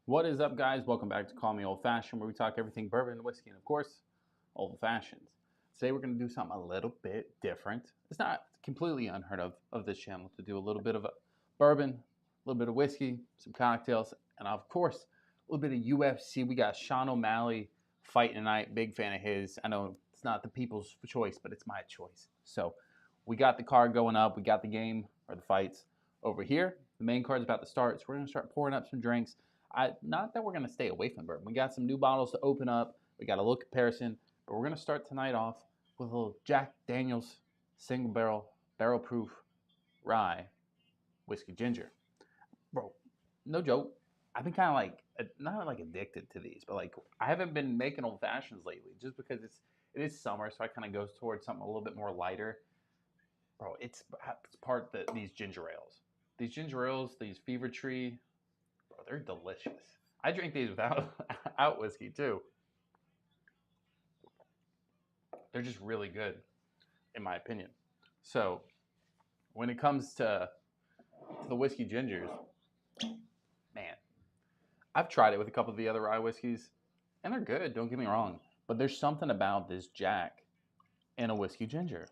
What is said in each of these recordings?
What is up, guys? Welcome back to Call Me Old Fashioned, where we talk everything bourbon, whiskey, and of course, old fashions. Today, we're going to do something a little bit different. It's not completely unheard of this channel to do a little bit of a bourbon, a little bit of whiskey, some cocktails, and of course, a little bit of UFC. We got Sean O'Malley fighting tonight. Big fan of his. I know it's not the people's choice, but it's my choice. So, we got the card going up. We got the game or the fights over here. The main card's about to start, so we're going to start pouring up some drinks. Not that we're going to stay away from bourbon. We got some new bottles to open up. We got a little comparison. But we're going to start tonight off with a little Jack Daniel's single barrel proof rye whiskey ginger. Bro, no joke. I've been kind of like, not like addicted to these, but like I haven't been making old fashions lately just because it is summer. So I kind of goes towards something a little bit more lighter. Bro, it's part that these ginger ales. These ginger ales, these Fever Tree, bro, they're delicious. I drink these without out whiskey too. They're just really good, in my opinion. So, when it comes to the whiskey gingers, man, I've tried it with a couple of the other rye whiskeys, and they're good. Don't get me wrong, but there's something about this Jack and a whiskey ginger.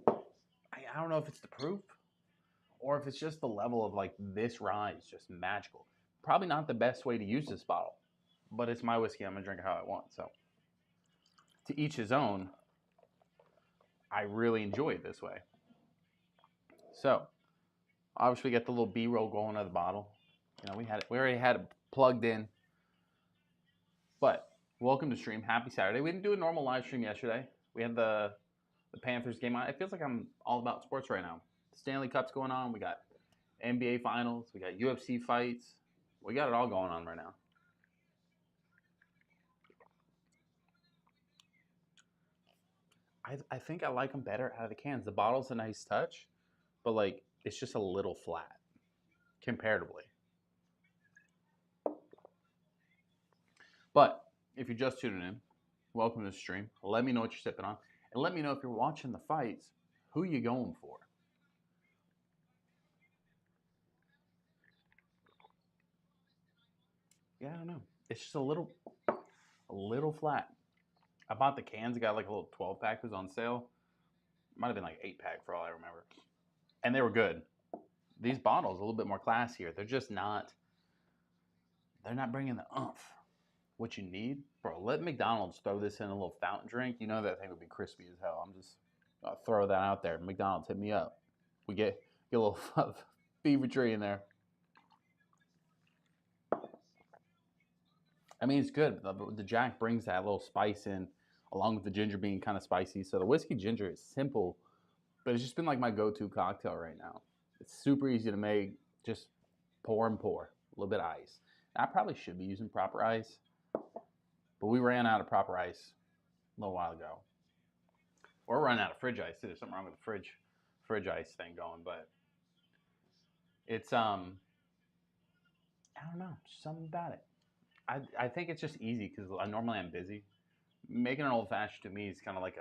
I don't know if it's the proof or if it's just the level of like this rye is just magical. Probably not the best way to use this bottle, but it's my whiskey. I'm gonna drink it how I want. So, to each his own. I really enjoy it this way. So, obviously, we got the little B-roll going of the bottle. You know, we already had it plugged in. But welcome to stream. Happy Saturday. We didn't do a normal live stream yesterday. We had the Panthers game on. It feels like I'm all about sports right now. The Stanley Cup's going on. We got NBA finals. We got UFC fights. We got it all going on right now. I think I like them better out of the cans. The bottle's a nice touch, but like it's just a little flat comparatively. But if you're just tuning in, welcome to the stream. Let me know what you're sipping on, and let me know if you're watching the fights, who you going for. Yeah, I don't know. It's just a little flat. I bought the cans. I got like a little 12-pack was on sale. Might have been like 8-pack for all I remember. And they were good. These bottles a little bit more classier. They're not bringing the oomph. What you need, bro, let McDonald's throw this in a little fountain drink. You know that thing would be crispy as hell. I'm just gonna throw that out there. McDonald's, hit me up. We get a little Fever Tree in there. I mean, it's good. The Jack brings that little spice in, along with the ginger being kind of spicy. So the whiskey ginger is simple, but it's just been like my go-to cocktail right now. It's super easy to make. Just pour and pour. A little bit of ice. I probably should be using proper ice, but we ran out of proper ice a little while ago. Or running out of fridge ice too. There's something wrong with the fridge ice thing going, but it's I don't know, something about it. I think it's just easy because normally I'm busy. Making an old fashioned to me is kind of like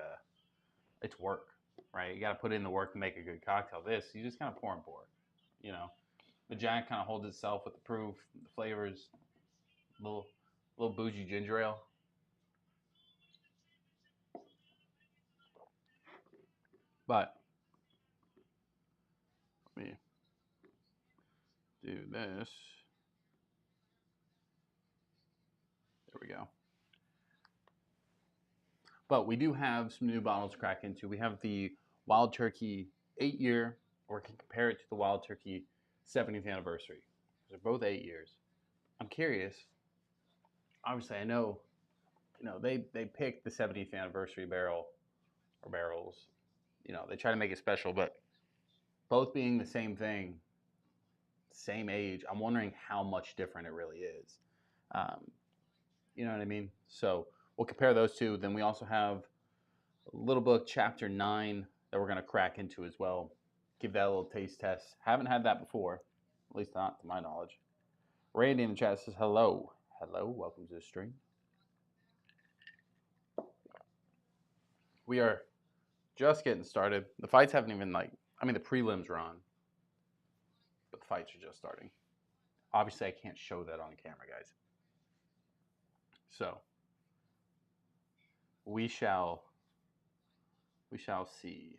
it's work, right? You got to put in the work to make a good cocktail. This you just kind of pour and pour, you know. The Jack kind of holds itself with the proof, the flavors, little bougie ginger ale. But let me do this. There we go. But we do have some new bottles to crack into. We have the Wild Turkey 8-year, or can compare it to the Wild Turkey 70th anniversary. They're both 8 years. I'm curious. Obviously, I know, they picked the 70th anniversary barrel or barrels. They try to make it special, but both being the same thing, same age, I'm wondering how much different it really is. You know what I mean? So we'll compare those two. Then we also have a little book, chapter 9, that we're going to crack into as well. Give that a little taste test. Haven't had that before, at least not to my knowledge. Randy in the chat says hello. Hello, welcome to the stream. We are just getting started. The fights haven't even the prelims are on, but the fights are just starting. Obviously, I can't show that on camera, guys. So we shall see.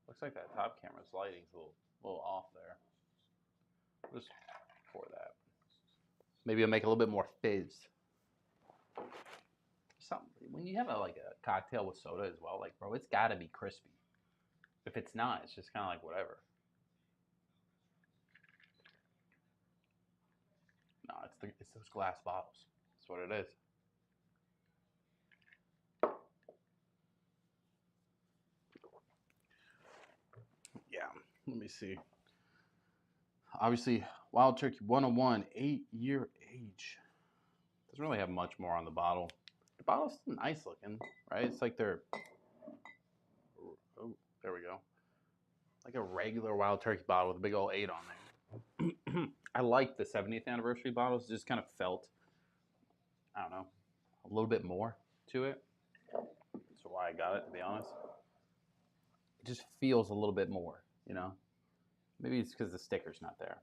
Looks like that top camera's lighting's a little off there. Just for that. Maybe I'll make it a little bit more fizz. Something when you have like a cocktail with soda as well, like bro, it's got to be crispy. If it's not, it's just kind of like whatever. No, it's those glass bottles. That's what it is. Yeah, let me see. Obviously, Wild Turkey 101, 8-year age. Doesn't really have much more on the bottle. The bottle's still nice looking, right? It's like they're, oh, there we go. Like a regular Wild Turkey bottle with a big old 8 on there. I like the 70th anniversary bottles. It just kind of felt, I don't know, a little bit more to it. That's why I got it, to be honest. It just feels a little bit more, you know? Maybe it's because the sticker's not there.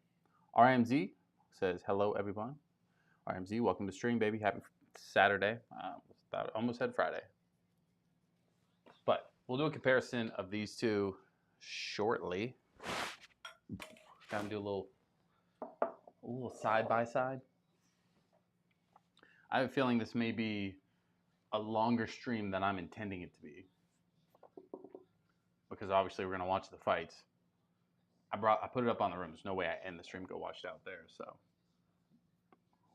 RMZ says, hello, everyone. RMZ, welcome to stream, baby. Happy Saturday. Almost had Friday. But we'll do a comparison of these two shortly. Kind of do a little side by side. I have a feeling this may be a longer stream than I'm intending it to be, because obviously we're gonna watch the fights. I put it up on the room. There's no way I end the stream, go watch it out there. So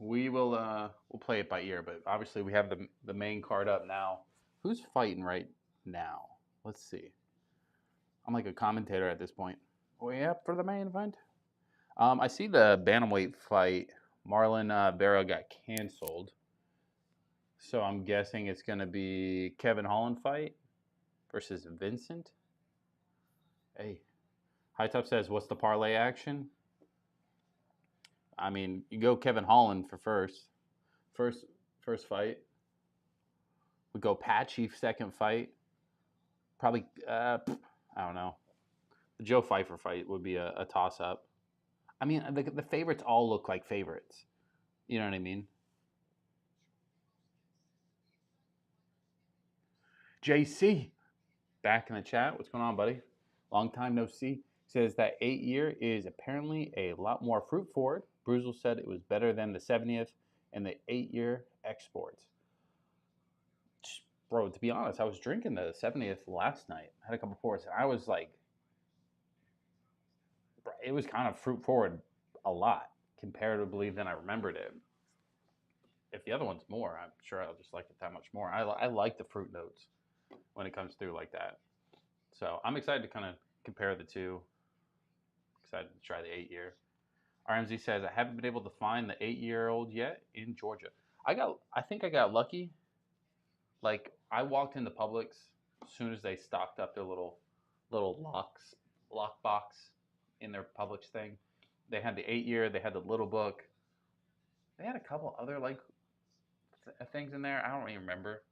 we will we'll play it by ear. But obviously we have the main card up now. Who's fighting right now? Let's see. I'm like a commentator at this point. We up for the main event? I see the bantamweight fight. Marlon Vera got canceled. So I'm guessing it's going to be Kevin Holland fight versus Vincent. Hey, High Top says, what's the parlay action? I mean, you go Kevin Holland for first fight. We go Patchy second fight. Probably, I don't know. The Joe Pfeiffer fight would be a toss-up. I mean, the favorites all look like favorites. You know what I mean? JC, back in the chat. What's going on, buddy? Long time no see. Says that 8-year is apparently a lot more fruit forward. Bruzel said it was better than the 70th and the 8-year exports. Bro, to be honest, I was drinking the 70th last night. I had a couple pours, and I was like, it was kind of fruit forward a lot comparatively than I remembered it. If the other one's more, I'm sure I'll just like it that much more. I like the fruit notes when it comes through like that. So I'm excited to kind of compare the two. Excited to try the 8-year. RMZ says, I haven't been able to find the 8-year-old yet in Georgia. I think I got lucky. Like, I walked into Publix as soon as they stocked up their little lock box in their Publix thing. They had the 8-year, they had the little book. They had a couple other like things in there. I don't even remember.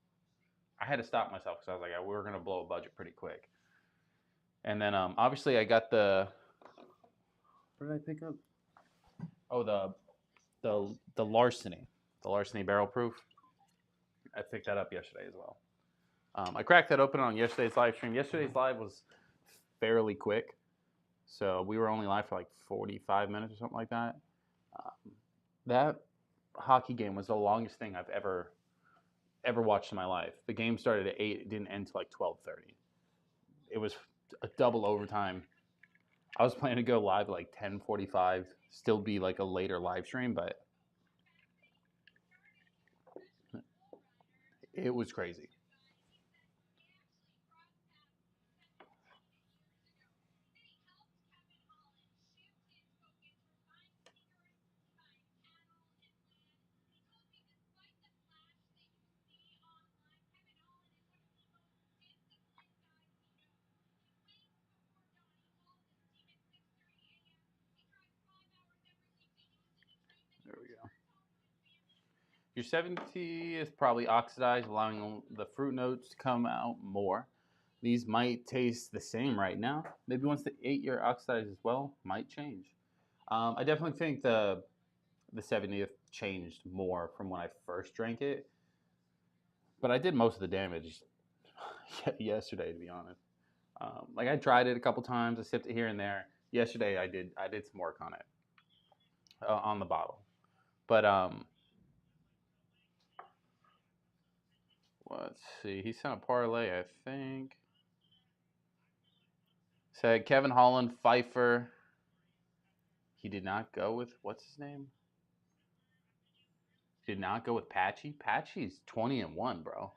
I had to stop myself because I was like, we were gonna blow a budget pretty quick. And then obviously I got the. What did I pick up? Oh, the larceny barrel proof. I picked that up yesterday as well. I cracked that open on yesterday's live stream. Yesterday's live was fairly quick, so we were only live for like 45 minutes or something like that. That hockey game was the longest thing I've ever watched in my life. The game started at 8. It didn't end till like 12:30. It was a double overtime. I was planning to go live at like 10:45, still be like a later live stream, but it was crazy. There we go. Your 70 is probably oxidized, allowing the fruit notes to come out more. These might taste the same right now. Maybe once the 8-year oxidizes as well, might change. I definitely think the 70th changed more from when I first drank it, but I did most of the damage yesterday, to be honest. Like I tried it a couple times, I sipped it here and there. Yesterday, I did some work on it on the bottle, but let's see. He sent a parlay, I think. Said Kevin Holland, Pfeiffer. He did not go with what's his name? Did not go with Patchy. Patchy's 20-1, bro.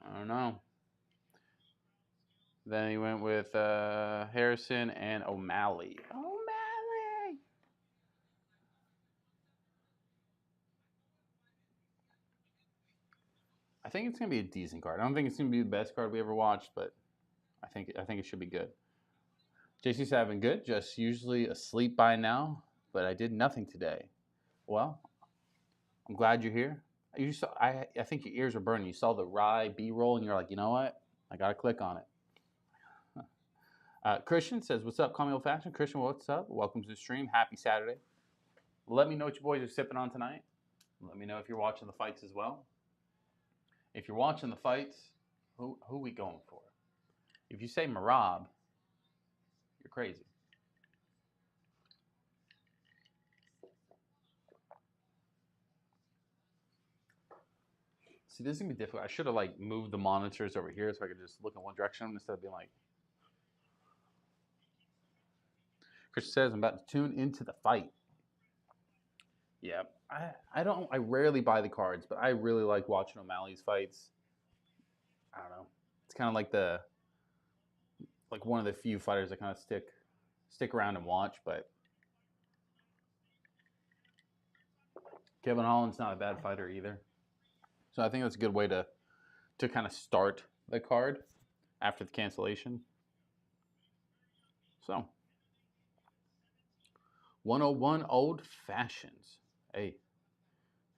I don't know. Then he went with Harrison and O'Malley. O'Malley. I think it's gonna be a decent card. I don't think it's gonna be the best card we ever watched, but I think it should be good. JC7, good. Just usually asleep by now, but I did nothing today. Well, I'm glad you're here. You saw, I think your ears were burning. You saw the rye B-roll, and you're like, you know what? I gotta click on it. Christian says, "What's up, Call Me Old Fashioned?" Christian, what's up? Welcome to the stream. Happy Saturday. Let me know what you boys are sipping on tonight. Let me know if you're watching the fights as well. If you're watching the fights, who are we going for? If you say Marab, you're crazy. See, this is gonna be difficult. I should have like moved the monitors over here so I could just look in one direction instead of being like. Chris says, "I'm about to tune into the fight." Yeah, I rarely buy the cards, but I really like watching O'Malley's fights. I don't know. It's kind of like one of the few fighters that kind of stick around and watch. But Kevin Holland's not a bad fighter either, so I think that's a good way to kind of start the card after the cancellation. So 101 Old Fashions. Hey,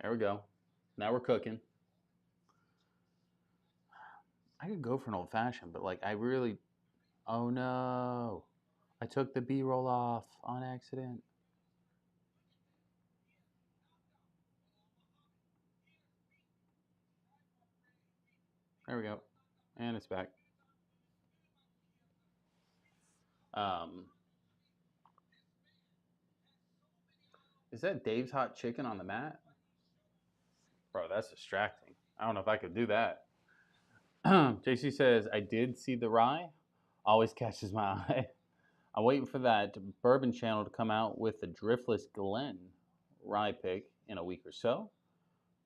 there we go. Now we're cooking. I could go for an old fashioned, but like I really. Oh no. I took the B roll off on accident. There we go. And it's back. Um, is that Dave's Hot Chicken on the mat? Bro, that's distracting. I don't know if I could do that. JC says, I did see the rye. Always catches my eye. I'm waiting for that Bourbon channel to come out with the Driftless Glen rye pick in a week or so.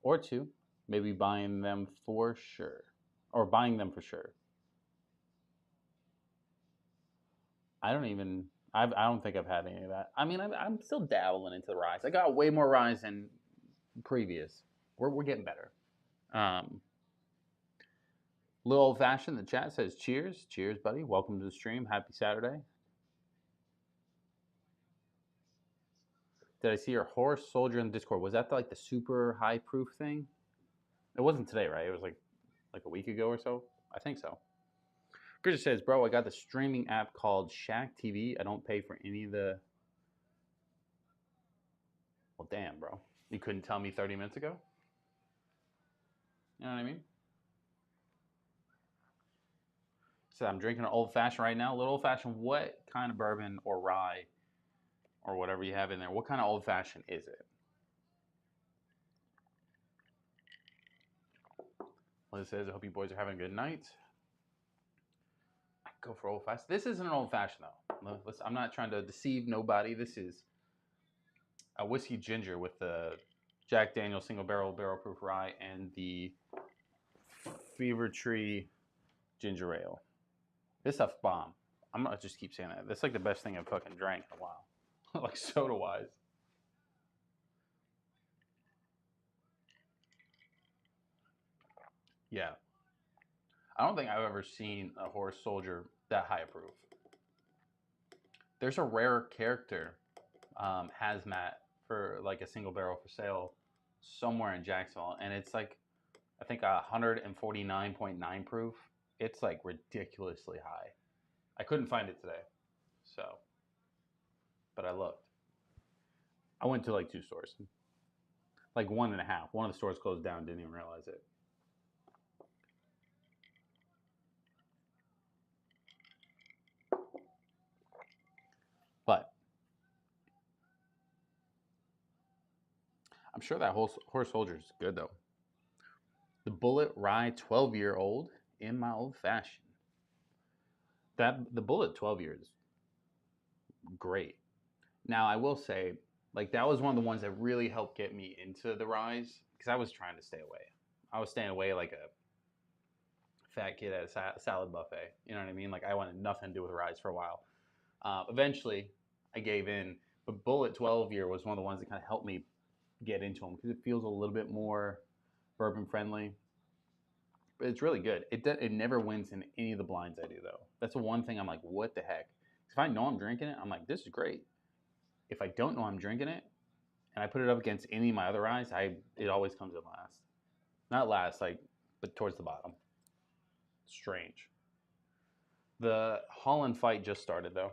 Or two. Maybe buying them for sure. Or buying them for sure. I don't think I've had any of that. I mean, I'm still dabbling into the ryes. I got way more ryes than previous. We're getting better. Little Old Fashioned, the chat says, cheers. Cheers, buddy. Welcome to the stream. Happy Saturday. Did I see your horse soldier in the Discord? Was that like the super high proof thing? It wasn't today, right? It was like a week ago or so. I think so. Chris says, bro, I got the streaming app called Shaq TV. I don't pay for any of the. Well, damn, bro. You couldn't tell me 30 minutes ago? You know what I mean? So I'm drinking an old fashioned right now. A little old fashioned. What kind of bourbon or rye or whatever you have in there? What kind of old fashioned is it? Liz says, I hope you boys are having a good night. I go for old fashioned. This isn't an old fashioned though. I'm not trying to deceive nobody. This is a whiskey ginger with the Jack Daniel's single barrel proof rye and the Fever Tree ginger ale. This stuff's bomb. I'm gonna just keep saying that. That's like the best thing I've fucking drank in a while. Like soda wise. Yeah. I don't think I've ever seen a horse soldier that high proof. There's a rare character, hazmat, for like a single barrel for sale somewhere in Jacksonville, and it's like I think 149.9 proof. It's like ridiculously high. I couldn't find it today. So, but I looked. I went to like 2 stores, like 1.5. One of the stores closed down. Didn't even realize it. But I'm sure that horse soldier is good though. The Bullet Rye 12-year-old in my old fashioned. The Bullet 12 years, great. Now I will say, like that was one of the ones that really helped get me into the ryes because I was trying to stay away. I was staying away like a fat kid at a salad buffet. You know what I mean? Like I wanted nothing to do with ryes for a while. Eventually, I gave in. But Bullet 12 year was one of the ones that kind of helped me get into them because it feels a little bit more bourbon friendly. But it's really good. It never wins in any of the blinds I do though. That's the one thing I'm like, what the heck? If I know I'm drinking it, I'm like, this is great. If I don't know I'm drinking it, and I put it up against any of my other ryes, it always comes in last. Not last, like, but towards the bottom. Strange. The Holland fight just started though.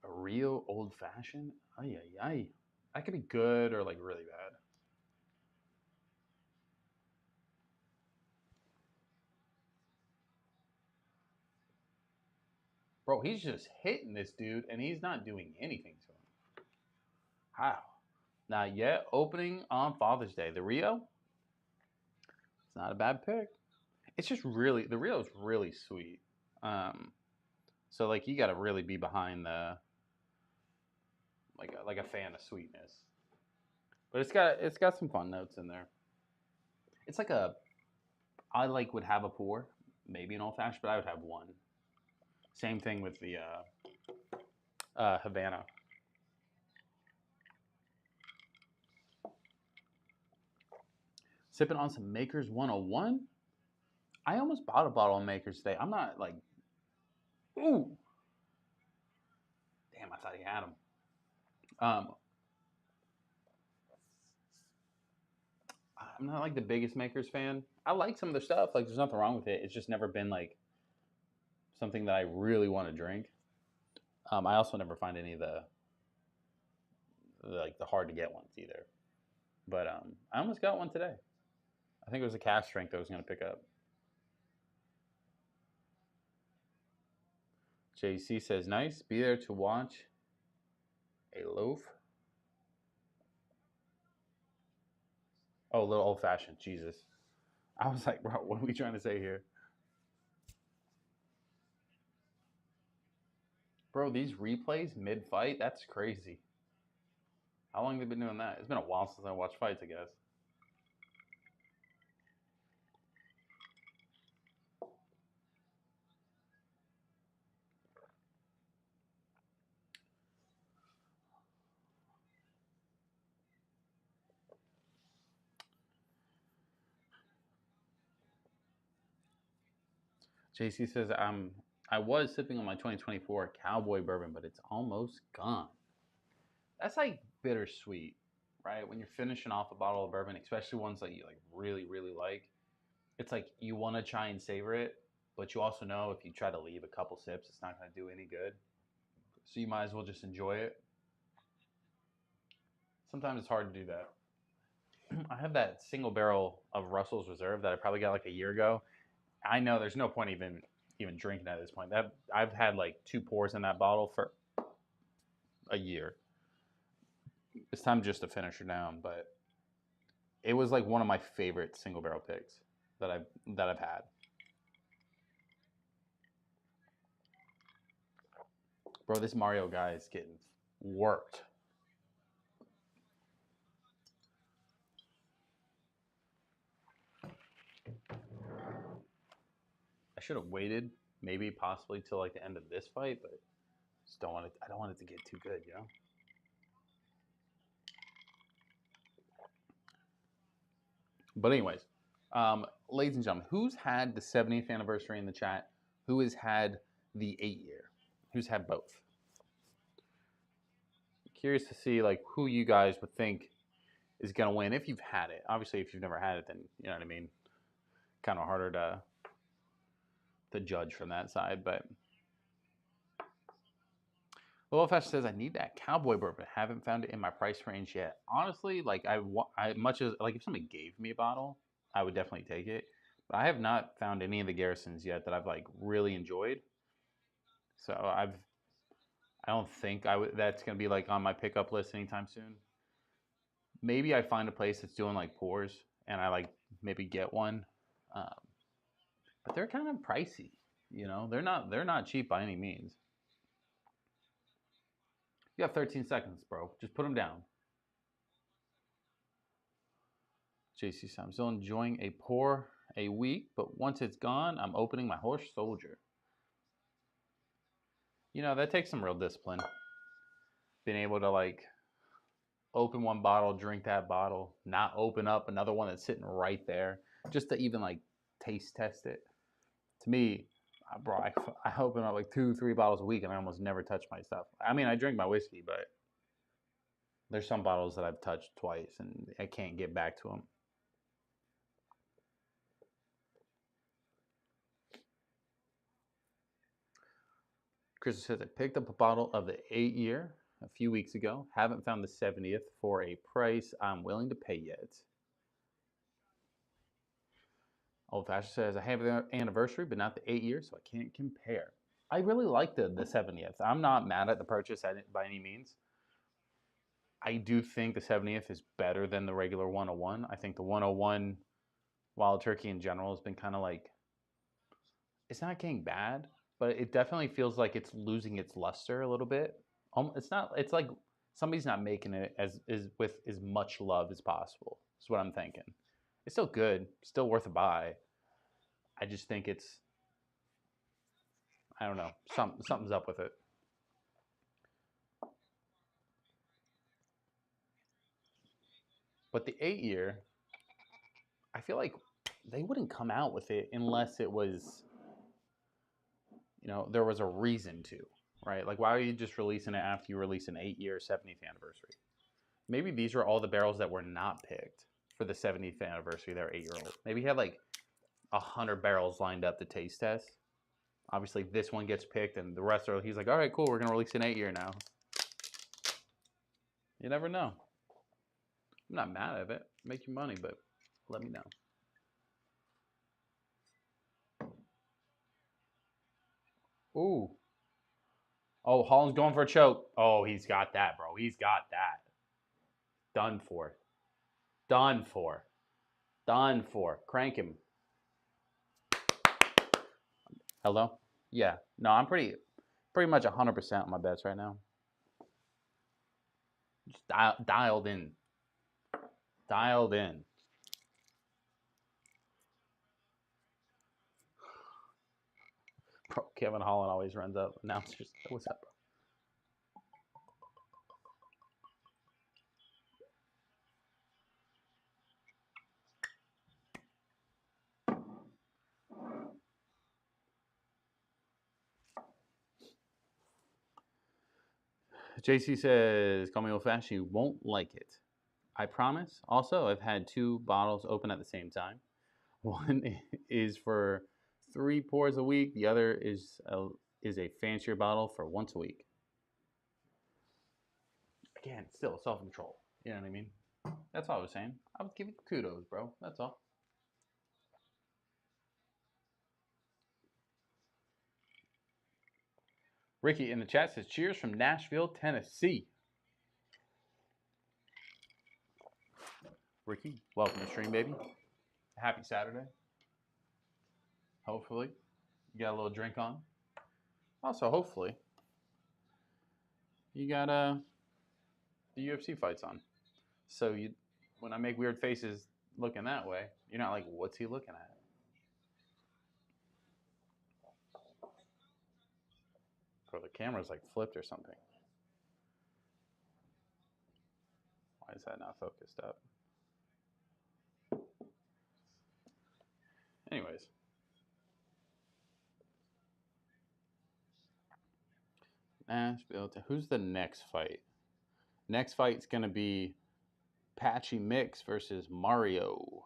A real old fashioned? Ay, ay, ay. That could be good or like really bad. Bro, he's just hitting this dude and he's not doing anything to him. How? Not yet. Opening on Father's Day. The Rio? It's not a bad pick. It's just really, the Rio is really sweet. So like you got to really be behind the like a fan of sweetness. But it's got some fun notes in there. It's like I like would have a pour, maybe an old fashioned, but I would have one. Same thing with the Havana. Sipping on some Makers 101. I almost bought a bottle of Makers today. I'm not like, ooh, damn! I thought he had them. I'm not like the biggest Makers fan. I like some of their stuff. Like, there's nothing wrong with it. It's just never been like something that I really want to drink. I also never find any of the hard to get ones either. But I almost got one today. I think it was a cask strength I was going to pick up. JC says, nice. Be there to watch a loaf. Oh, a little old fashioned. Jesus. I was like, bro, what are we trying to say here? Bro, these replays mid fight, that's crazy. How long have they been doing that? It's been a while since I watched fights, I guess. JC says I was sipping on my 2024 Cowboy bourbon, but it's almost gone. That's like bittersweet, right? When you're finishing off a bottle of bourbon, especially ones that you like really, really like, it's like you want to try and savor it, but you also know if you try to leave a couple sips, it's not going to do any good. So you might as well just enjoy it. Sometimes it's hard to do that. I have that single barrel of Russell's Reserve that I probably got like a year ago. I know there's no point even drinking at this point. That I've had like 2 pours in that bottle for a year. It's time just to finish her down, but it was like one of my favorite single barrel picks that I've had. Bro, this Mario guy is getting worked. I should have waited, maybe possibly till like the end of this fight, but just don't want it. I don't want it to get too good, you know. But anyways, ladies and gentlemen, who's had the 70th anniversary in the chat? Who has had the 8-year? Who's had both? Curious to see like who you guys would think is going to win if you've had it. Obviously, if you've never had it, then you know what I mean. Kind of harder to judge from that side, but Little Fast says I need that cowboy bourbon. Haven't found it in my price range yet. Honestly, like I much as like if somebody gave me a bottle, I would definitely take it. But I have not found any of the Garrisons yet that I've like really enjoyed. So I don't think that's gonna be like on my pickup list anytime soon. Maybe I find a place that's doing like pours and I like maybe get one. Um, but they're kind of pricey. You know, they're not cheap by any means. You have 13 seconds, bro. Just put them down. JC, I'm still enjoying a pour a week, but once it's gone, I'm opening my horse soldier. You know, that takes some real discipline. Being able to like open one bottle, drink that bottle, not open up another one that's sitting right there, just to even like taste test it. To me, bro, I open up like 2-3 bottles a week and I almost never touch my stuff. I mean, I drink my whiskey, but there's some bottles that I've touched twice and I can't get back to them. Chris says, I picked up a bottle of the 8-year a few weeks ago. Haven't found the 70th for a price I'm willing to pay yet. Old Fashioned says, I have the anniversary, but not the 8 years, so I can't compare. I really like the 70th. I'm not mad at the purchase by any means. I do think the 70th is better than the regular 101. I think the 101 Wild Turkey in general has been kind of like, it's not getting bad, but it definitely feels like it's losing its luster a little bit. It's not. It's like somebody's not making it with as much love as possible. Is what I'm thinking. It's still good, still worth a buy. I just think it's, I don't know, something's up with it. But the 8-year, I feel like they wouldn't come out with it unless it was, you know, there was a reason to, right? Like, why are you just releasing it after you release an 8-year 70th anniversary? Maybe these were all the barrels that were not picked for the 70th anniversary. They're 8-year-old. Maybe he had like 100 barrels lined up to taste test. Obviously, this one gets picked, and the rest are. He's like, all right, cool. We're gonna release an 8-year now. You never know. I'm not mad at it. Make you money, but let me know. Ooh. Oh, Holland's going for a choke. Oh, he's got that, bro. He's got that. Done for. Done for. Done for. Crank him. Hello? Yeah. No, I'm pretty much 100% on my bets right now. Just dialed in. Dialed in. Bro, Kevin Holland always runs up. Announcers. What's up, bro? JC says, call me old fashioned. You won't like it. I promise. Also, I've had 2 bottles open at the same time. One is for 3 pours a week. The other is a fancier bottle for once a week. Again, still self-control. You know what I mean? That's all I was saying. I was giving kudos, bro. That's all. Ricky in the chat says, cheers from Nashville, Tennessee. Ricky, welcome to the stream, baby. Happy Saturday. Hopefully, you got a little drink on. Also, hopefully, you got the UFC fights on. So when I make weird faces looking that way, you're not like, what's he looking at? Bro, the camera's like flipped or something. Why is that not focused up? Anyways. Nashville. Who's the next fight? Next fight's going to be Patchy Mix versus Mario.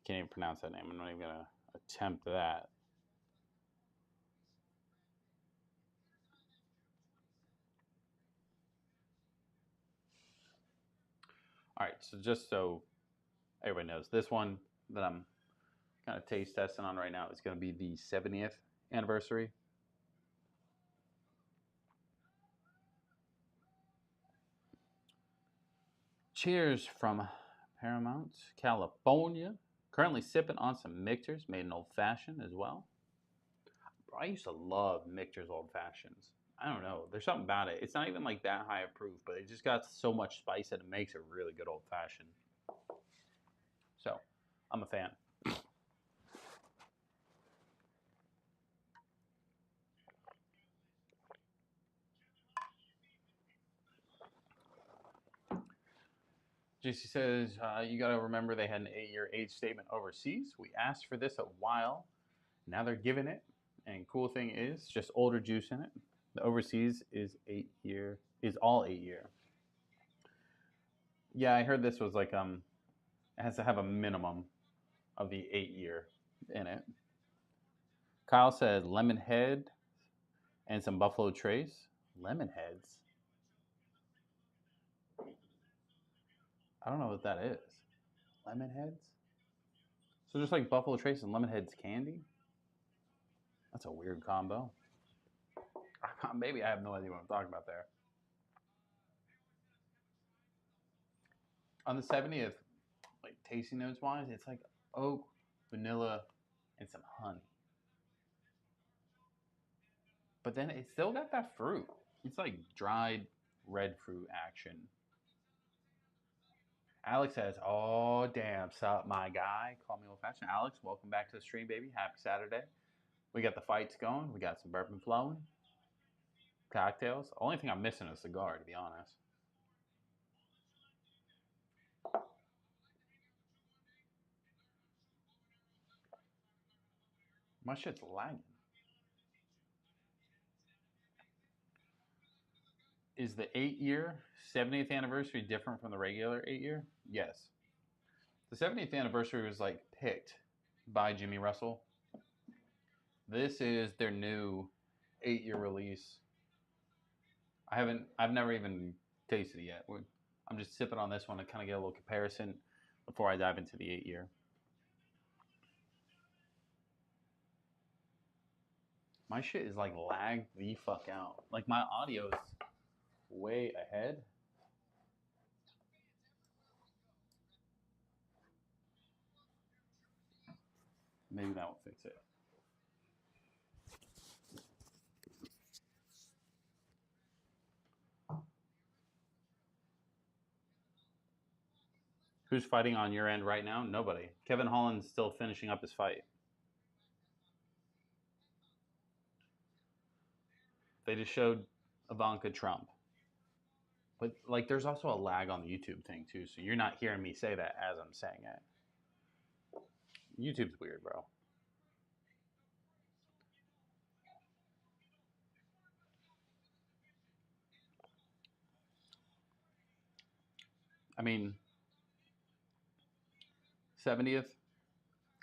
Can't even pronounce that name. I'm not even going to attempt that. All right, so just so everybody knows, this one that I'm kind of taste testing on right now is going to be the 70th anniversary. Cheers from Paramount, California. Currently sipping on some Michter's, made an old fashioned as well. Bro, I used to love Michter's old fashions. I don't know. There's something about it. It's not even like that high of proof, but it just got so much spice that it makes a really good old fashioned. So, I'm a fan. JC says, you got to remember they had an 8-year age statement overseas. We asked for this a while. Now they're giving it. And cool thing is, just older juice in it. The overseas is 8-year, is all 8-year. Yeah, I heard this was like, it has to have a minimum of the 8-year in it. Kyle said lemon head and some Buffalo Trace. Lemon heads? I don't know what that is. Lemon heads? So just like Buffalo Trace and lemon heads candy? That's a weird combo. Maybe I have no idea what I'm talking about there. On the 70th, like tasting notes wise, it's like oak, vanilla, and some honey. But then it still got that fruit. It's like dried red fruit action. Alex says, "Oh damn, sup, my guy? Call me old fashioned." Alex, welcome back to the stream, baby. Happy Saturday. We got the fights going. We got some bourbon flowing. Cocktails. Only thing I'm missing is a cigar, to be honest. My shit's lagging. Is the 8-year 70th anniversary different from the regular 8-year? Yes. The 70th anniversary was like picked by Jimmy Russell. This is their new 8-year release. I've never even tasted it yet. I'm just sipping on this one to kind of get a little comparison before I dive into the 8-year. My shit is like lagged the fuck out. Like my audio's way ahead. Maybe that will fix it. Who's fighting on your end right now? Nobody. Kevin Holland's still finishing up his fight. They just showed Ivanka Trump. But like there's also a lag on the YouTube thing too, so you're not hearing me say that as I'm saying it. YouTube's weird, bro. I mean, 70th,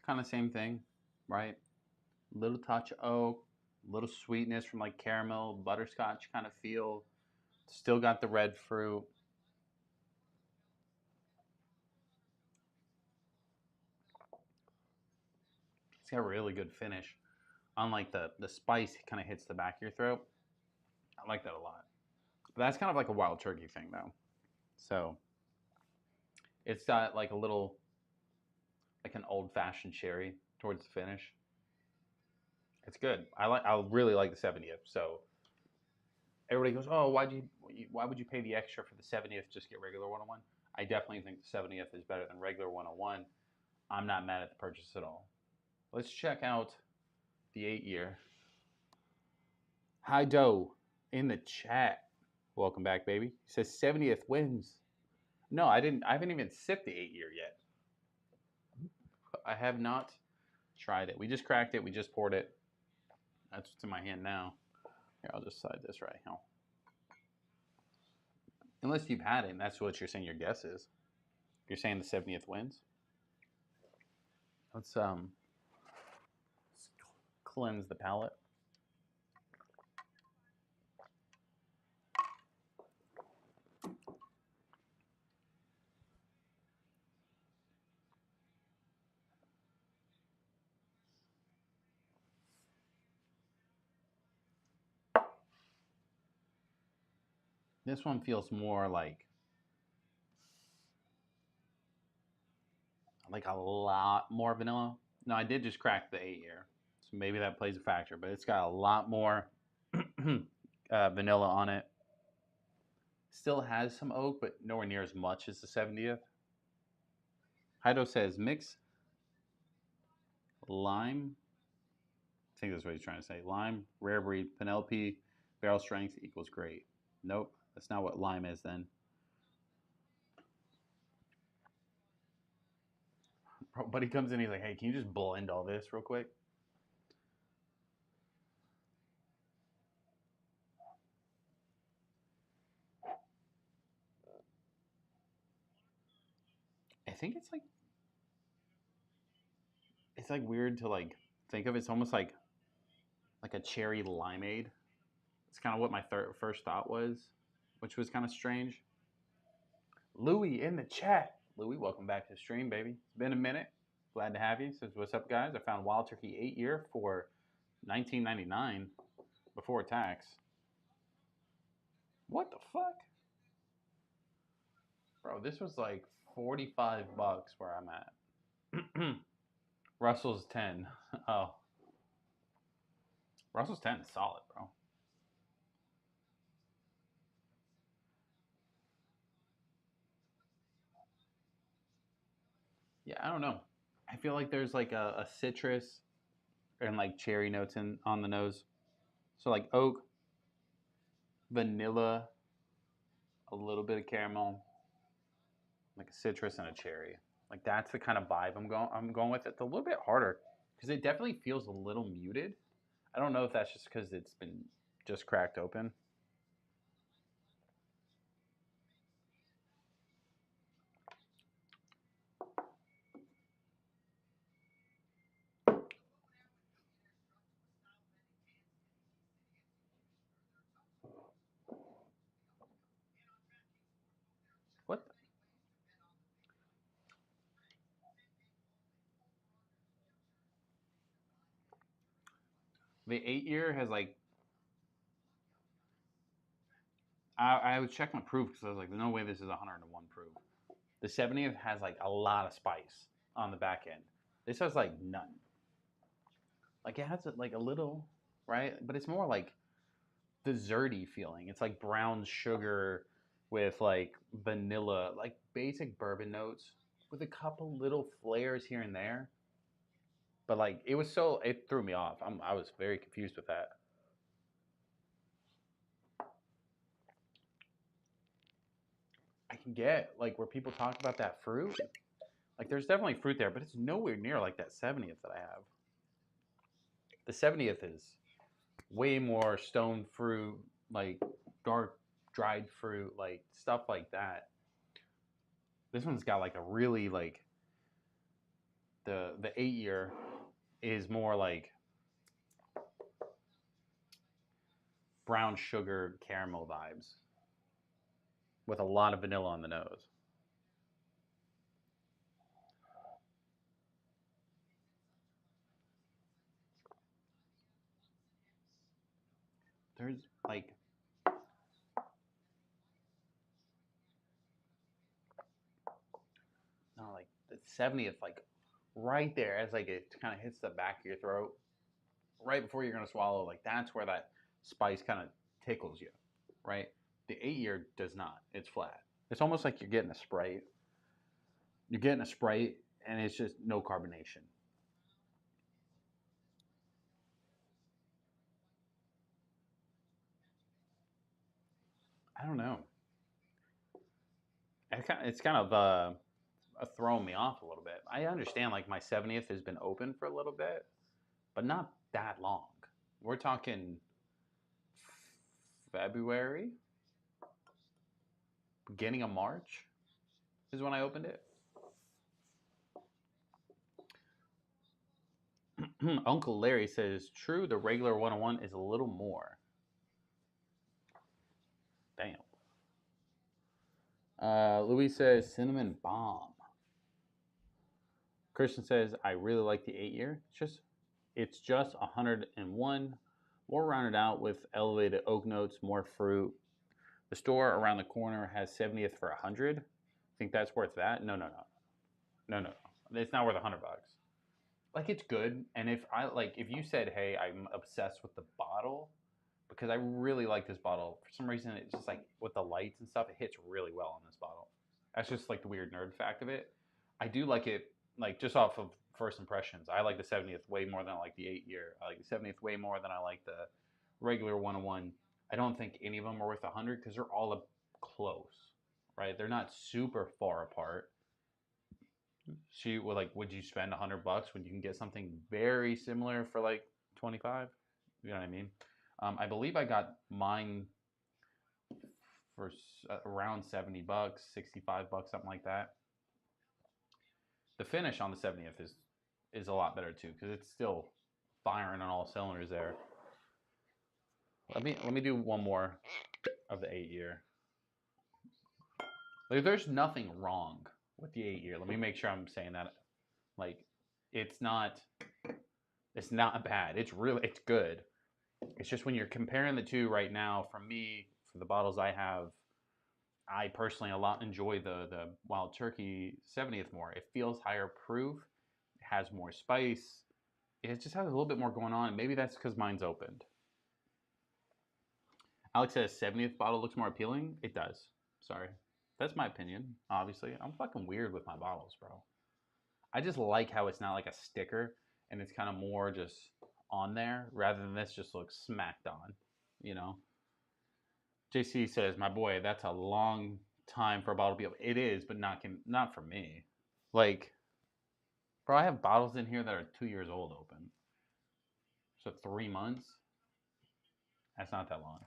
kind of same thing, right? Little touch of oak, little sweetness from like caramel, butterscotch kind of feel. Still got the red fruit. It's got a really good finish. Unlike the spice kind of hits the back of your throat. I like that a lot. But that's kind of like a wild turkey thing though. So it's got like a little, like an old fashioned cherry towards the finish. It's good. I really like the 70th. So everybody goes, "Oh, why would you pay the extra for the 70th? Just get regular 101." I definitely think the 70th is better than regular 101. I'm not mad at the purchase at all. Let's check out the 8-year. Hi Doe in the chat. Welcome back, baby. He says 70th wins. No, I didn't. I haven't even sipped the 8-year yet. I have not tried it. We just cracked it. We just poured it. That's what's in my hand now. Here, I'll just slide this right here. Unless you've had it, and that's what you're saying your guess is. You're saying the 70th wins? Let's cleanse the palate. This one feels more like a lot more vanilla. No, I did just crack the 8-year, so maybe that plays a factor. But it's got a lot more vanilla on it. Still has some oak, but nowhere near as much as the 70th. Heido says mix lime. I think that's what he's trying to say. Lime, rare breed, Penelope, barrel strength equals great. Nope, that's not what lime is then. But he comes in, he's like, hey, can you just blend all this real quick? I think it's like weird to like think of. It's almost like a cherry limeade. It's kind of what my first thought was, which was kind of strange. Louis in the chat. Louis, welcome back to the stream, baby. It's been a minute. Glad to have you. Says, what's up, guys? I found Wild Turkey 8-year for $19.99 before tax. What the fuck? Bro, this was like $45 where I'm at. Russell's 10. Oh. Russell's 10 is solid, bro. Yeah, I don't know. I feel like there's like a citrus and like cherry notes on the nose. So like oak, vanilla, a little bit of caramel, like a citrus and a cherry. Like that's the kind of vibe I'm going with. It's a little bit harder because it definitely feels a little muted. I don't know if that's just because it's been just cracked open. What? The 8-year has like I would check my proof because I was like, no way this is 101 proof. The 70th has like a lot of spice on the back end. This has like none. Like it has like a little, right? But it's more like desserty feeling. It's like brown sugar with like vanilla, like basic bourbon notes with a couple little flares here and there. But like it threw me off. I was very confused with that. I can get like where people talk about that fruit. Like there's definitely fruit there, but it's nowhere near like that 70th that I have. The 70th is way more stone fruit, like dark dried fruit, like stuff like that. This one's got like a really like the 8-year is more like brown sugar caramel vibes with a lot of vanilla on the nose. There's like no like the 70th like right there as like it kind of hits the back of your throat right before you're gonna swallow. Like that's where that spice kind of tickles you, right? The 8-year does not. It's flat. It's almost like you're getting a Sprite. You're getting a Sprite, and it's just no carbonation. I don't know. It's kind of throwing me off a little bit. I understand like my 70th has been open for a little bit, but not that long. We're talking February, beginning of March is when I opened it. Uncle Larry says, true, the regular 101 is a little more. Damn. Louis says, cinnamon bomb. Christian says, I really like the 8-year. It's just 101. More rounded out with elevated oak notes, more fruit. The store around the corner has 70th for 100. Think that's worth that? No. It's not worth $100. Like, it's good. And if you said, hey, I'm obsessed with the bottle, because I really like this bottle. For some reason, it's just like with the lights and stuff, it hits really well on this bottle. That's just like the weird nerd fact of it. I do like it, like just off of first impressions. I like the 70th way more than I like the 8-year. I like the 70th way more than I like the regular 101. I don't think any of them are worth 100 because they're all close, right? They're not super far apart. Would you spend $100 when you can get something very similar for like 25? You know what I mean? I believe I got mine for around $70, $65, something like that. The finish on the 70th is a lot better too because it's still firing on all cylinders there. Let me do one more of the 8-year. Like, there's nothing wrong with the 8-year. Let me make sure I'm saying that. Like, it's not bad. It's good. It's just when you're comparing the two right now, for me, for the bottles I have, I personally enjoy the Wild Turkey 70th more. It feels higher proof. It has more spice. It just has a little bit more going on. Maybe that's because mine's opened. Alex says 70th bottle looks more appealing. It does. Sorry. That's my opinion, obviously. I'm fucking weird with my bottles, bro. I just like how it's not like a sticker and it's kind of more just on there rather than this just looks smacked on, you know? JC says, my boy, that's a long time for a bottle to be open. It is, but not for me. Like, bro, I have bottles in here that are 2 years old open. So 3 months? That's not that long.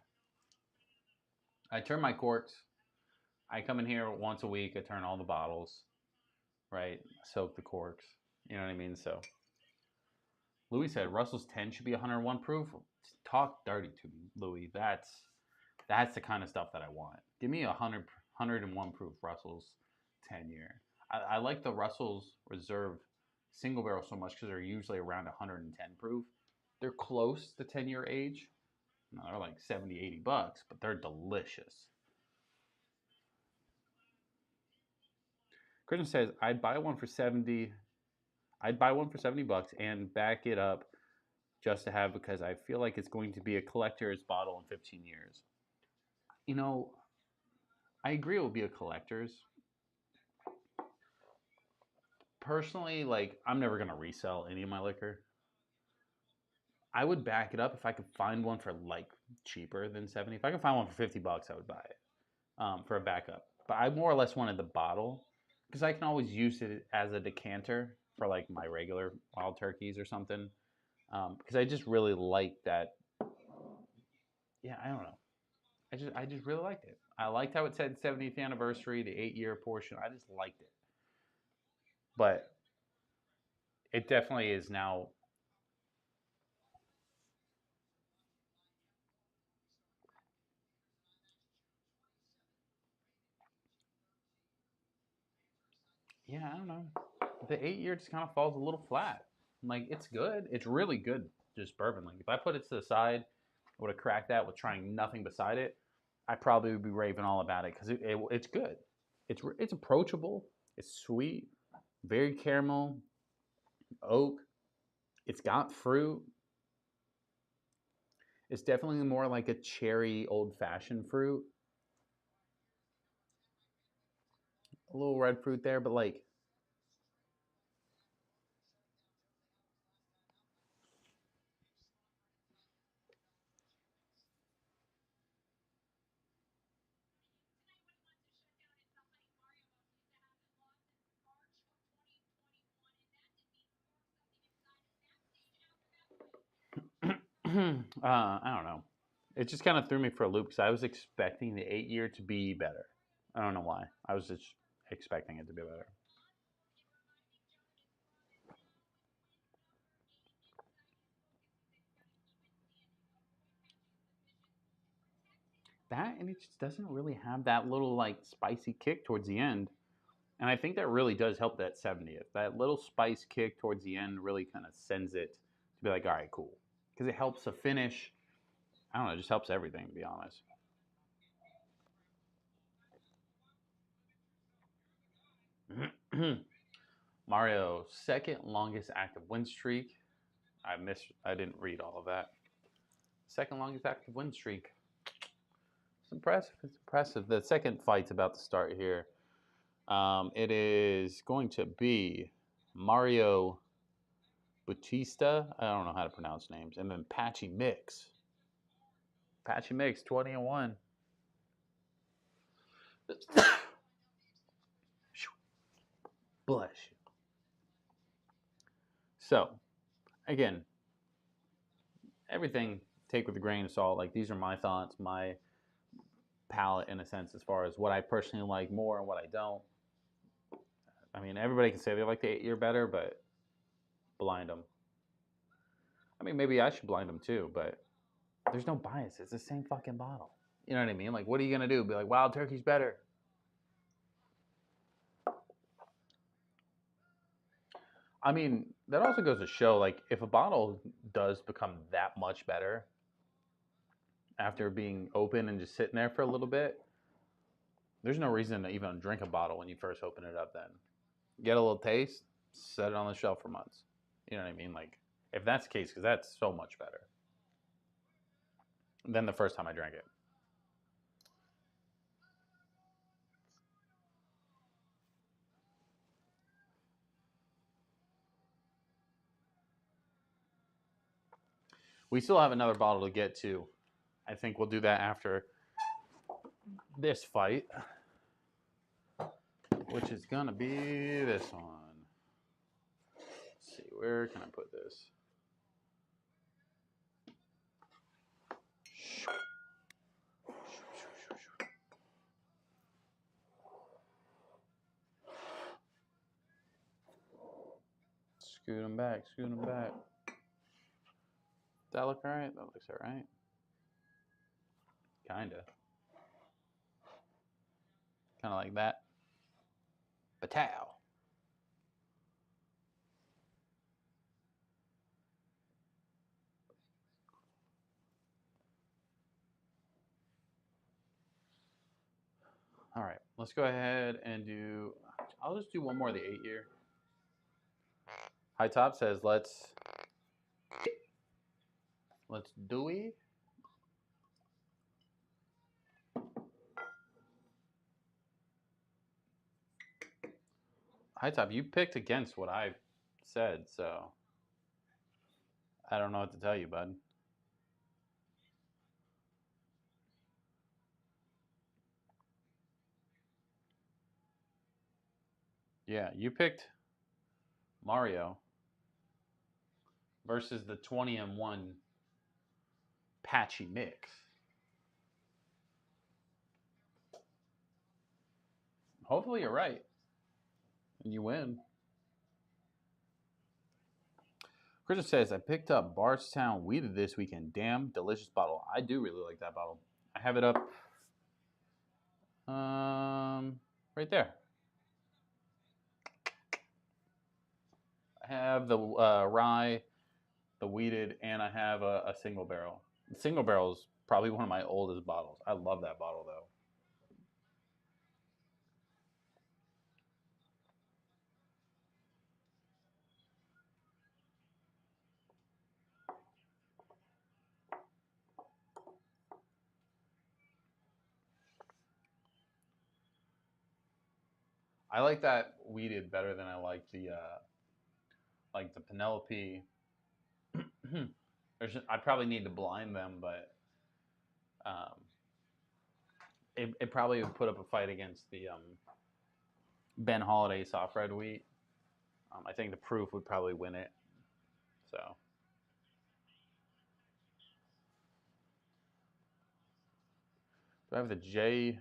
I turn my corks. I come in here once a week. I turn all the bottles, right? Soak the corks. You know what I mean? So, Louis said Russell's 10 should be 101 proof. Talk dirty to me, Louis. That's the kind of stuff that I want. Give me 101 proof Russell's 10-year. I like the Russell's Reserve single barrel so much because they're usually around 110 proof. They're close to 10-year age. No, they're like $70, $80, but they're delicious. Christian says, I'd buy one for $70 and back it up just to have because I feel like it's going to be a collector's bottle in 15 years. You know, I agree it will be a collector's. Personally, like, I'm never going to resell any of my liquor. I would back it up if I could find one for like cheaper than 70. If I could find one for $50, I would buy it for a backup. But I more or less wanted the bottle because I can always use it as a decanter for like my regular Wild Turkeys or something. Because I just really like that. Yeah, I don't know. I just really liked it. I liked how it said 70th anniversary, the 8-year portion. I just liked it. But it definitely is now. Yeah, I don't know. The 8-year just kind of falls a little flat. Like, it's good. It's really good, just bourbon. Like, if I put it to the side, I would have cracked that with trying nothing beside it. I probably would be raving all about it because it's good. It's approachable. It's sweet, very caramel, oak. It's got fruit. It's definitely more like a cherry old-fashioned fruit. A little red fruit there, but like I don't know. It just kind of threw me for a loop because I was expecting the 8-year to be better. I don't know why. I was just expecting it to be better. That, and it just doesn't really have that little like spicy kick towards the end. And I think that really does help that 70th. That little spice kick towards the end really kind of sends it to be like, all right, cool. Because it helps the finish. I don't know, it just helps everything, to be honest. Mario, second longest active win streak. I didn't read all of that. Second longest active win streak. It's impressive. It's impressive. The second fight's about to start here. It is going to be Mario Bautista. I don't know how to pronounce names. And then Patchy Mix. Patchy Mix, 20-1. Bless you. So, again, everything take with a grain of salt. Like, these are my thoughts, my palette in a sense, as far as what I personally like more and what I don't. I mean, everybody can say they like the 8-year better, but blind them. I mean, maybe I should blind them too, but there's no bias. It's the same fucking bottle. You know what I mean? Like, what are you gonna do? Be like, Wild Turkey's better? I mean, that also goes to show, like, if a bottle does become that much better after being open and just sitting there for a little bit, there's no reason to even drink a bottle when you first open it up. Then get a little taste, set it on the shelf for months. You know what I mean? Like, if that's the case, because that's so much better than the first time I drank it. We still have another bottle to get to. I think we'll do that after this fight, which is gonna be this one. Let's see, where can I put this? Scoot them back, scoot them back. Does that look all right? That looks all right. Kinda. Kind of like that. Patow. All right, let's go ahead and do. I'll just do one more of the 8-year. High Top says let's do it. High Top, you picked against what I said, so I don't know what to tell you, bud. Yeah, you picked Mario versus the 20-1 Patchy Mix. Hopefully you're right and you win. Christian says, I picked up Bardstown Weeded this weekend. Damn, delicious bottle. I do really like that bottle. I have it up right there. I have the rye, the weeded, and I have a single barrel. The single barrel is probably one of my oldest bottles. I love that bottle, though. I like that weeded better than I like the Penelope. I probably need to blind them, but um, it probably would put up a fight against the Ben Holiday soft red wheat. I think the proof would probably win it. So do I have the J.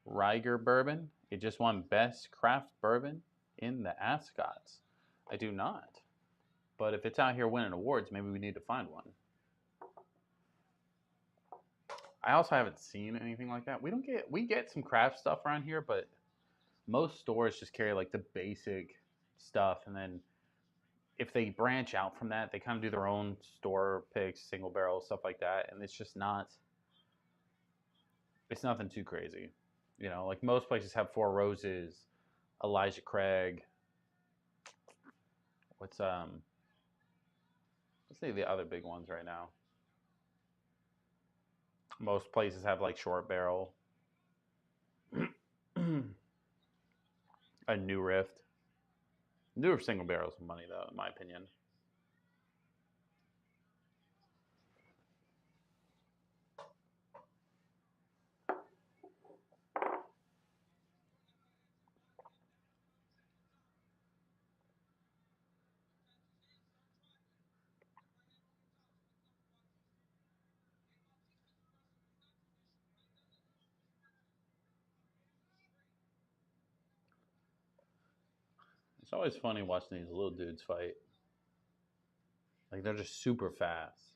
Riger bourbon? It just won Best Craft Bourbon in the Ascots. I do not. But if it's out here winning awards, maybe we need to find one. I also haven't seen anything like that. We get some craft stuff around here, but most stores just carry like the basic stuff, and then if they branch out from that, they kind of do their own store picks, single barrel stuff like that, and it's nothing too crazy. You know, like most places have Four Roses, Elijah Craig. What's let's see the other big ones right now. Most places have like short barrel, a New Rift. New Rift single barrels of money though, in my opinion. It's always funny watching these little dudes fight. Like they're just super fast.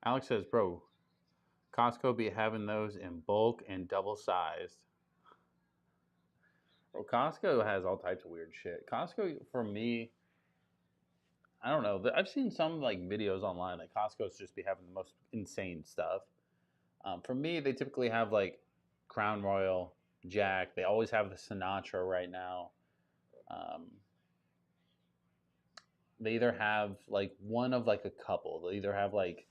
Alex says, bro, Costco be having those in bulk and double sized. Bro, Costco has all types of weird shit. Costco, for me, I don't know. I've seen some like videos online that Costco's just be having the most insane stuff. For me, they typically have like Crown Royal, Jack. They always have the Sinatra right now. Um, they either have like one of like a couple. They'll either have like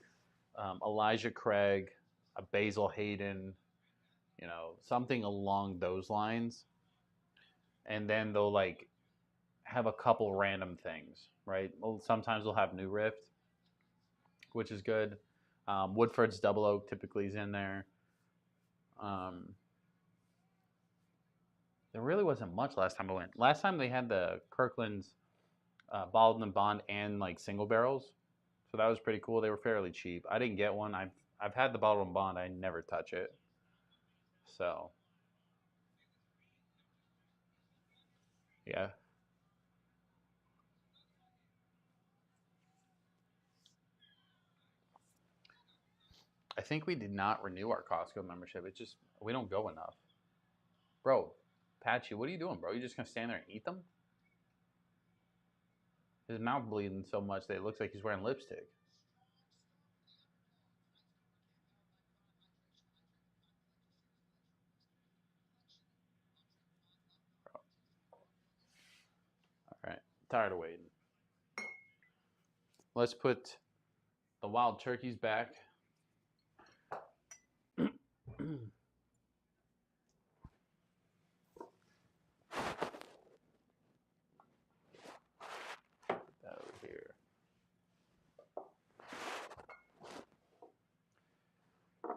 Elijah Craig, a Basil Hayden, you know, something along those lines. And then they'll like have a couple random things, right? Well, sometimes they'll have New Rift, which is good. Woodford's Double Oak typically is in there. Um, there really wasn't much last time I went. Last time they had the Kirkland's bottled and bond and like single barrels, so that was pretty cool. They were fairly cheap. I didn't get one. I've had the bottled and bond. I never touch it. So yeah, I think we did not renew our Costco membership. It's just we don't go enough, bro. Patchy, what are you doing, bro? You just gonna stand there and eat them? His mouth bleeding so much that it looks like he's wearing lipstick. All right, tired of waiting. Let's put the wild turkeys back. That over here.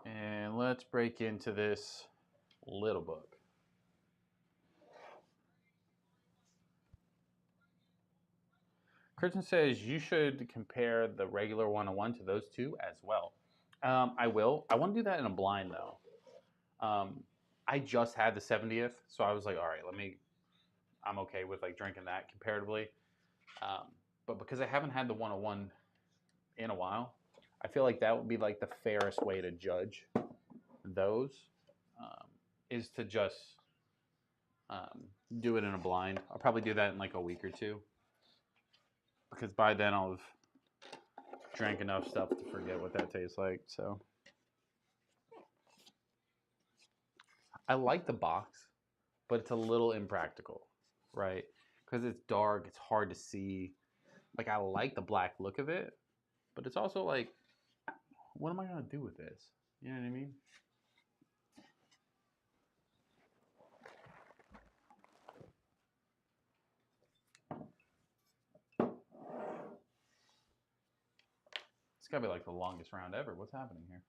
And let's break into this little book. Kristen says you should compare the regular 101 to those two as well. I will. I want to do that in a blind though. I just had the 70th, so I was like, all right, I'm okay with like drinking that comparatively. But because I haven't had the 101 in a while, I feel like that would be like the fairest way to judge those is to just do it in a blind. I'll probably do that in like a week or two because by then I'll have drank enough stuff to forget what that tastes like. So I like the box, but it's a little impractical, right? Because it's dark, it's hard to see. Like I like the black look of it, but it's also like, what am I gonna do with this? You know what I mean? It's gotta be like the longest round ever. What's happening here?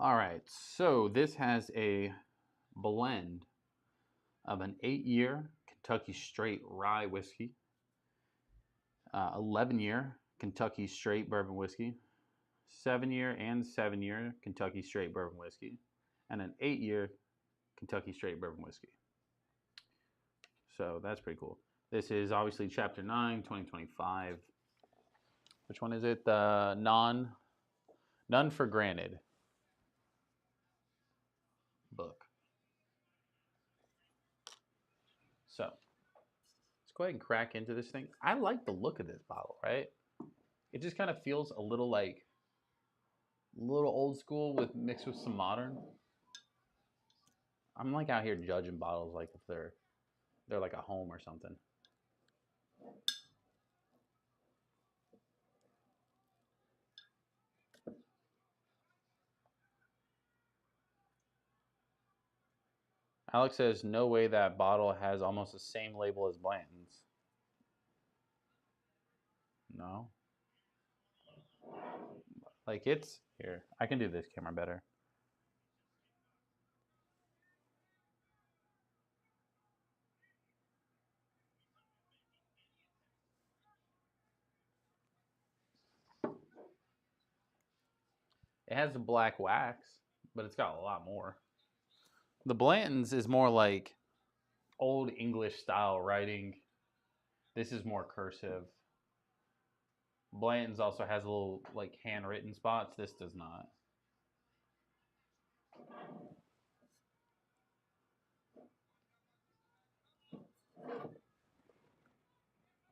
All right, so this has a blend of an 8-year Kentucky Straight Rye Whiskey, 11-year Kentucky Straight Bourbon Whiskey, 7-year and 7-year Kentucky Straight Bourbon Whiskey, and an 8-year Kentucky Straight Bourbon Whiskey. So that's pretty cool. This is obviously Chapter 9, 2025. Which one is it? The None for Granted book. So let's go ahead and crack into this thing. I like the look of this bottle, right? It just kind of feels a little like a little old school with mixed with some modern. I'm like out here judging bottles like if they're like a home or something. Alex says, no way that bottle has almost the same label as Blanton's. No. Like it's here. I can do this camera better. It has the black wax, but it's got a lot more. The Blanton's is more like old English style writing. This is more cursive. Blanton's also has a little like handwritten spots. This does not.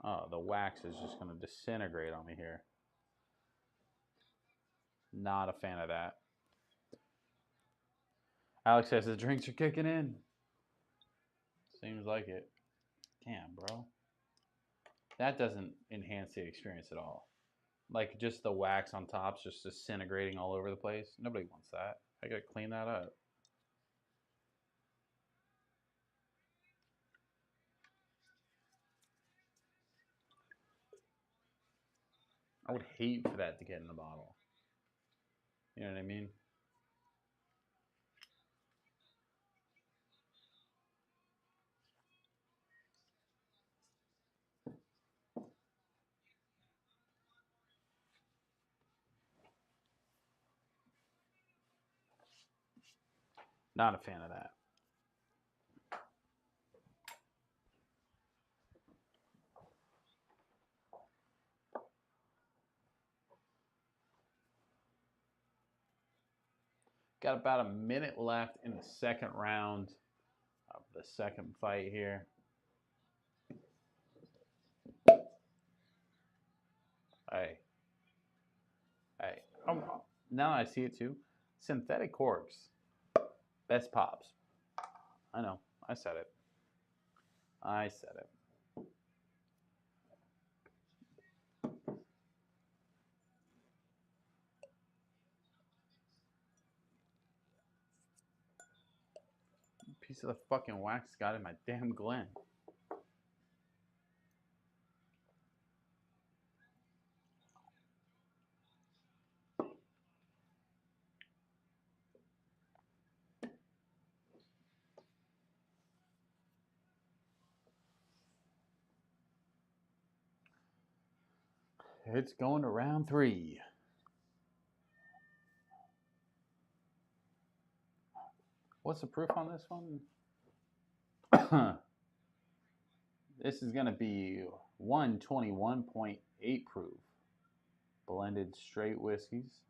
Oh, the wax is just going to disintegrate on me here. Not a fan of that. Alex says the drinks are kicking in. Seems like it. Damn, bro. That doesn't enhance the experience at all. Like just the wax on top's just disintegrating all over the place. Nobody wants that. I gotta clean that up. I would hate for that to get in the bottle. You know what I mean? Not a fan of that. Got about a minute left in the second round of the second fight here. Hey. Hey. Oh, now I see it too. Synthetic corks. Best pops. I know. I said it. I said it. Piece of the fucking wax got in my damn Glen. It's going to round 3. What's the proof on this one? This is going to be 121.8 proof. Blended straight whiskeys.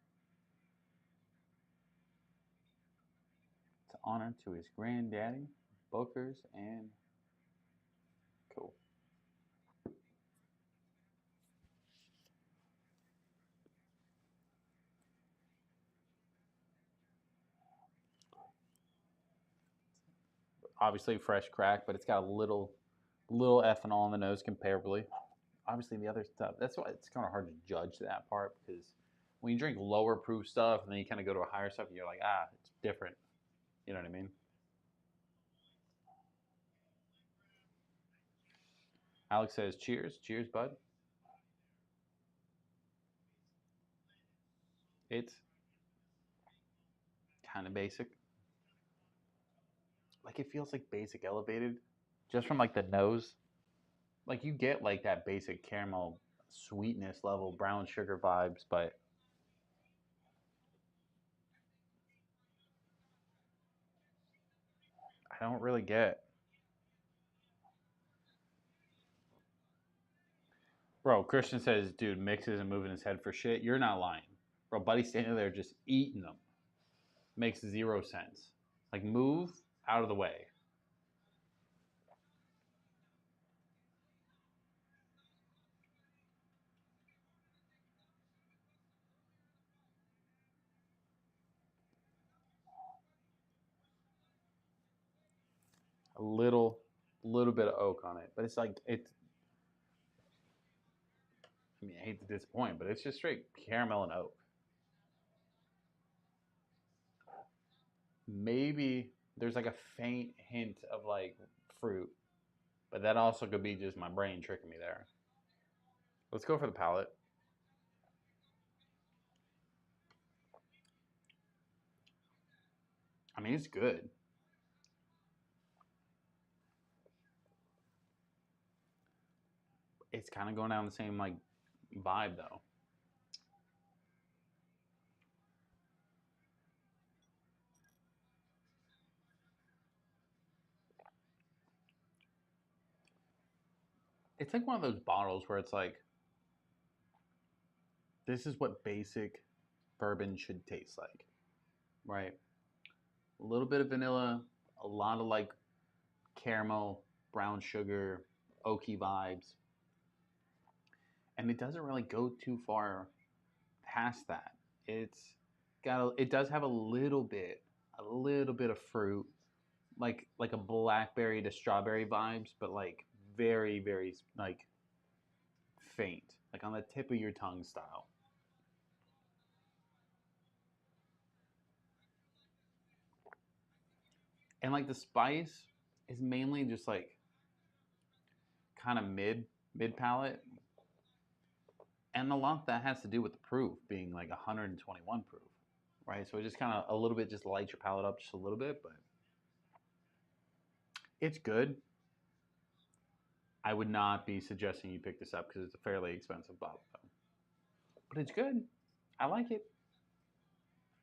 To honor to his granddaddy, Booker's, and cool. Obviously fresh crack, but it's got a little ethanol on the nose comparably. Obviously the other stuff, that's why it's kind of hard to judge that part, because when you drink lower proof stuff and then you kind of go to a higher stuff, you're like, it's different. You know what I mean? Alex says, cheers. Cheers, bud. It's kind of basic. Like it feels like basic elevated, just from like the nose. Like you get like that basic caramel sweetness level, brown sugar vibes, but I don't really get. Bro, Christian says, dude, Mix isn't moving his head for shit. You're not lying. Bro, Buddy's standing there just eating them. Makes zero sense. Like, move out of the way. A little bit of oak on it. But it's like, I mean, I hate to disappoint, but it's just straight caramel and oak. Maybe there's like a faint hint of like fruit, but that also could be just my brain tricking me there. Let's go for the palate. I mean, it's good. It's kind of going down the same like vibe though. It's like one of those bottles where it's like, this is what basic bourbon should taste like, right? A little bit of vanilla, a lot of like caramel, brown sugar, oaky vibes. And it doesn't really go too far past that. It's it does have a little bit of fruit, like a blackberry to strawberry vibes, but like very, very like faint, like on the tip of your tongue style. And like the spice is mainly just like kind of mid palate, and a lot of that has to do with the proof being like 121 proof, right? So it just kind of a little bit just lights your palate up just a little bit, but it's good. I would not be suggesting you pick this up because it's a fairly expensive bottle, though. But it's good. I like it.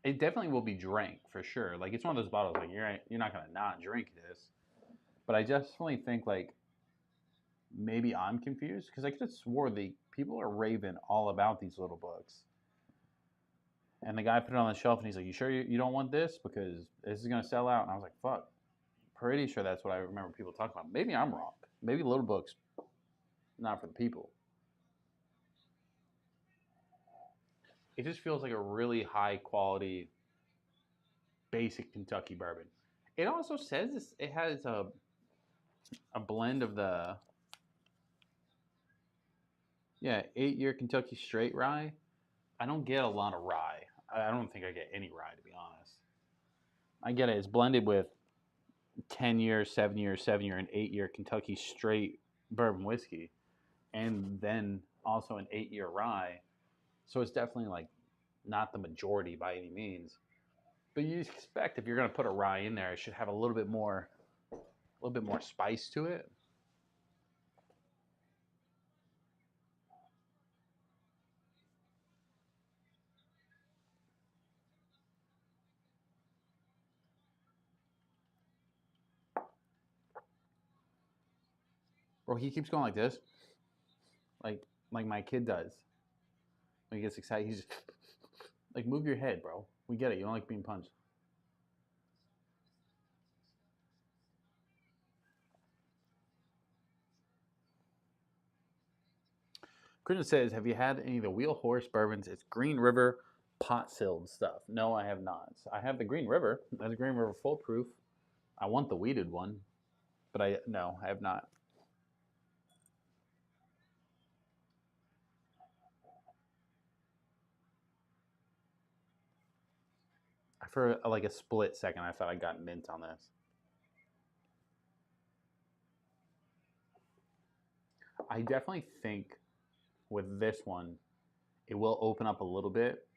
It definitely will be drank for sure. Like it's one of those bottles like you're not gonna not drink this. But I definitely think like maybe I'm confused because I could have swore the people are raving all about these little books. And the guy put it on the shelf and he's like, "You sure you don't want this because this is gonna sell out?" And I was like, "Fuck." Pretty sure that's what I remember people talking about. Maybe I'm wrong. Maybe little books not for the people. It just feels like a really high quality basic Kentucky bourbon. It also says it has a blend of the 8-year Kentucky straight rye. I don't get a lot of rye. I don't think I get any rye to be honest. I get it. It's blended with 10-year, 7-year, 7-year, and 8-year Kentucky straight bourbon whiskey, and then also an 8-year rye. So it's definitely like not the majority by any means. But you expect if you're going to put a rye in there, it should have a little bit more spice to it. Bro, he keeps going like this, like like my kid does when he gets excited. He's just like, move your head, bro. We get it. You don't like being punched. Christian says, "Have you had any of the Wheel Horse bourbons? It's Green River pot silled stuff." No, I have not. I have the Green River. That's Green River full proof. I want the weeded one, but I have not. For like a split second, I thought I got mint on this. I definitely think with this one, it will open up a little bit.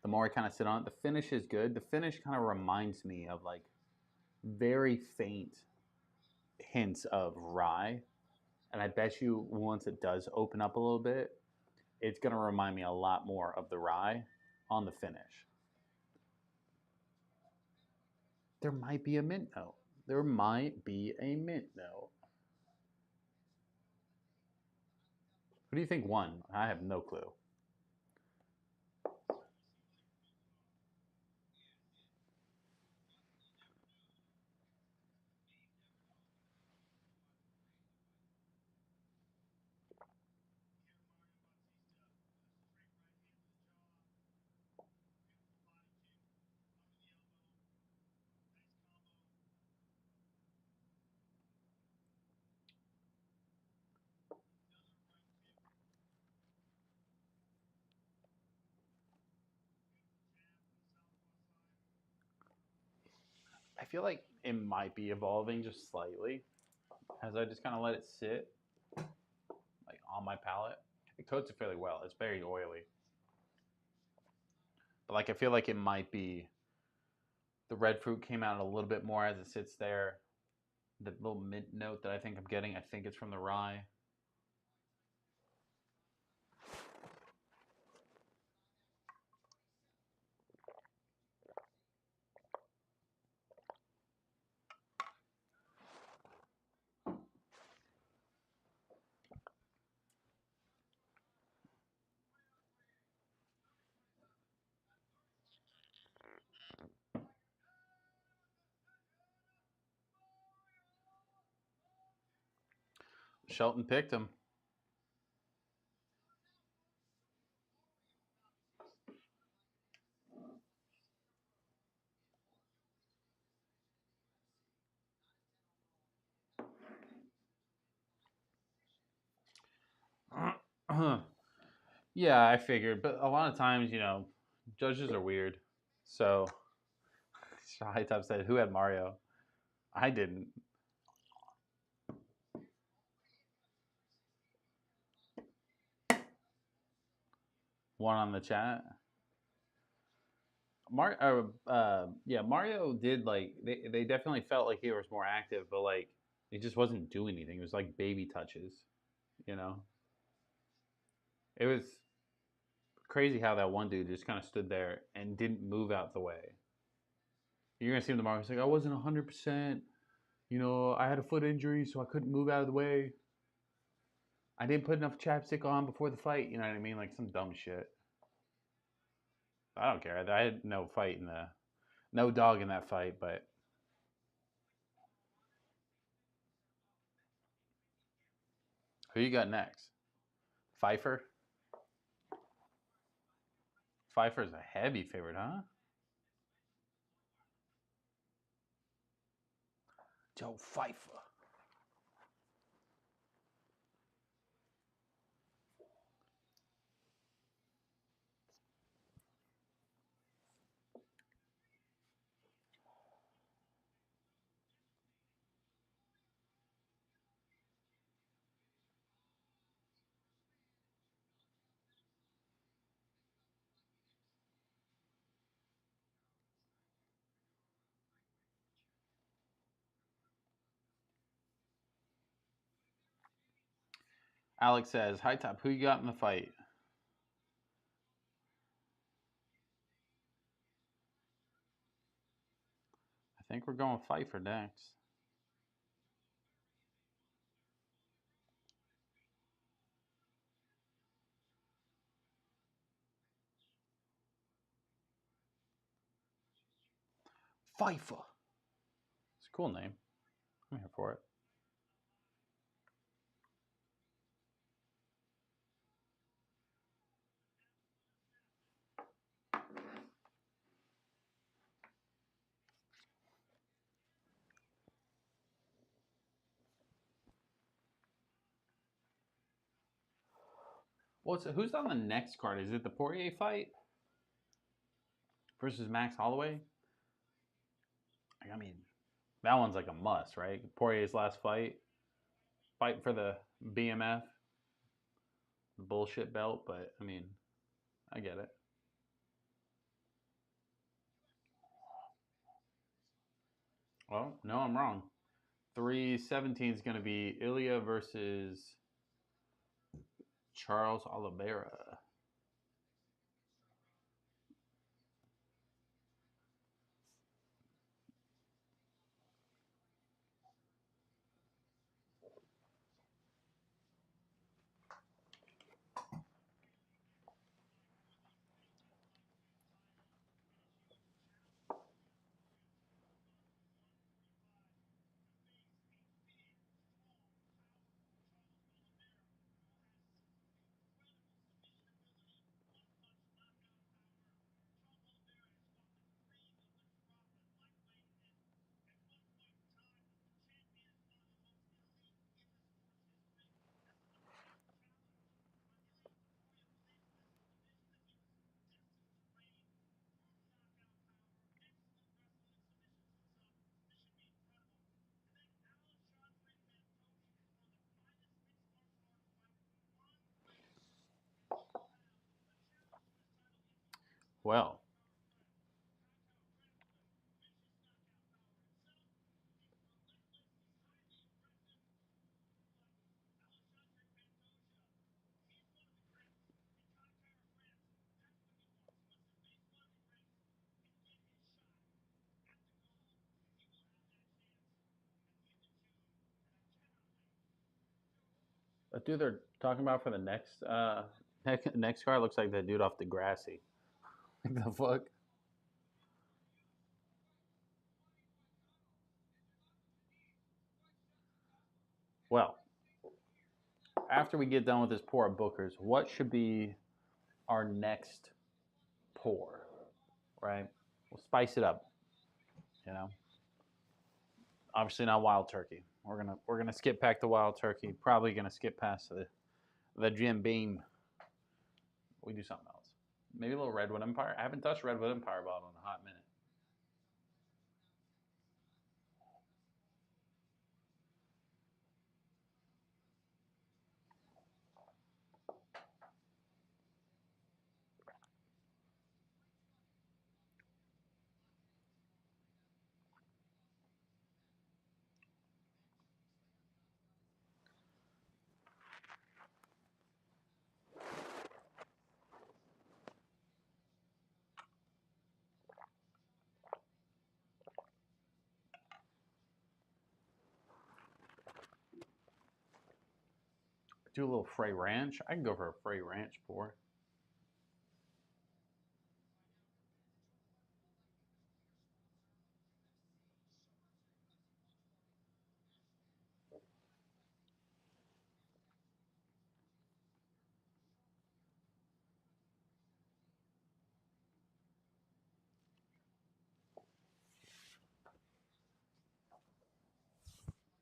the more I kind of sit on it. The finish is good. The finish kind of reminds me of like very faint hints of rye. And I bet you once it does open up a little bit, it's going to remind me a lot more of the rye on the finish. There might be a mint note. There might be a mint note. Who do you think won? I have no clue. I feel like it might be evolving just slightly as I just kind of let it sit like on my palate. It coats it fairly well. It's very oily. But like I feel like it might be the red fruit came out a little bit more as it sits there. The little mint note that I think I'm getting, I think it's from the rye. Shelton picked him. Yeah, I figured, but a lot of times, judges are weird. So, High Top said, "Who had Mario?" I didn't. One on the chat. Yeah, Mario did like they definitely felt like he was more active, but like he just wasn't doing anything. It was like baby touches, you know. It was crazy how that one dude just kind of stood there and didn't move out the way. You're gonna see him tomorrow. He's like, I wasn't 100%. I had a foot injury, so I couldn't move out of the way. I didn't put enough chapstick on before the fight. You know what I mean? Like some dumb shit. I don't care. I had no dog in that fight. But who you got next? Pfeiffer. Pfeiffer's a heavy favorite, huh? Joe Pfeiffer. Alex says, "Hi Top, who you got in the fight?" I think we're going Pfeiffer next. Pfeiffer. It's a cool name. I'm here for it. Who's on the next card? Is it the Poirier fight versus Max Holloway? I mean, that one's like a must, right? Poirier's last fight for the BMF, the bullshit belt. But I mean, I get it. Well, no, I'm wrong. 317 is going to be Ilya versus Charles Oliveira. Well, the dude they're talking about for the next card looks like that dude off the Grassy. Like the fuck? Well, after we get done with this pour of Booker's, what should be our next pour? Right? We'll spice it up. You know, obviously not wild turkey. We're gonna skip back to wild turkey. Probably gonna skip past the Jim Beam. We do something else. Maybe a little Redwood Empire. I haven't touched Redwood Empire bottle in a hot minute. Do a little Frey Ranch. I can go for a Frey Ranch pour.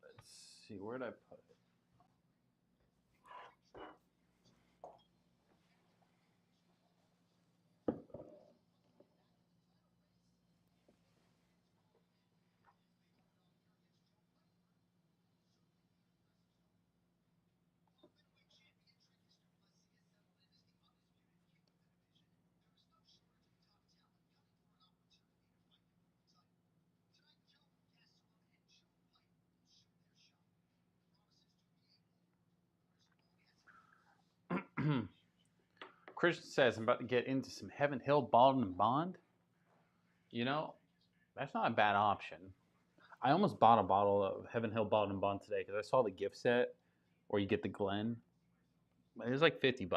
Let's see, where'd I put it? Christian says I'm about to get into some Heaven Hill Baldwin and Bond. You know, that's not a bad option. I almost bought a bottle of Heaven Hill Baldwin and Bond today because I saw the gift set where you get the Glen. It was like $50.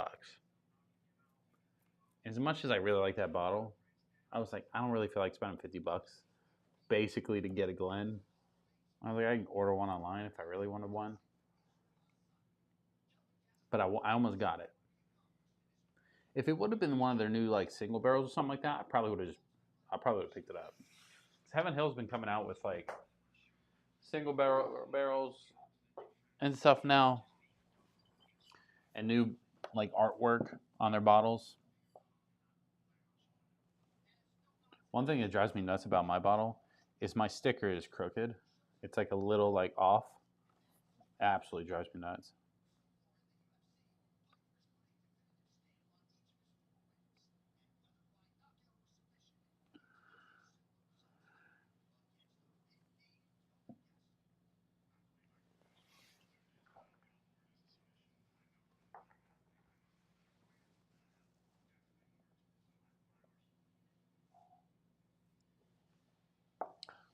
As much as I really like that bottle, I was like, I don't really feel like spending $50 basically to get a Glen. I was like, I can order one online if I really wanted one. But I almost got it. If it would have been one of their new like single barrels or something like that, I probably would have picked it up. Heaven Hill's been coming out with like single barrels and stuff now, and new like artwork on their bottles. One thing that drives me nuts about my bottle is my sticker is crooked. It's like a little like off. Absolutely drives me nuts.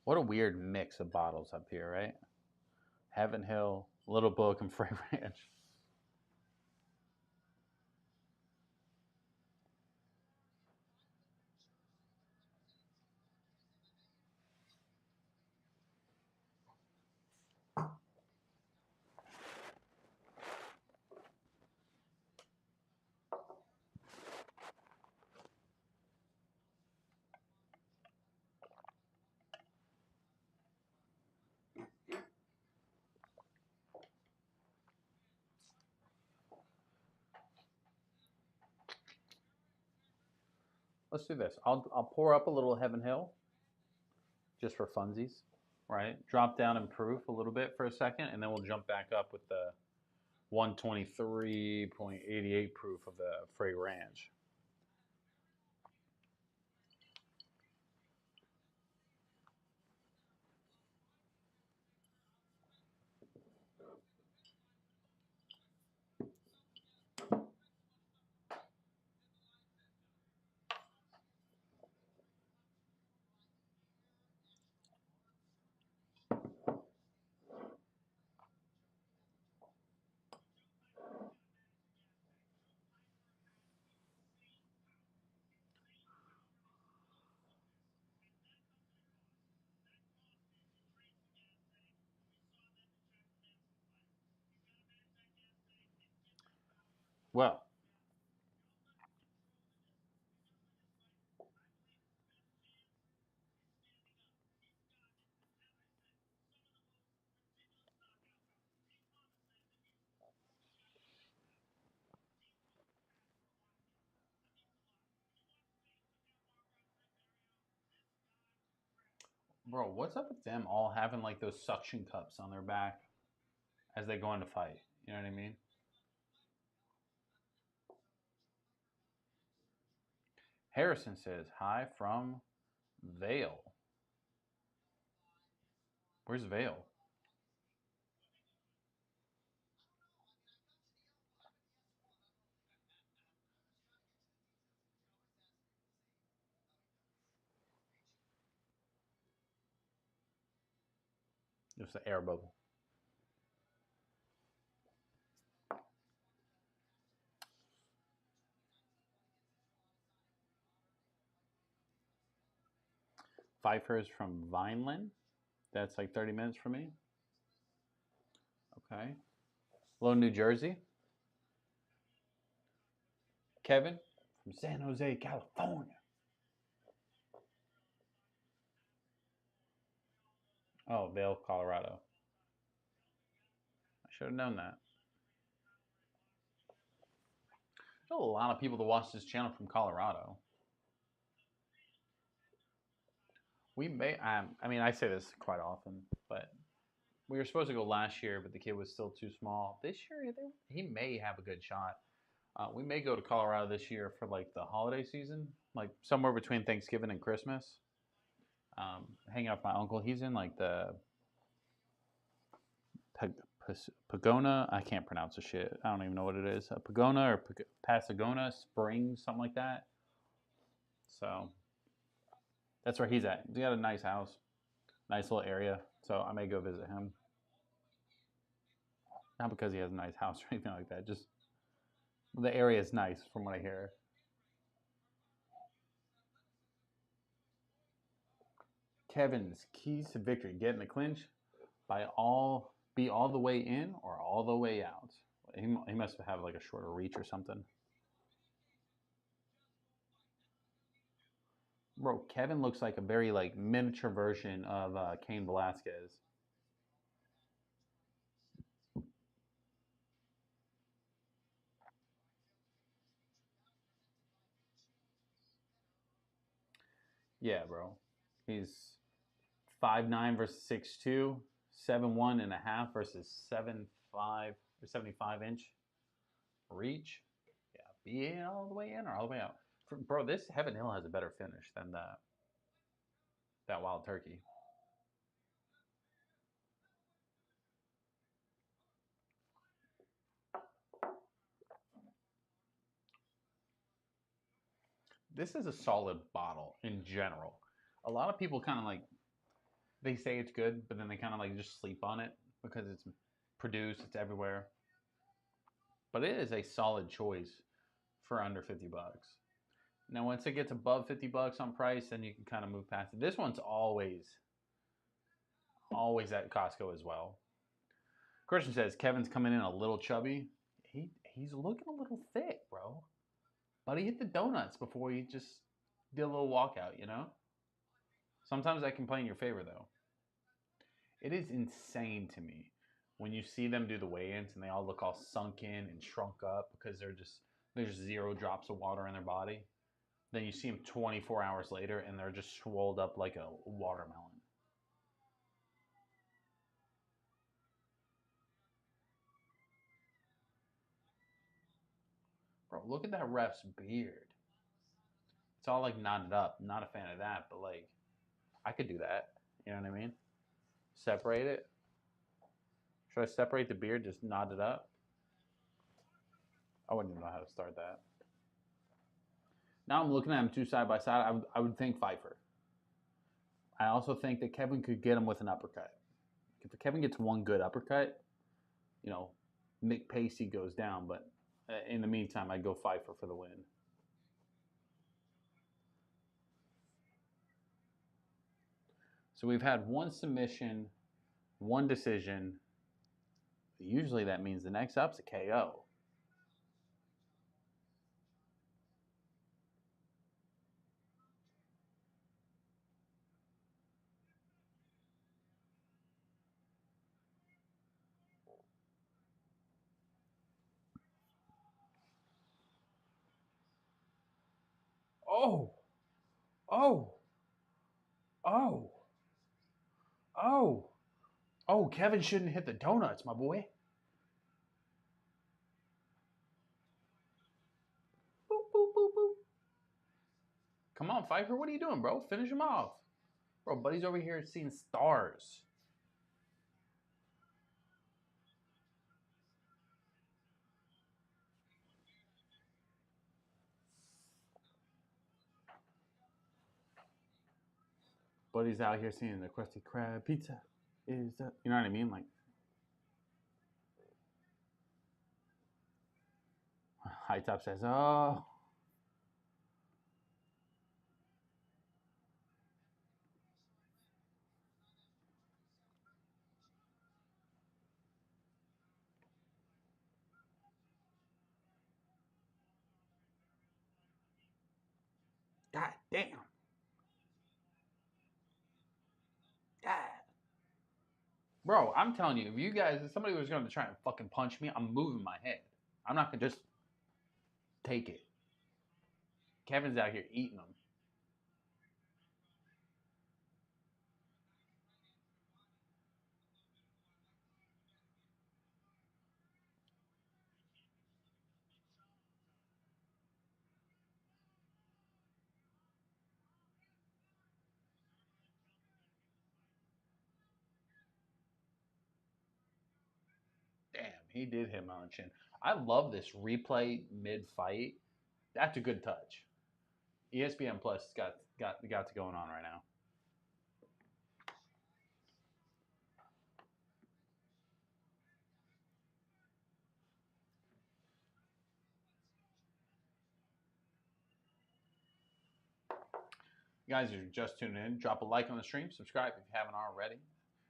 What a weird mix of bottles up here, right? Heaven Hill, Little Book, and Frey Ranch. Let's do this. I'll pour up a little Heaven Hill just for funsies, right? Drop down in proof a little bit for a second, and then we'll jump back up with the 123.88 proof of the Frey Ranch. Well, bro, what's up with them all having like those suction cups on their back as they go into fight? You know what I mean? Harrison says, hi from Vale. Where's Vale? Just the air bubble. Pfeiffer's from Vineland. That's like 30 minutes from me. Okay. Hello, New Jersey. Kevin from San Jose, California. Oh, Vail, Colorado. I should have known that. There's a lot of people that watch this channel from Colorado. We may, I mean, I say this quite often, but we were supposed to go last year, but the kid was still too small. This year, he may have a good shot. We may go to Colorado this year for like the holiday season, like somewhere between Thanksgiving and Christmas. Hang out with my uncle. He's in like the Pagona. I can't pronounce the shit. I don't even know what it is. Pagona or Pasagona Springs, something like that. So that's where he's at. He's got a nice house, nice little area. So I may go visit him. Not because he has a nice house or anything like that. Just the area is nice from what I hear. Kevin's keys to victory: get in the clinch, be all the way in or all the way out. He must have like a shorter reach or something. Bro, Kevin looks like a very like miniature version of Cain Velasquez. Yeah, bro. He's 5'9" versus 6'2", 7'1" and a half versus 7'5" or 75-inch reach. Yeah, be in all the way in or all the way out. Bro, this Heaven Hill has a better finish than that Wild Turkey. This is a solid bottle in general. A lot of people kind of like they say it's good, but then they kind of like just sleep on it because it's produced, it's everywhere. But it is a solid choice for under 50 bucks. Now, once it gets above 50 bucks on price, then you can kind of move past it. This one's always at Costco as well. Christian says Kevin's coming in a little chubby. He's looking a little thick, bro. But he hit the donuts before he just did a little walkout, you know? Sometimes that can play in your favor, though. It is insane to me when you see them do the weigh-ins and they all look all sunken and shrunk up because there's 0 drops of water in their body. Then you see them 24 hours later and they're just swelled up like a watermelon. Bro, look at that ref's beard. It's all like knotted up. Not a fan of that, but like, I could do that. You know what I mean? Separate it. Should I separate the beard, just knot it up? I wouldn't even know how to start that. Now I'm looking at them two side by side. I would think Pfeiffer. I also think that Kevin could get him with an uppercut. If Kevin gets one good uppercut, you know, Mick Pacey goes down. But in the meantime, I'd go Pfeiffer for the win. So we've had one submission, one decision. Usually that means the next up's a KO. Oh, oh, oh, oh, oh, Kevin shouldn't hit the donuts, my boy. Boop, boop, boop, boop. Come on, Pfeiffer, what are you doing, bro? Finish him off. Bro, buddy's over here seeing stars. Buddy's out here seeing the Krusty Krab pizza. Is that, you know what I mean? Like, High Top says, oh. God damn. God. Bro, I'm telling you, if somebody was going to try and fucking punch me, I'm moving my head. I'm not going to just take it. Kevin's out here eating them. Damn, he did hit him on the chin. I love this replay mid-fight. That's a good touch. ESPN Plus got it going on right now. You guys are just tuning in, drop a like on the stream, subscribe if you haven't already.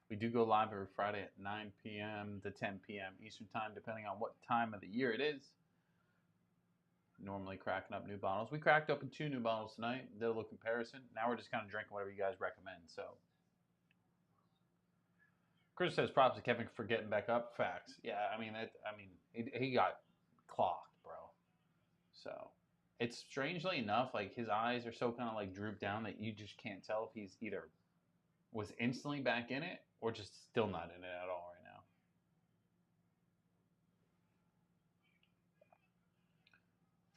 We do go live every Friday at 9 p.m. to 10 p.m. Eastern Time, depending on what time of the year it is. Normally cracking up new bottles. We cracked open 2 new bottles tonight, did a little comparison. Now we're just kind of drinking whatever you guys recommend. So, Chris says props to Kevin for getting back up. Facts. Yeah, he got clocked, bro. So, it's strangely enough, like his eyes are so kind of like drooped down that you just can't tell if he's either was instantly back in it or just still not in it at all right now.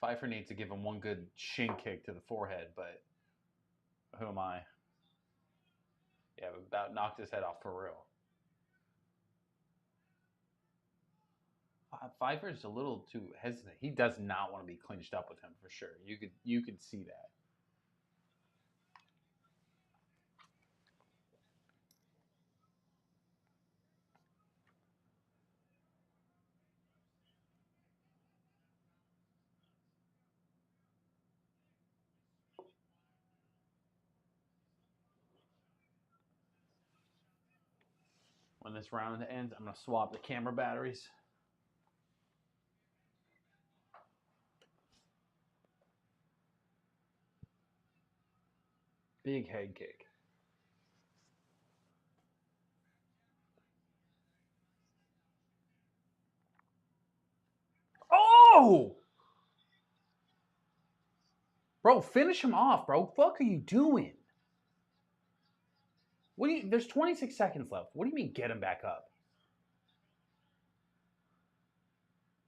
Pfeiffer needs to give him one good shin kick to the forehead, but who am I? Yeah, about knocked his head off for real. Pfeiffer's a little too hesitant. He does not want to be clinched up with him for sure. You could see that. When this round ends, I'm going to swap the camera batteries. Big head kick. Oh! Bro, finish him off, bro. Fuck are you doing? What do you? There's 26 seconds left. What do you mean get him back up?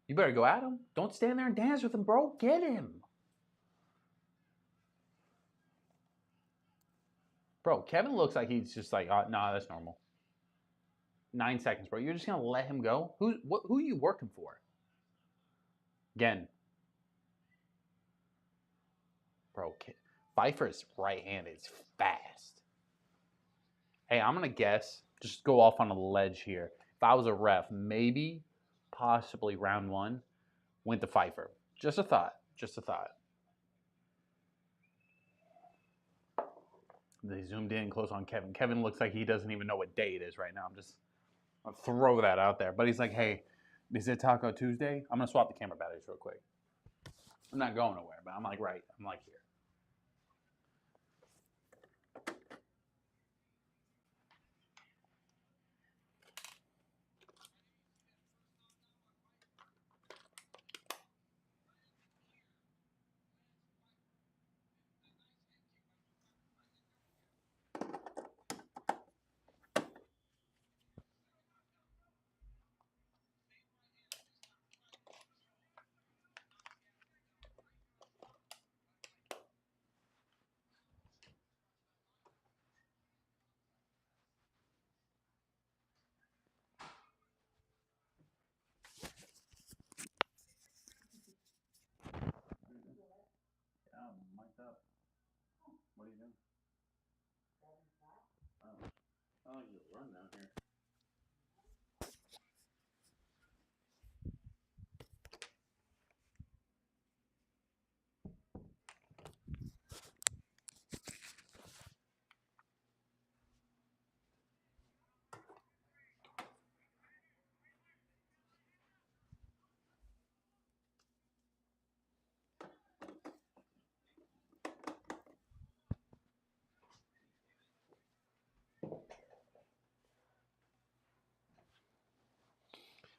You better go at him. Don't stand there and dance with him, bro. Get him. Bro, Kevin looks like he's just like, nah, that's normal. 9 seconds, bro. You're just going to let him go? Who are you working for? Again. Bro, Pfeiffer's right hand is fast. Hey, I'm going to guess, just go off on a ledge here. If I was a ref, maybe, possibly round 1 went to Pfeiffer. Just a thought. Just a thought. They zoomed in close on Kevin. Kevin looks like he doesn't even know what day it is right now. I'll throw that out there. But he's like, hey, is it Taco Tuesday? I'm going to swap the camera batteries real quick. I'm not going nowhere, but I'm like here. I'm mic'd up. What are you doing? Oh, you run down here.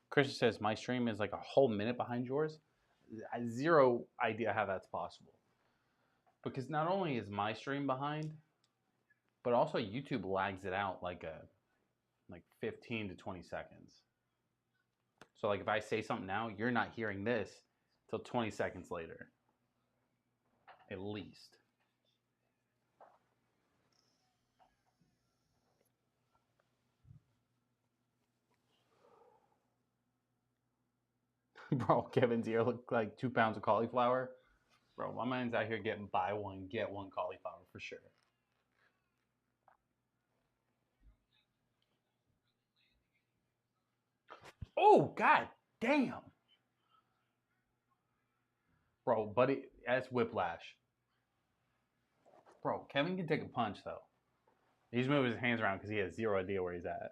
Christian says, my stream is like a whole minute behind yours. I have zero idea how that's possible. Because not only is my stream behind, but also YouTube lags it out like 15 to 20 seconds. So like if I say something now, you're not hearing this till 20 seconds later. At least. Bro, Kevin's ear looked like 2 pounds of cauliflower. Bro, my man's out here getting buy one, get one cauliflower for sure. Oh, god damn. Bro, buddy, that's whiplash. Bro, Kevin can take a punch, though. He's moving his hands around because he has zero idea where he's at.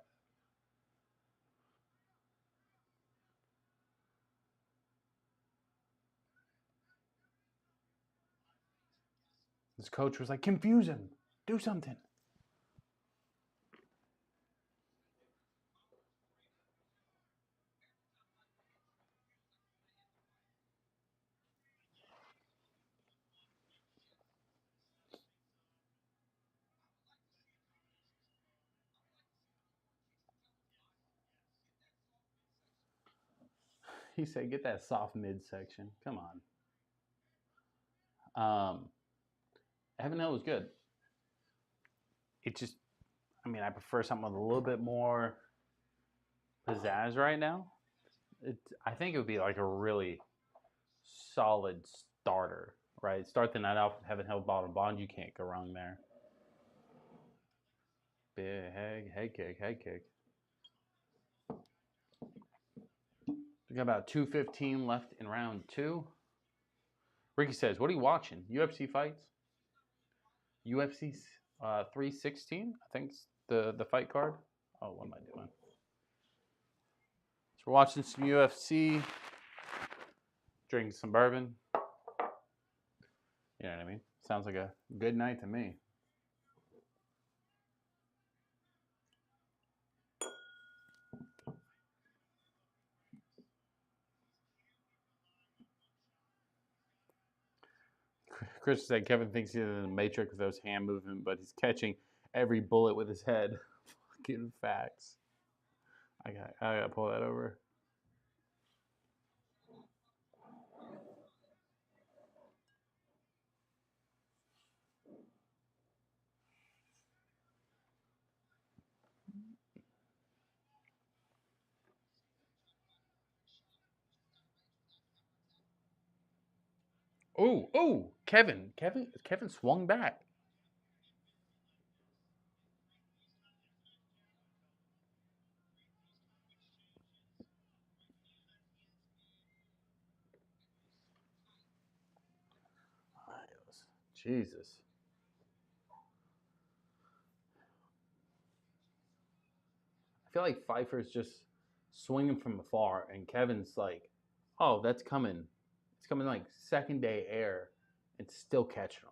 His coach was like, confuse him. Do something. He said, get that soft midsection. Come on. Heaven Hill was good. It just, I mean, I prefer something with a little bit more pizzazz right now. I think it would be like a really solid starter, right? Start the night off with Heaven Hill Bottom Bond. You can't go wrong there. Big head kick. We got about 2:15 left in round 2. Ricky says, what are you watching? UFC fights? UFC 316, I think the fight card. Oh, what am I doing? We're watching some UFC, drinking some bourbon. You know what I mean? Sounds like a good night to me. Chris said Kevin thinks he's in the Matrix with those hand movement, but he's catching every bullet with his head. Fucking facts. I gotta pull that over. Oh, Kevin swung back. Jesus. I feel like Pfeiffer's just swinging from afar, and Kevin's like, oh, that's coming. It's coming like second day air, and still catching him.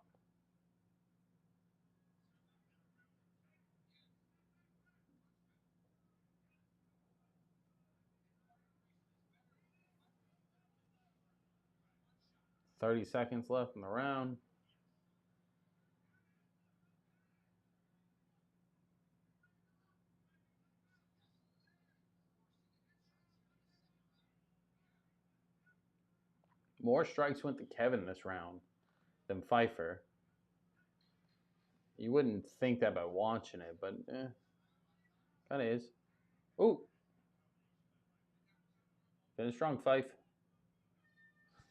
.30 seconds left in the round. More strikes went to Kevin this round than Pfeiffer. You wouldn't think that by watching it, but kind of is. Ooh. Finish strong, Fife.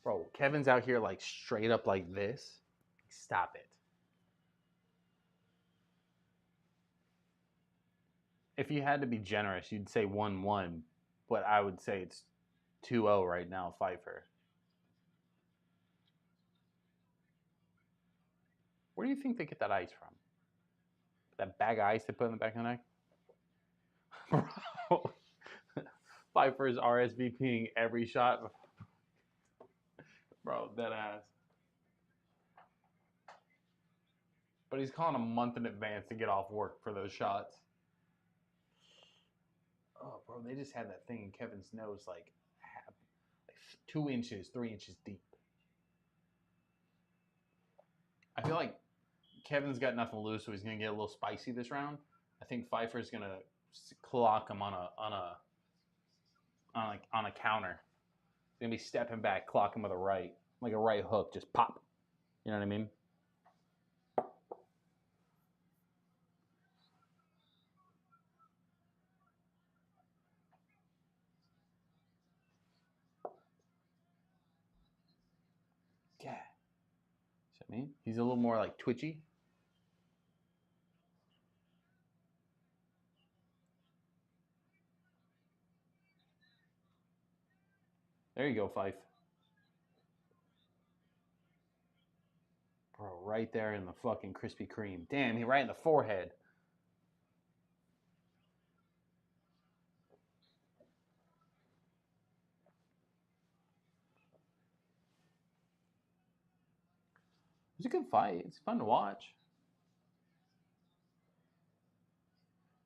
Bro, Kevin's out here like straight up like this. Stop it. If you had to be generous, you'd say 1-1, but I would say it's 2-0 right now, Pfeiffer. Where do you think they get that ice from? That bag of ice they put in the back of the neck? Bro, Pfeiffer's RSVPing every shot. Bro, dead ass. But he's calling a month in advance to get off work for those shots. Oh, bro, they just had that thing in Kevin's nose like 2 inches, 3 inches deep. I feel like Kevin's got nothing to lose, so he's gonna get a little spicy this round. I think Pfeiffer's gonna clock him on a counter. He's gonna be stepping back, clock him with a right, like a right hook, just pop. You know what I mean? Yeah. See what I mean? He's a little more like twitchy. There you go, Fife. Bro, right there in the fucking Krispy Kreme. Damn, he right in the forehead. It's a good fight. It's fun to watch.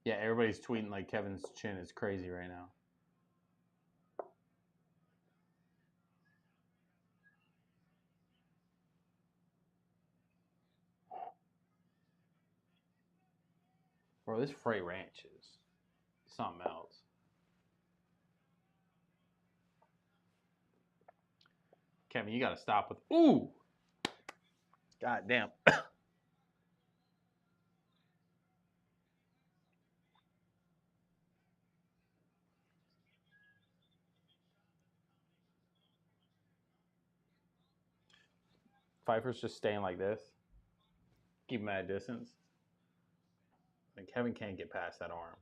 Yeah, everybody's tweeting like Kevin's chin is crazy right now. Bro, this Freight Ranch is something else. Kevin, you got to stop with. Ooh! God damn. Pfeiffer's just staying like this. Keep him at a distance. And Kevin can't get past that arm.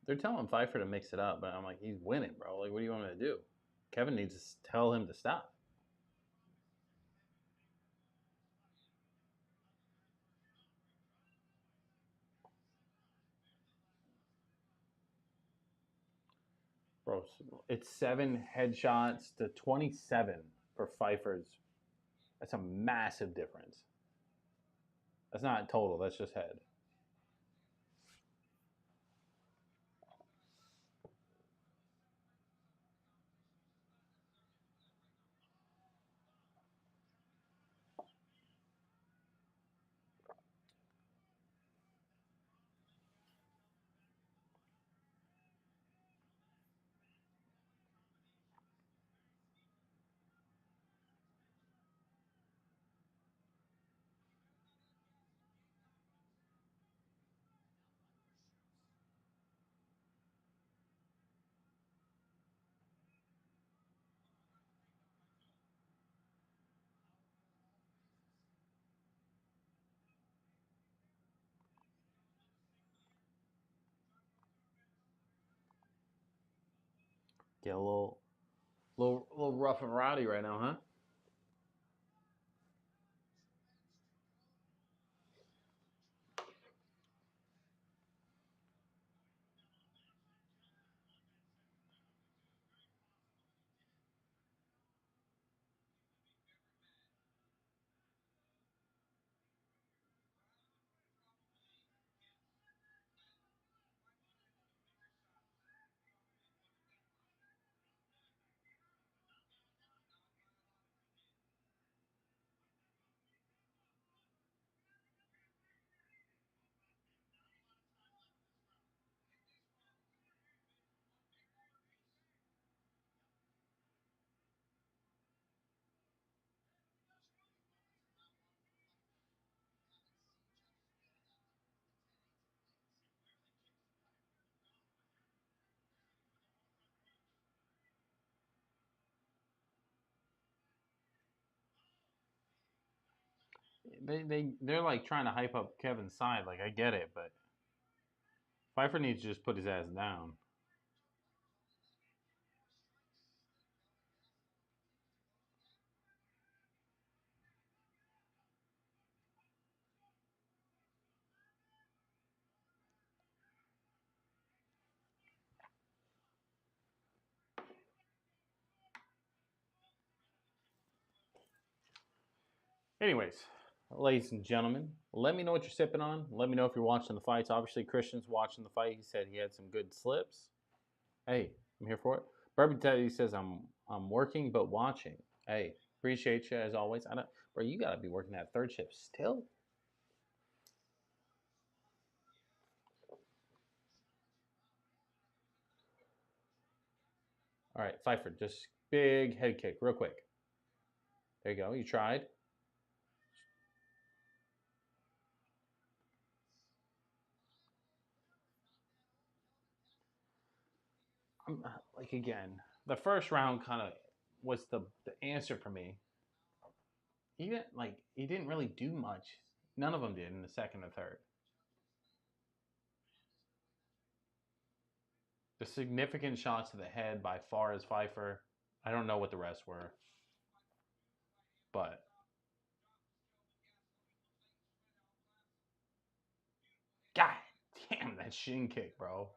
They're telling Pfeiffer to mix it up, but I'm like, he's winning, bro. Like, what do you want me to do? Kevin needs to tell him to stop. Bro, it's 7 headshots to 27 for Pfeiffer's. That's a massive difference. That's not total, that's just head. Get a little rough and rowdy right now, huh? They're like trying to hype up Kevin's side. Like I get it, but Pfeiffer needs to just put his ass down. Anyways, ladies and gentlemen, let me know what you're sipping on. Let me know if you're watching the fights. Obviously, Christian's watching the fight. He said he had some good slips. Hey, I'm here for it. Bourbon Teddy says I'm working but watching. Hey, appreciate you as always. I don't, bro. You gotta be working that third shift still. All right, Pfeiffer, just big head kick, real quick. There you go. You tried. Like again, the first round kind of was the answer for me. He didn't really do much. None of them did in the second and third. The significant shots to the head by far as Pfeiffer. I don't know what the rest were, but God damn that shin kick, bro.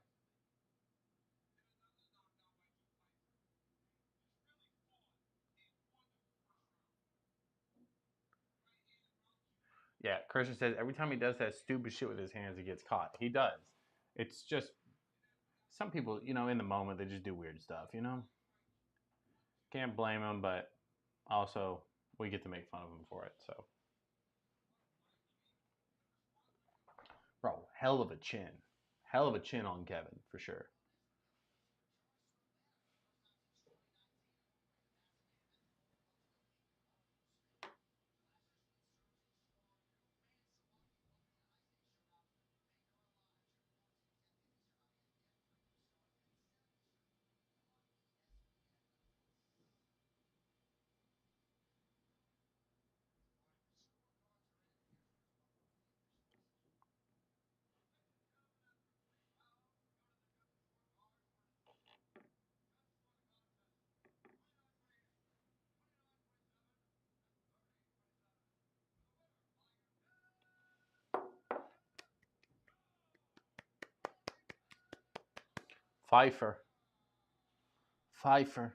Yeah, Christian says every time he does that stupid shit with his hands, he gets caught. He does. It's just some people, in the moment, they just do weird stuff. Can't blame him, but also we get to make fun of him for it. So, bro, hell of a chin. Hell of a chin on Kevin, for sure. Pfeiffer. Pfeiffer.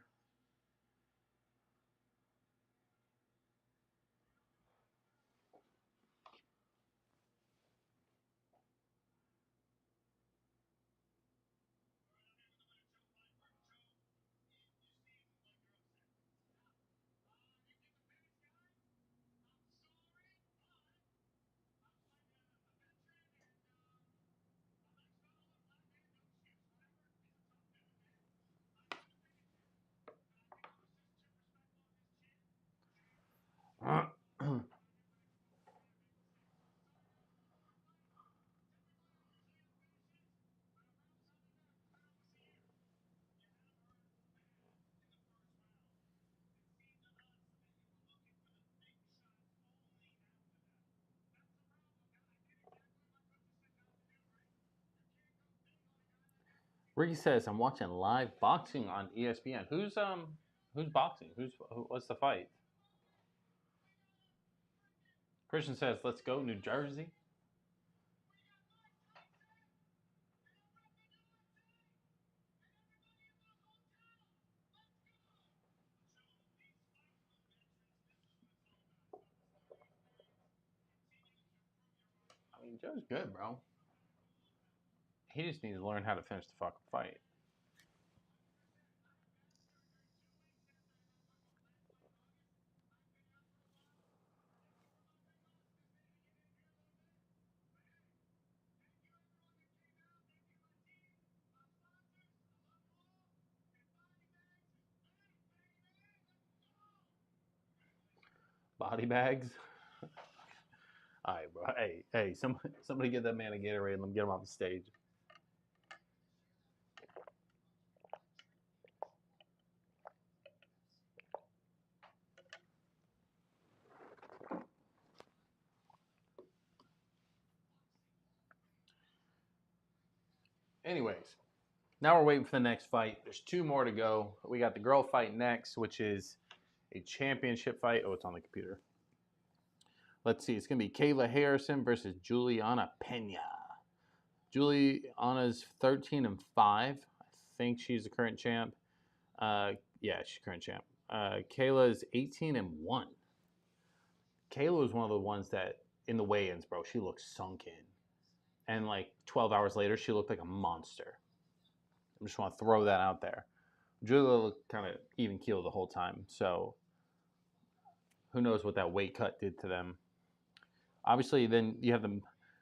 Ricky says, "I'm watching live boxing on ESPN." Who's boxing? What's the fight? Christian says, "Let's go, New Jersey." I mean, Joe's good, bro. He just needs to learn how to finish the fucking fight. Body bags. All right, bro. Hey, somebody get that man a Gatorade and let me get him off the stage. Anyways, now we're waiting for the next fight. There's two more to go. We got the girl fight next, which is a championship fight. Oh, it's on the computer. Let's see. It's going to be Kayla Harrison versus Juliana Pena. Juliana's 13-5. I think she's the current champ. Yeah, she's current champ. Kayla's 18-1. Kayla was one of the ones that in the weigh-ins, bro, she looked sunken. And like 12 hours later, she looked like a monster. I just want to throw that out there. Julia looked kind of even keeled the whole time. So who knows what that weight cut did to them. Obviously, then you have the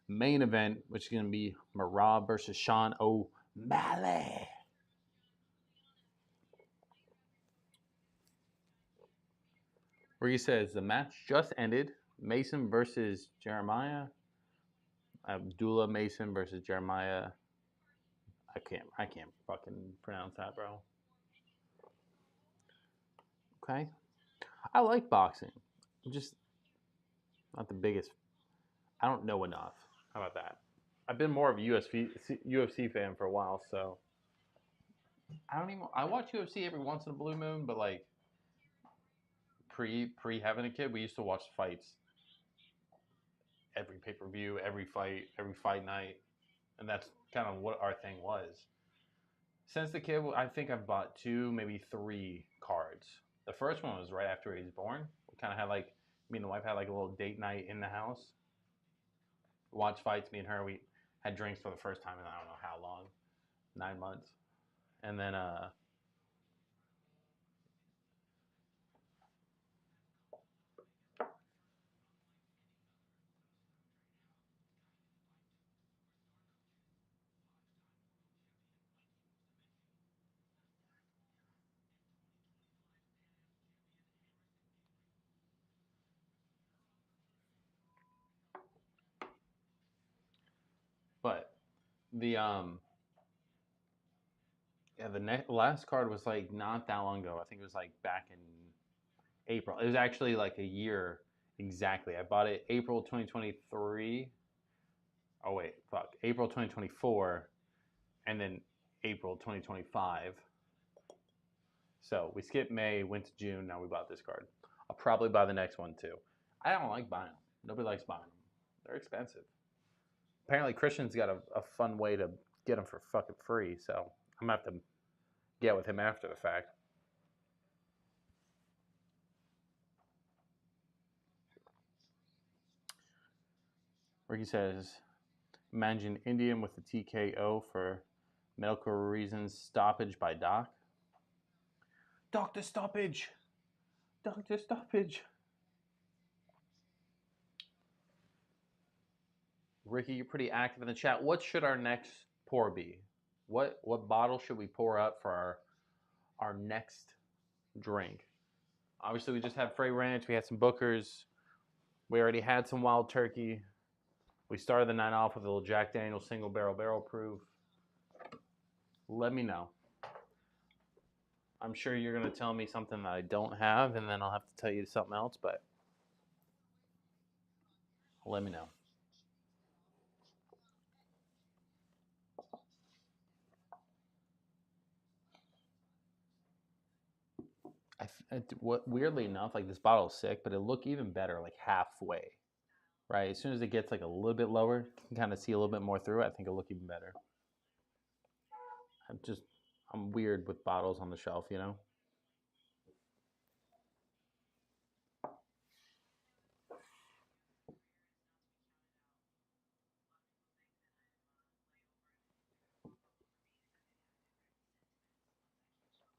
main event, which is going to be Marab versus Sean O'Malley. Where he says the match just ended. Mason versus Jeremiah. Abdullah Mason versus Jeremiah. I can't fucking pronounce that, bro. Okay. I like boxing. I'm just not the biggest. I don't know enough. How about that? I've been more of a UFC fan for a while, so I don't even. I watch UFC every once in a blue moon, but like pre having a kid, we used to watch fights every pay per view, every fight night, and that's kind of what our thing was. Since the kid, I think I've bought two, maybe three cards. The first one was right after he was born. We kind of had like me and the wife had like a little date night in the house. Watch fights. Me and her, we had drinks for the first time in I don't know how long, 9 months, and then but the yeah the last card was like not that long ago. I think it was like back in April. It was actually like a year exactly. I bought it April 2023. Oh wait, fuck. April 2024 and then April 2025. So we skipped May, went to June, now we bought this card. I'll probably buy the next one too. I don't like buying them. Nobody likes buying them. They're expensive. Apparently Christian's got a fun way to get them for fucking free, so I'm gonna have to get with him after the fact. Ricky says, imagine Indian with a TKO for medical reasons, stoppage by doc. Doctor stoppage! Doctor stoppage! Ricky, you're pretty active in the chat. What should our next pour be? What bottle should we pour up for our next drink? Obviously, we just had Frey Ranch. We had some Bookers. We already had some Wild Turkey. We started the night off with a little Jack Daniel's single barrel proof. Let me know. I'm sure you're going to tell me something that I don't have, and then I'll have to tell you something else, but let me know. Weirdly enough, like this bottle is sick, but it look even better like halfway, right? As soon as it gets like a little bit lower, you can kind of see a little bit more through it. I think it'll look even better. I'm weird with bottles on the shelf, you know?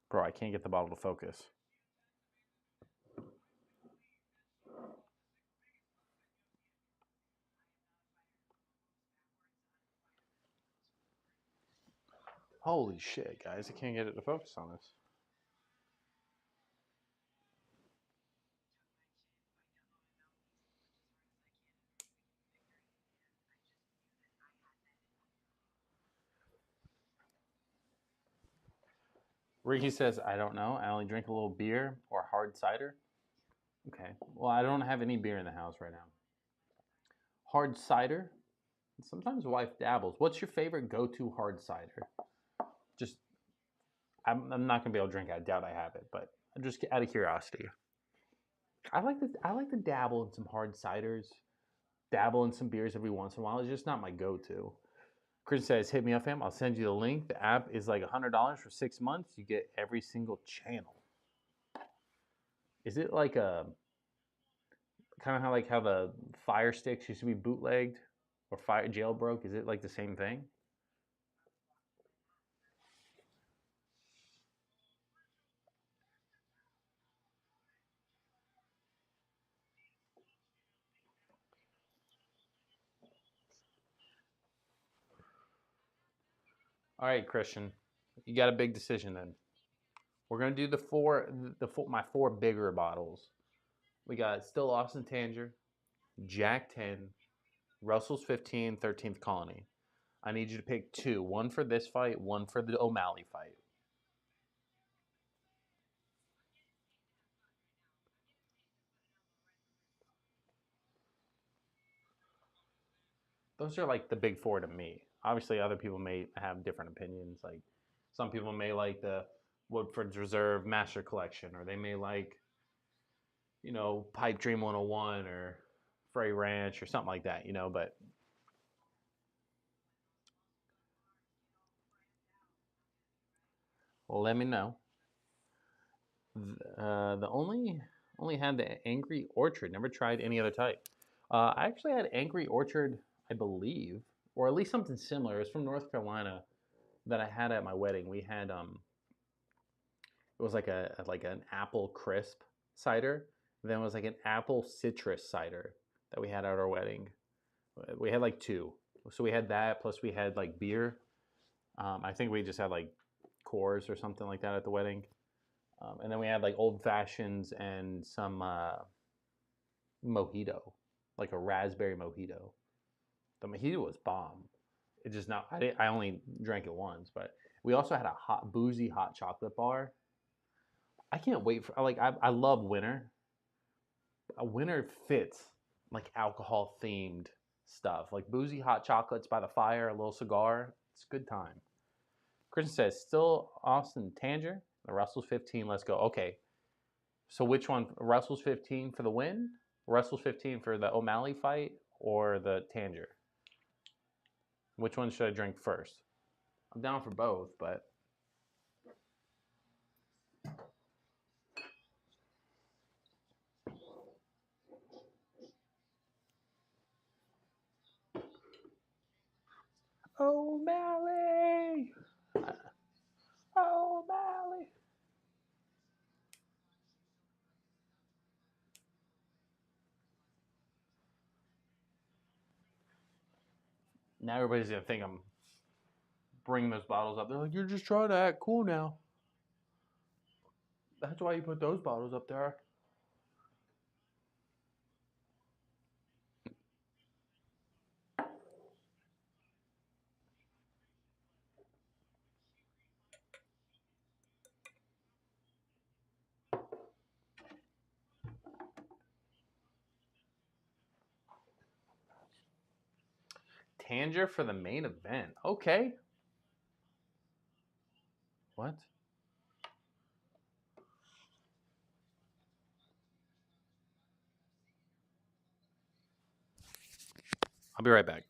Bro, I can't get the bottle to focus. Holy shit, guys. I can't get it to focus on this. Ricky says, I don't know. I only drink a little beer or hard cider. Okay. Well, I don't have any beer in the house right now. Hard cider? Sometimes wife dabbles. What's your favorite go-to hard cider? Just, I'm not gonna be able to drink it. I doubt I have it, but just out of curiosity. I like to dabble in some hard ciders, dabble in some beers every once in a while. It's just not my go-to. Chris says, hit me up, fam. I'll send you the link. The app is like $100 for 6 months. You get every single channel. Is it like a kind of how the Fire Sticks used to be bootlegged or jailbroke? Is it like the same thing? All right, Christian, you got a big decision then. We're gonna do my four bigger bottles. We got still Austin Tanger, Jack 10, Russell's 15, 13th Colony. I need you to pick two. One for this fight, one for the O'Malley fight. Those are like the big four to me. Obviously, other people may have different opinions. Like some people may like the Woodford's Reserve Master Collection, or they may like, you know, Pipe Dream 101 or Frey Ranch or something like that, you know, but let me know. The only had the Angry Orchard. Never tried any other type. I actually had Angry Orchard, I believe, or at least something similar. It's from North Carolina that I had at my wedding. We had it was like an apple crisp cider. Then it was like an apple citrus cider that we had at our wedding. We had like two. So we had that, plus we had like beer. I think we just had like Coors or something like that at the wedding. And then we had like old fashions and some mojito, like a raspberry mojito. The mojito was bomb. It just not. I only drank it once, but we also had a boozy hot chocolate bar. I can't wait for I love winter. A winter fits like alcohol themed stuff, like boozy hot chocolates by the fire, a little cigar. It's a good time. Kristen says, still Austin Tanger. The Russell's 15. Let's go. Okay. So which one? Russell's 15 for the win? Russell's 15 for the O'Malley fight or the Tanger? Which one should I drink first? I'm down for both, but O'Malley. O'Malley. Now everybody's going to think I'm bringing those bottles up. They're like, you're just trying to act cool now. That's why you put those bottles up there. Tanger for the main event. Okay. What? I'll be right back.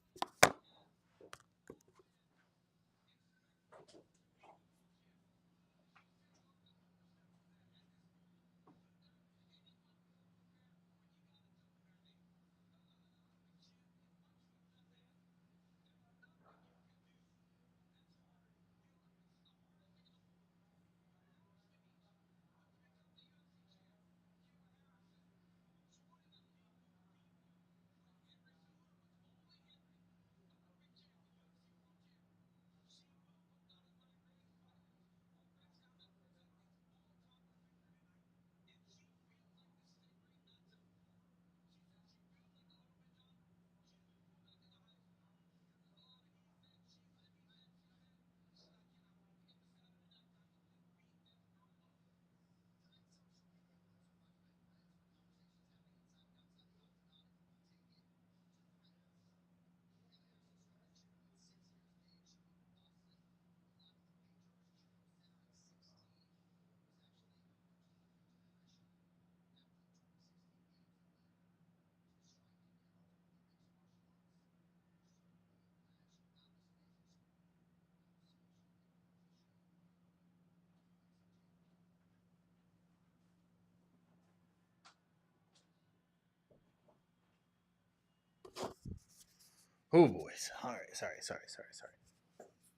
Oh, boys. All right. Sorry.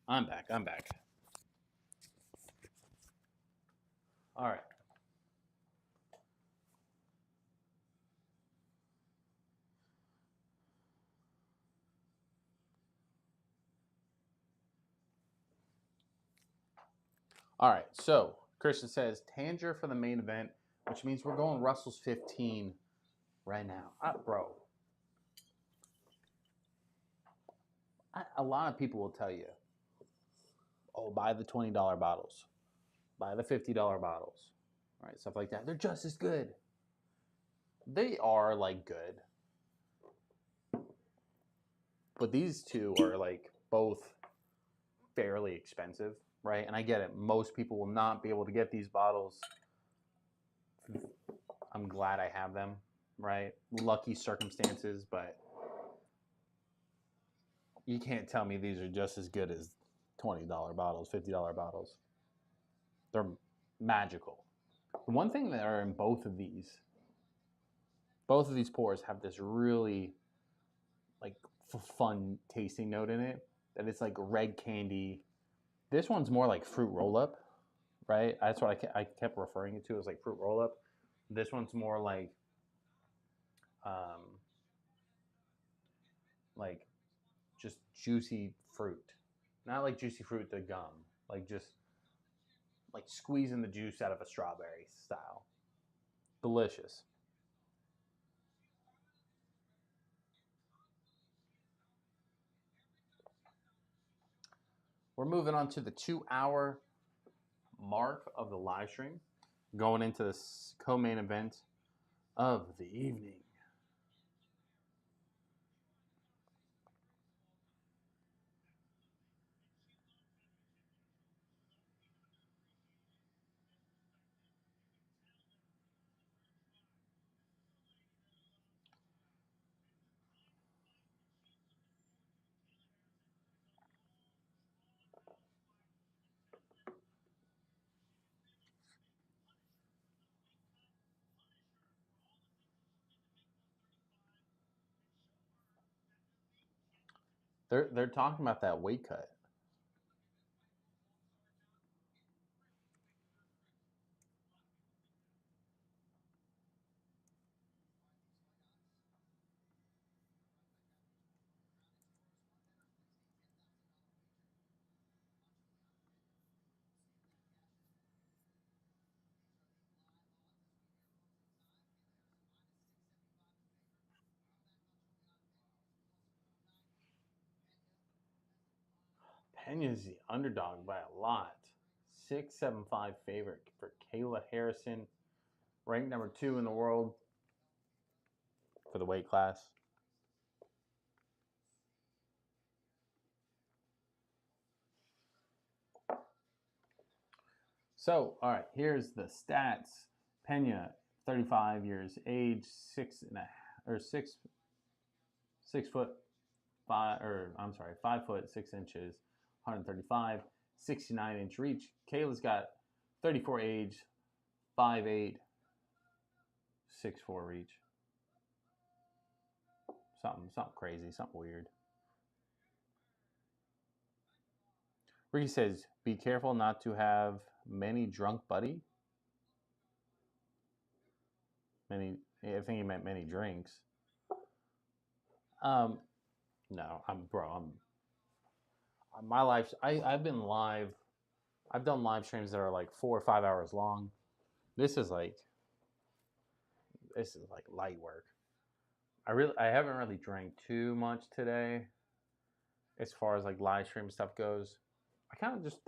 I'm back. All right. All right. So, Christian says Tanger for the main event, which means we're going Russell's 15 right now. Bro. A lot of people will tell you, oh, buy the $20 bottles, buy the $50 bottles, right? Stuff like that. They're just as good. They are like good, but these two are like both fairly expensive, right? And I get it. Most people will not be able to get these bottles. I'm glad I have them, right? Lucky circumstances, but you can't tell me these are just as good as $20 bottles, $50 bottles. They're magical. The one thing that are in both of these pours have this really like fun tasting note in it that it's like red candy. This one's more like fruit roll up, right? That's what I kept referring it to as like fruit roll up. This one's more like just juicy fruit, not like juicy fruit the gum, like just like squeezing the juice out of a strawberry style. Delicious. We're moving on to the 2-hour mark of the live stream, going into this co-main event of the evening. They're talking about that weight cut. Pena's the underdog by a lot. 675 favorite for Kayla Harrison, ranked number 2 in the world for the weight class. So, all right, here's the stats. Pena, 35 years age, 6 foot 5, or I'm sorry, 5 foot 6 inches, 135, 69-inch reach. Kayla's got 34 age, 5'8", 6'4" reach. Something crazy, something weird. Ricky says, be careful not to have many drunk buddy. I think he meant many drinks. No, my life. I've been live. I've done live streams that are like 4 or 5 hours long. This is like light work. I haven't really drank too much today, as far as like live stream stuff goes.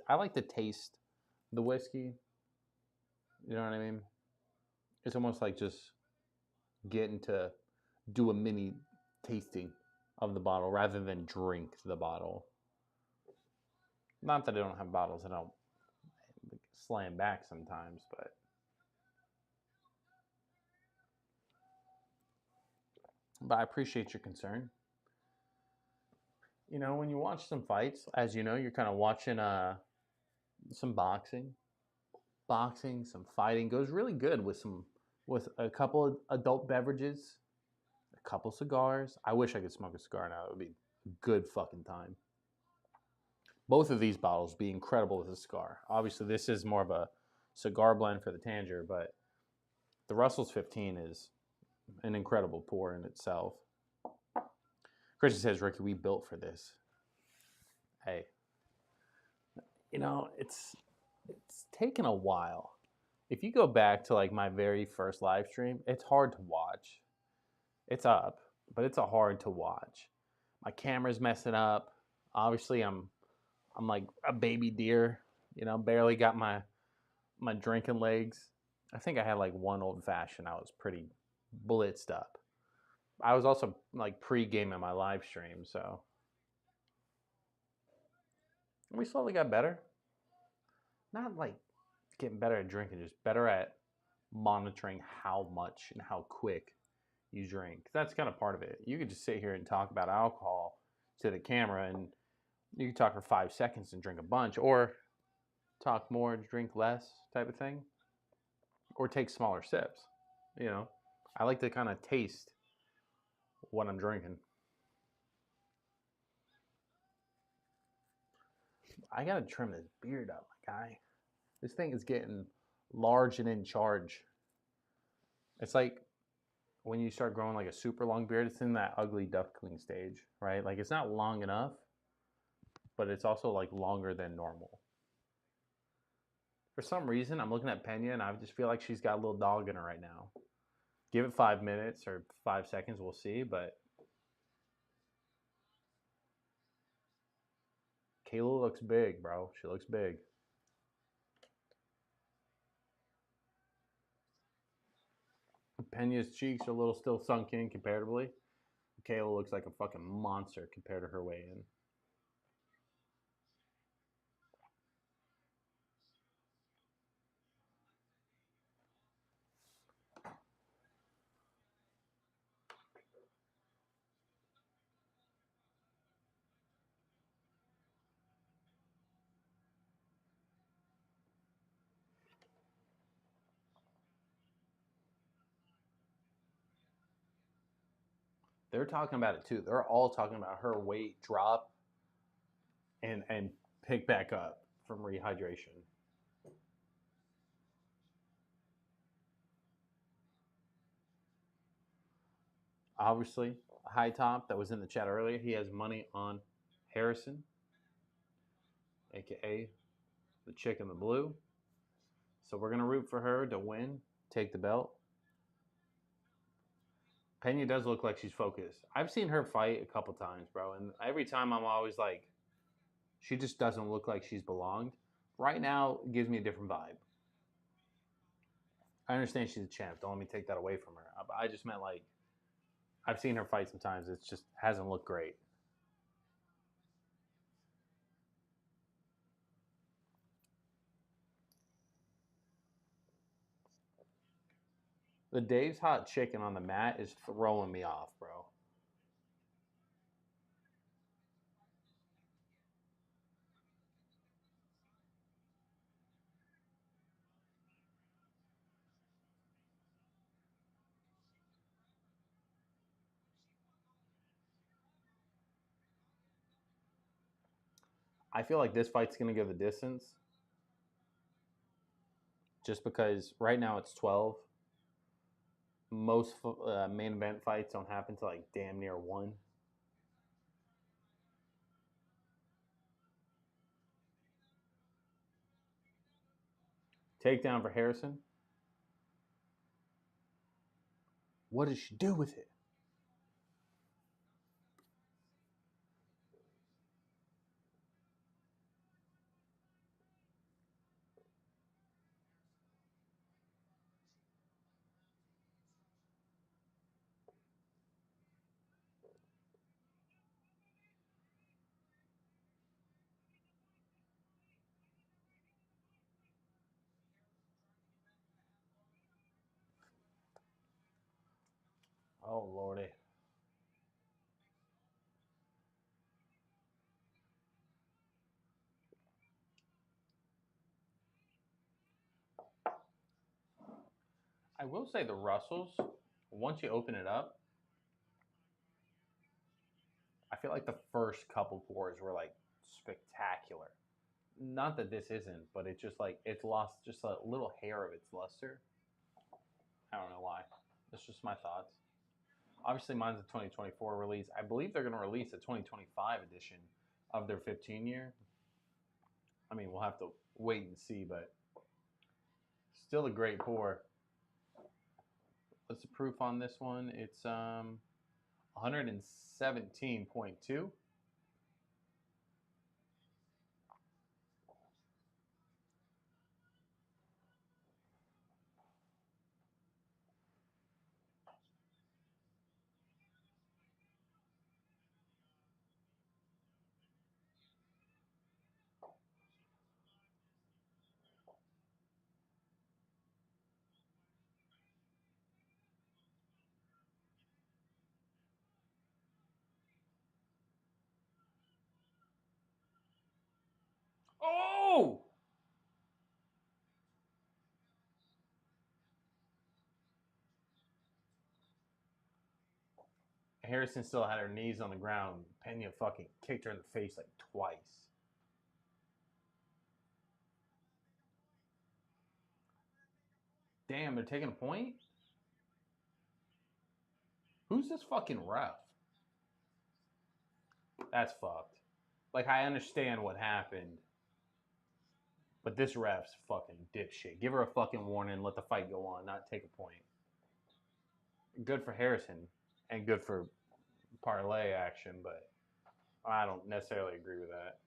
I like to taste the whiskey. You know what I mean? It's almost like just getting to do a mini tasting of the bottle rather than drink the bottle. Not that I don't have bottles I don't slam back sometimes, but I appreciate your concern. You know, when you watch some fights, as you know, you're kind of watching some boxing, some fighting goes really good with a couple of adult beverages, a couple cigars. I wish I could smoke a cigar now. It would be a good fucking time. Both of these bottles be incredible with a cigar. Obviously, this is more of a cigar blend for the Tanger, but the Russell's 15 is an incredible pour in itself. Christian says, Ricky, we built for this. Hey, you know, it's taken a while. If you go back to like my very first live stream, it's hard to watch. It's up, but it's hard to watch. My camera's messing up. Obviously, I'm like a baby deer. You know, barely got my drinking legs. I think I had like one old fashioned. I was pretty blitzed up. I was also like pre-gaming my live stream, so we slowly got better. Not like getting better at drinking, just better at monitoring how much and how quick you drink. That's kind of part of it. You could just sit here and talk about alcohol to the camera, and you can talk for 5 seconds and drink a bunch, or talk more, drink less type of thing, or take smaller sips. You know, I like to kind of taste what I'm drinking. I gotta trim this beard up, my guy. This thing is getting large and in charge. It's like when you start growing like a super long beard, it's in that ugly duckling stage, right? Like it's not long enough, but it's also like longer than normal. For some reason, I'm looking at Pena and I just feel like she's got a little dog in her right now. Give it 5 minutes or 5 seconds, we'll see, but Kayla looks big, bro. She looks big. Pena's cheeks are a little still sunk in comparatively. Kayla looks like a fucking monster compared to her weigh in. They're talking about it too. They're all talking about her weight drop and pick back up from rehydration. Obviously, High Top that was in the chat earlier, he has money on Harrison, aka the chick in the blue. So we're gonna root for her to win, take the belt. Pena does look like she's focused. I've seen her fight a couple times, bro, and every time I'm always like, she just doesn't look like she's belonged. Right now, it gives me a different vibe. I understand she's a champ. Don't let me take that away from her. I just meant like, I've seen her fight sometimes. It just hasn't looked great. The Dave's Hot Chicken on the mat is throwing me off, bro. I feel like this fight's going to go the distance just because right now it's 12. Most main event fights don't happen to like damn near 1. Takedown for Harrison. What does she do with it? Oh, Lordy. I will say the Russells, once you open it up, I feel like the first couple pours were like spectacular. Not that this isn't, but it's just like it's lost just a little hair of its luster. I don't know why. That's just my thoughts. Obviously, mine's a 2024 release. I believe they're going to release a 2025 edition of their 15 year. I mean, we'll have to wait and see, but still a great pour. What's the proof on this one? It's 117.2. Oh! Harrison still had her knees on the ground. Pena fucking kicked her in the face like twice. Damn, they're taking a point? Who's this fucking ref? That's fucked. Like, I understand what happened, but this ref's fucking dipshit. Give her a fucking warning, let the fight go on, not take a point. Good for Harrison and good for parlay action, but I don't necessarily agree with that.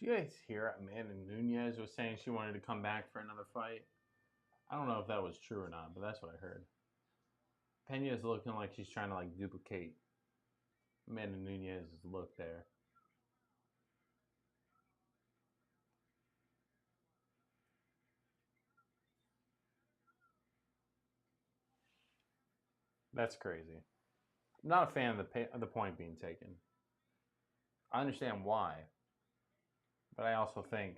Did you guys hear Amanda Nunez was saying she wanted to come back for another fight? I don't know if that was true or not, but that's what I heard. Pena is looking like she's trying to like duplicate Amanda Nunez's look there. That's crazy. I'm not a fan of the point being taken. I understand why, but I also think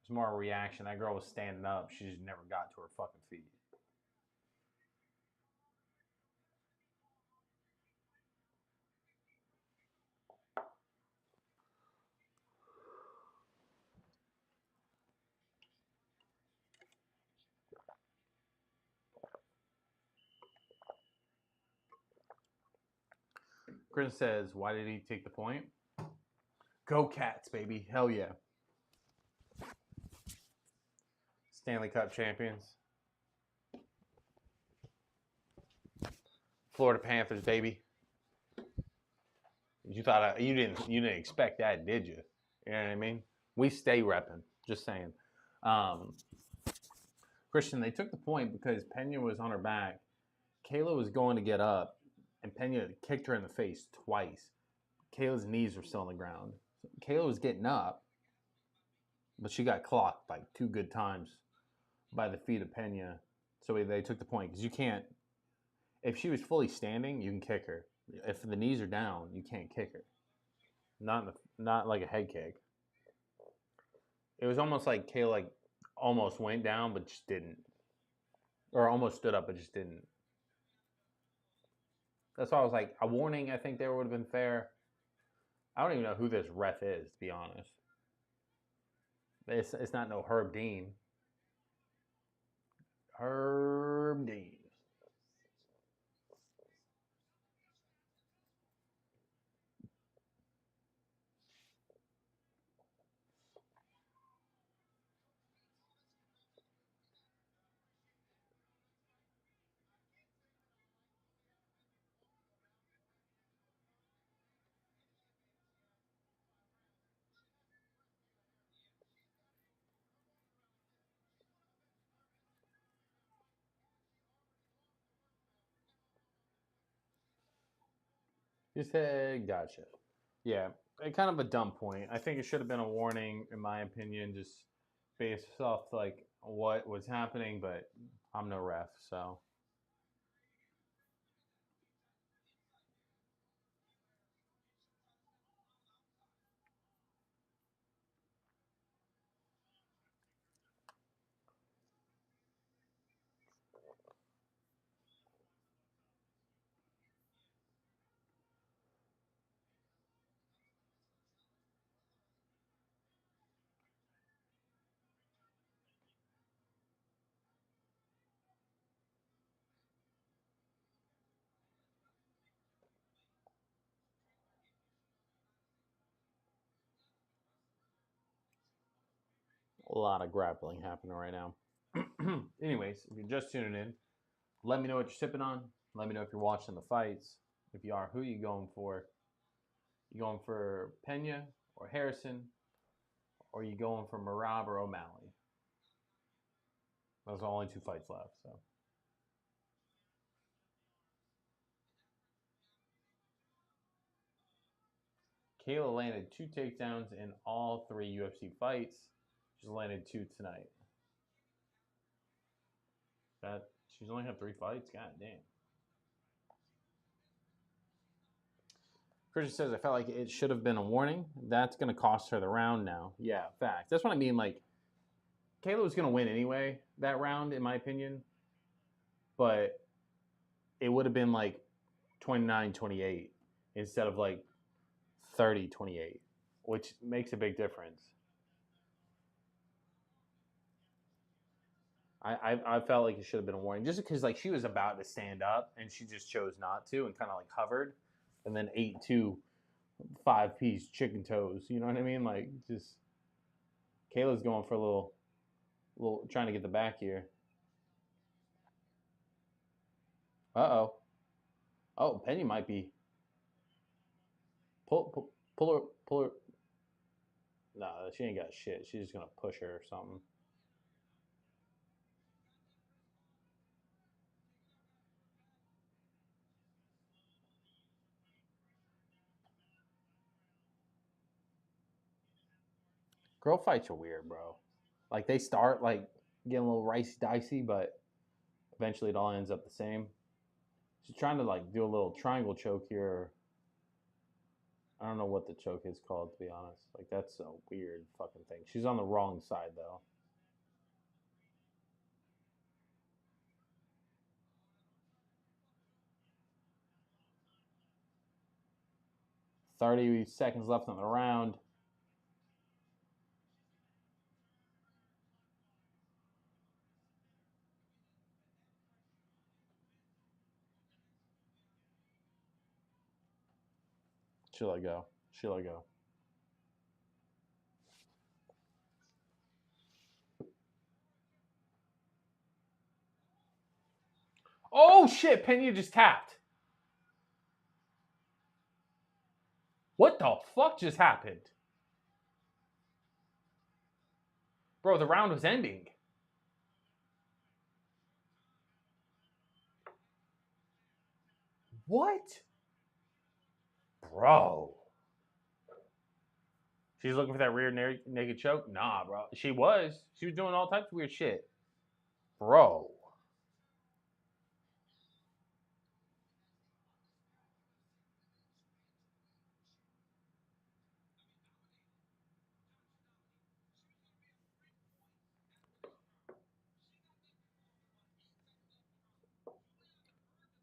there's more a reaction. That girl was standing up. She just never got to her fucking feet. Chris says, why did he take the point? Go Cats, baby. Hell yeah. Stanley Cup champions. Florida Panthers, baby. You thought you didn't expect that, did you? You know what I mean? We stay repping. Just saying. Christian, they took the point because Pena was on her back. Kayla was going to get up, and Pena kicked her in the face twice. Kayla's knees were still on the ground. Kayla was getting up, but she got clocked like 2 good times by the feet of Pena. So they took the point because you can't. If she was fully standing, you can kick her. If the knees are down, you can't kick her. Not like a head kick. It was almost like Kayla like almost went down but just didn't, or almost stood up but just didn't. That's why I was like, a warning. I think there would have been fair. I don't even know who this ref is, to be honest. It's not no Herb Dean. Herb Dean. You said, gotcha. Yeah, kind of a dumb point. I think it should have been a warning, in my opinion, just based off like what was happening. But I'm no ref, so a lot of grappling happening right now. Anyways, if you're just tuning in, let me know what you're sipping on. Let me know if you're watching the fights. If you are, who are you going for? You going for Pena or Harrison? Or are you going for Marab or O'Malley? Those are only 2 fights left, so. Kayla landed 2 takedowns in all 3 UFC fights. She's landed 2 tonight. She's only had 3 fights? God damn. Christian says, I felt like it should have been a warning. That's going to cost her the round now. Yeah, fact. That's what I mean. Like, Kayla was going to win anyway, that round, in my opinion. But it would have been like 29-28 instead of like 30-28, which makes a big difference. I felt like it should have been a warning just because like she was about to stand up and she just chose not to and kind of like hovered and then ate 2 5-piece chicken toes. You know what I mean? Like just Kayla's going for a little trying to get the back here. Uh-oh. Oh, Penny might be. Pull her. No, she ain't got shit. She's just gonna push her or something. Girl fights are weird, bro. Like they start like getting a little ricey dicey, but eventually it all ends up the same. She's trying to like do a little triangle choke here. I don't know what the choke is called, to be honest. Like that's a weird fucking thing. She's on the wrong side though. 30 seconds left on the round. She'll let go. She'll let go. Oh shit, Pena just tapped. What the fuck just happened? Bro, the round was ending. What? Bro. She's looking for that rear naked choke? Nah, bro. She was. She was doing all types of weird shit. Bro.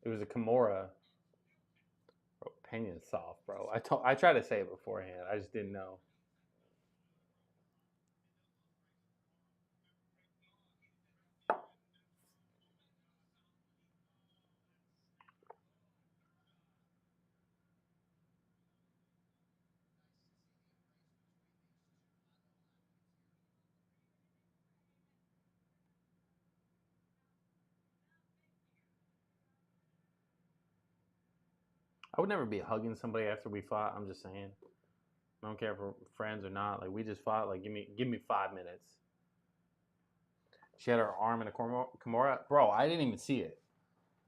It was a Kimura. Bro, Pena's soft, bro. I tried to say it beforehand. I just didn't know. I would never be hugging somebody after we fought. I'm just saying. I don't care if we're friends or not. Like we just fought. Like give me 5 minutes. She had her arm in a Kimura. Bro, I didn't even see it.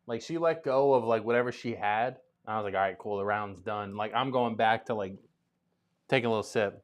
Like she let go of like whatever she had. I was like, all right, cool. The round's done. Like I'm going back to like taking a little sip.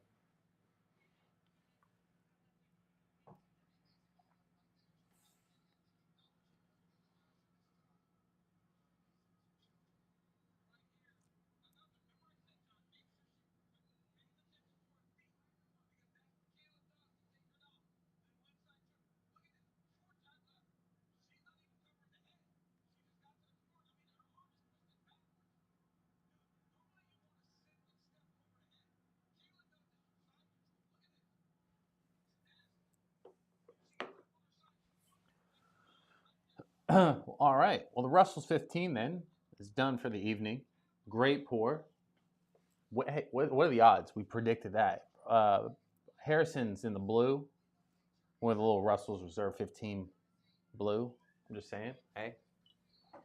All right. Well, the Russell's 15 then is done for the evening. Great pour. What are the odds? We predicted that. Harrison's in the blue. One of the little Russell's Reserve 15 blue. I'm just saying. Hey,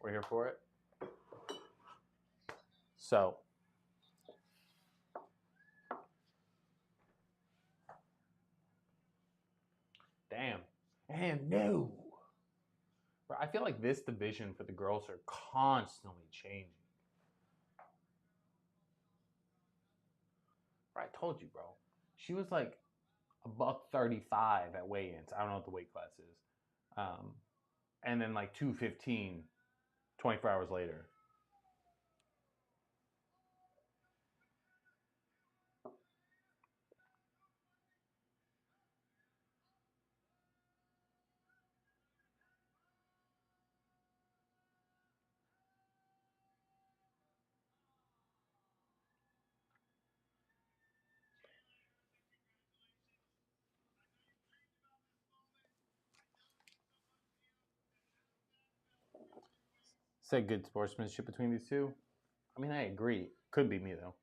we're here for it. So, damn. And no. I feel like this division for the girls are constantly changing. I told you, bro. She was like a $135 at weigh-ins. I don't know what the weight class is. And then like 215 24 hours later. Said good sportsmanship between these two. I mean, I agree. Could be me though.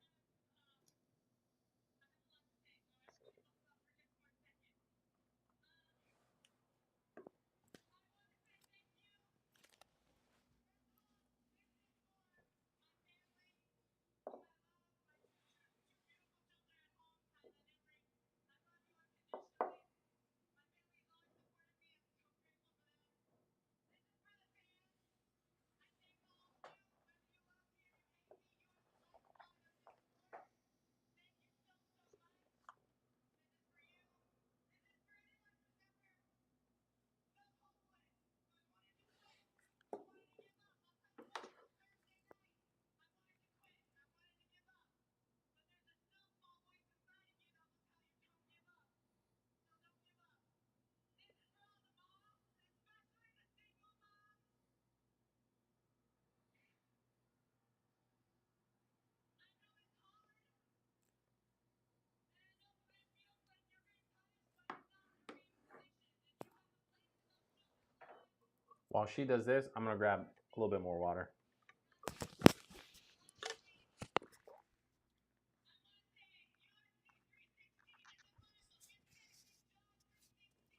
While she does this, I'm going to grab a little bit more water.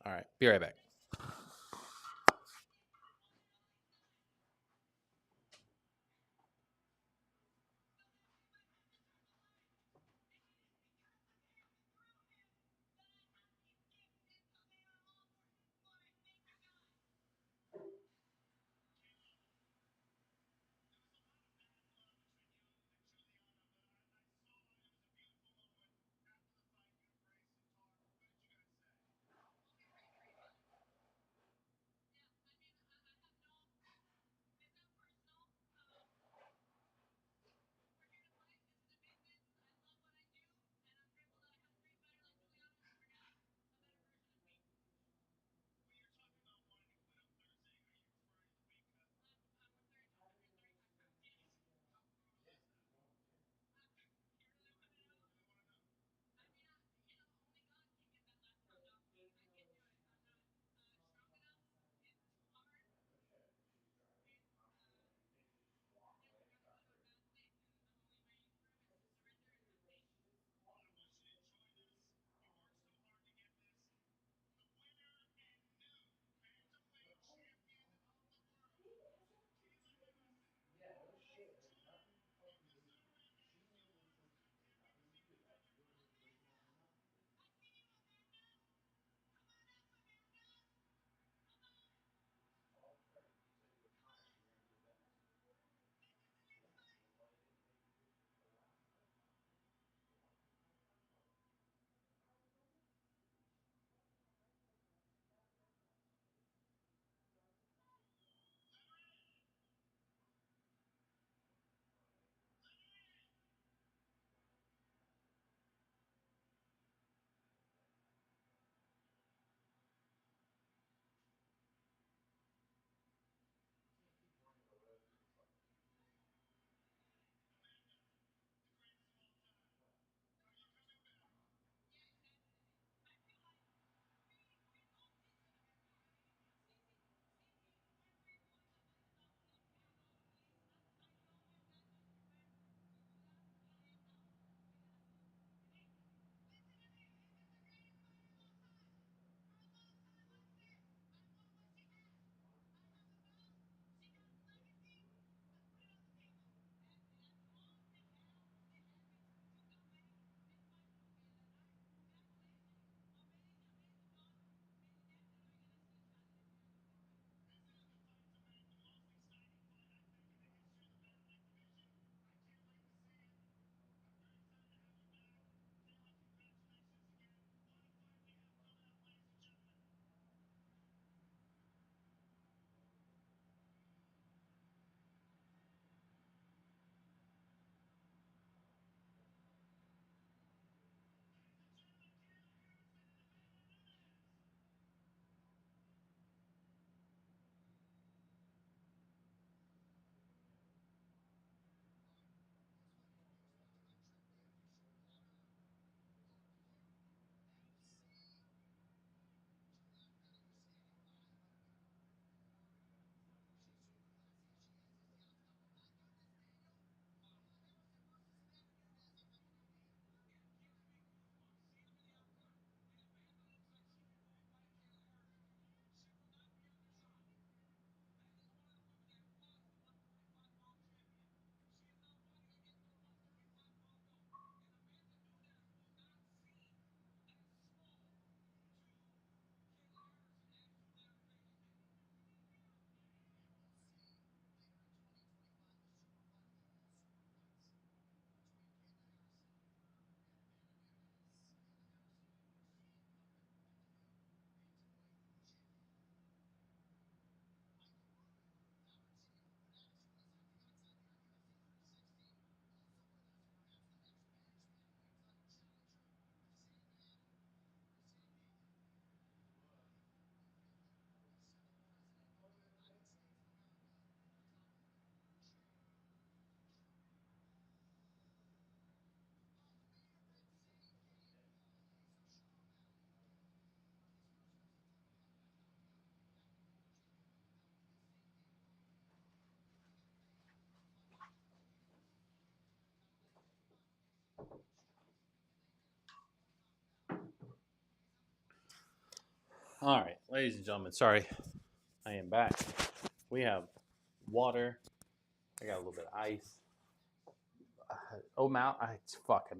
All right, be right back. All right, ladies and gentlemen, sorry, I am back. We have water. I got a little bit of ice. O'Malley, I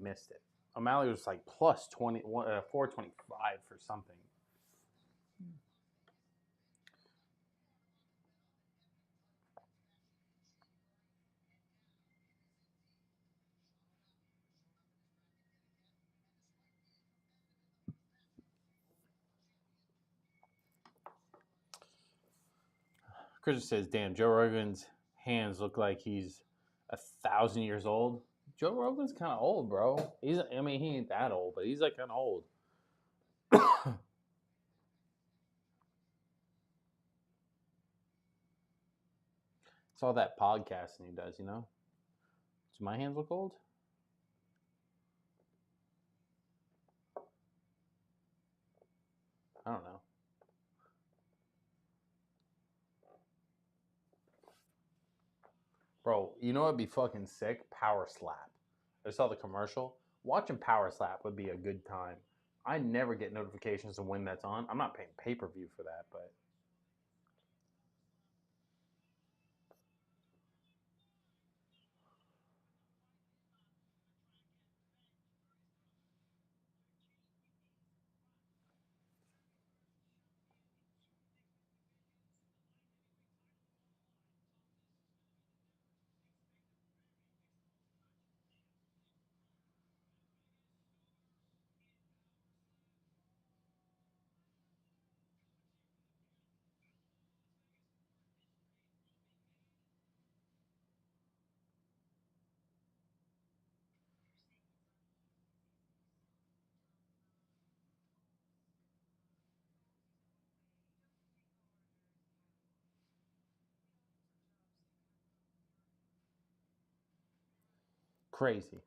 missed it. O'Malley was like plus 20, 425 for something. Chris says, "Damn, Joe Rogan's hands look like he's 1,000 years old." Joe Rogan's kind of old, bro. He ain't that old, but he's like kind of old. It's all that podcasting he does, you know? Does my hands look old? I don't know. Bro, you know what'd be fucking sick? Power Slap. I saw the commercial. Watching Power Slap would be a good time. I never get notifications of when that's on. I'm not paying pay-per-view for that, but crazy.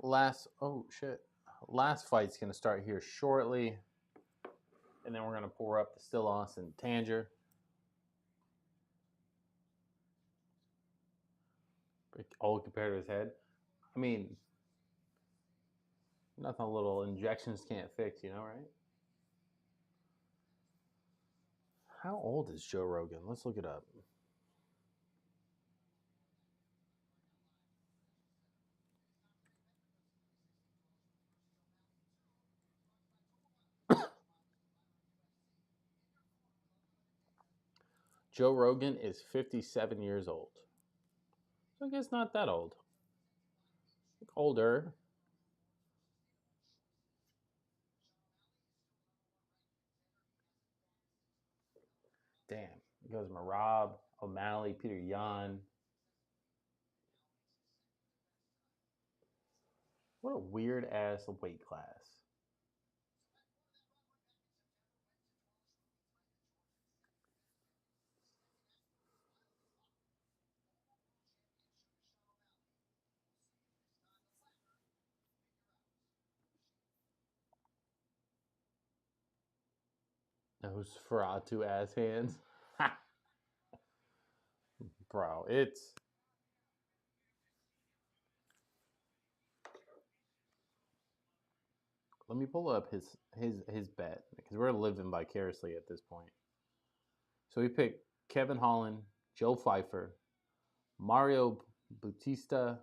Last fight's gonna start here shortly, and then we're gonna pour up the Still Austin Tanger. All compared to his head. I mean, nothing little injections can't fix, you know, right? How old is Joe Rogan? Let's look it up. Joe Rogan is 57 years old. So I guess not that old. Older. Damn. It goes Marab, O'Malley, Peter Yan. What a weird ass weight class. Those Ferratu ass hands. Bro, it's. Let me pull up his bet because we're living vicariously at this point. So we picked Kevin Holland, Joe Pfeiffer, Mario Bautista,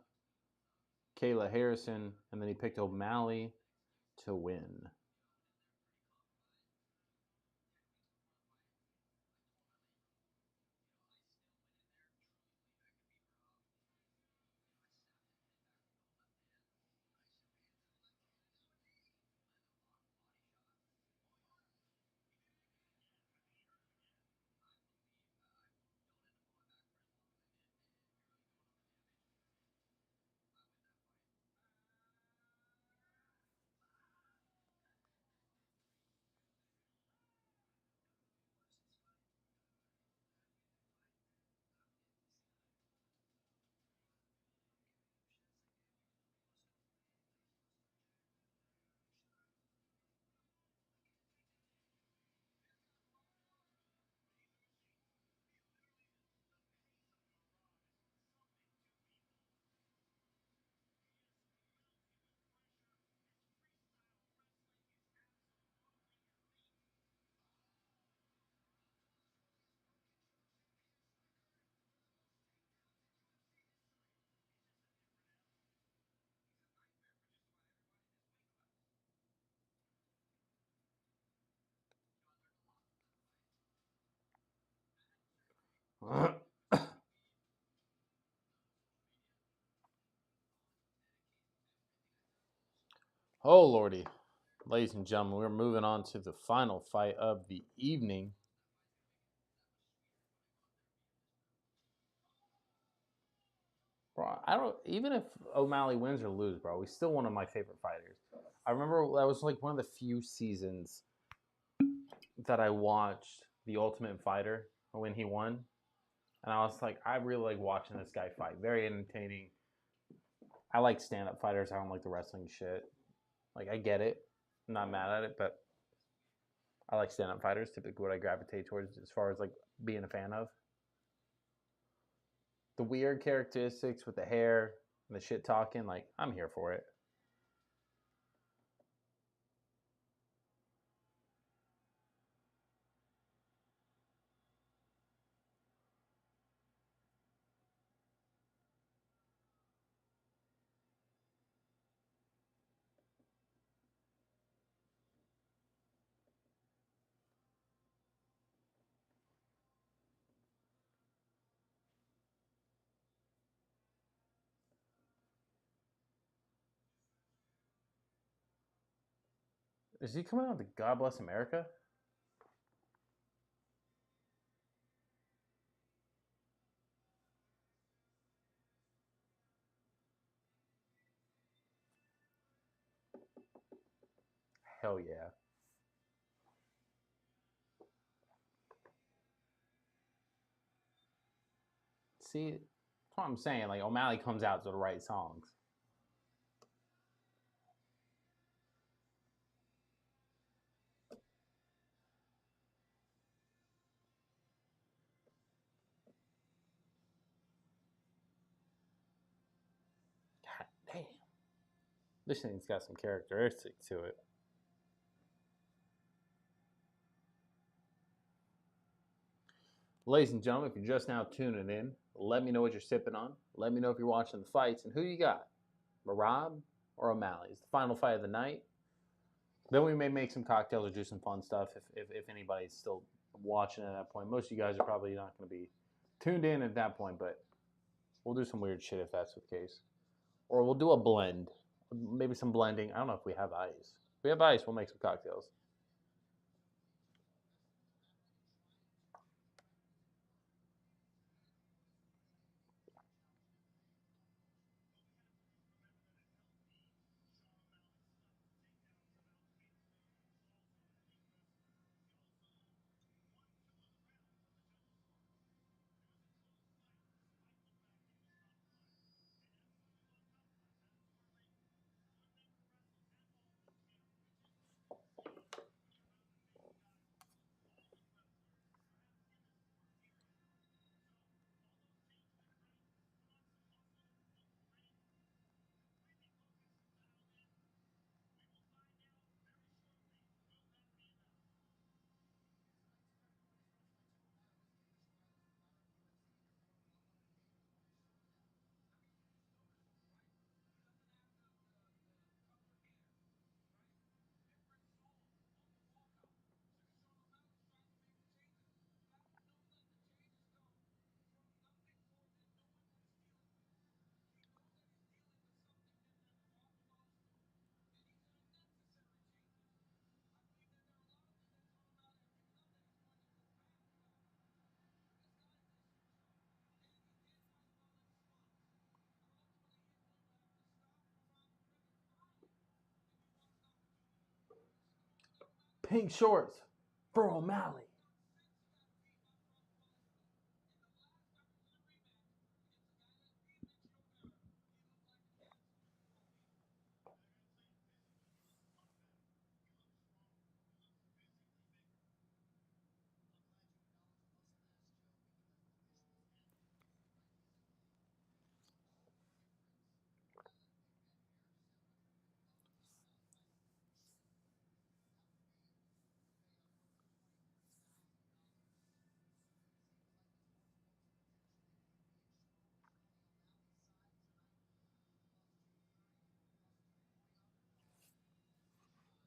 Kayla Harrison, and then he picked O'Malley to win. Oh, Lordy. Ladies and gentlemen, we're moving on to the final fight of the evening. Bro, I don't even if O'Malley wins or loses, bro, he's still one of my favorite fighters. I remember that was like one of the few seasons that I watched The Ultimate Fighter when he won. And I was like, I really like watching this guy fight. Very entertaining. I like stand-up fighters. I don't like the wrestling shit. Like, I get it. I'm not mad at it, but I like stand-up fighters. Typically, what I gravitate towards as far as like being a fan of. The weird characteristics with the hair and the shit talking, like, I'm here for it. Is he coming out with God Bless America? Hell yeah. See, that's what I'm saying. Like, O'Malley comes out to the right songs. God damn. This thing's got some characteristics to it. Ladies and gentlemen, if you're just now tuning in, let me know what you're sipping on. Let me know if you're watching the fights and who you got, Marab or O'Malley. It's the final fight of the night. Then we may make some cocktails or do some fun stuff if anybody's still watching at that point. Most of you guys are probably not going to be tuned in at that point, but we'll do some weird shit if that's the case. Or we'll do a blend. Maybe some blending. I don't know if we have ice. If we have ice, we'll make some cocktails. Pink shorts for O'Malley.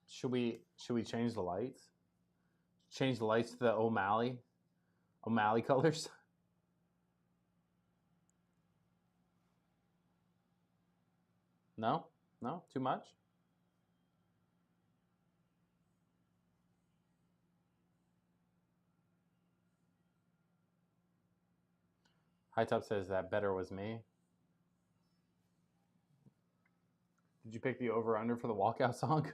Should we change the lights? Change the lights to the O'Malley colors? No? No? Too much? High Top says that better was me. Did you pick the over/under for the walkout song?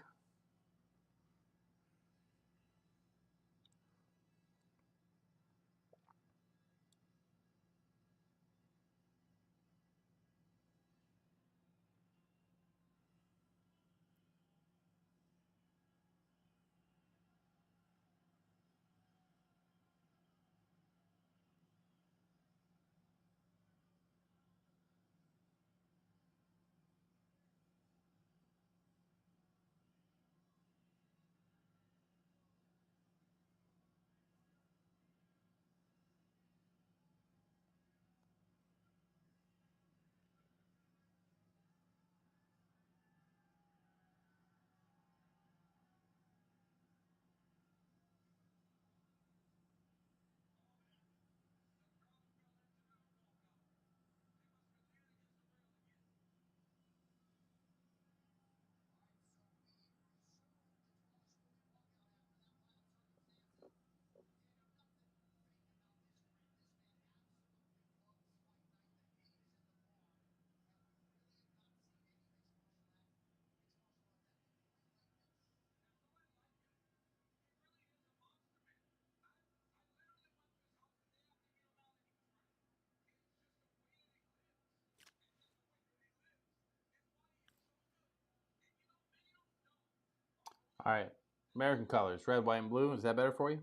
All right. American colors, red, white, and blue. Is that better for you?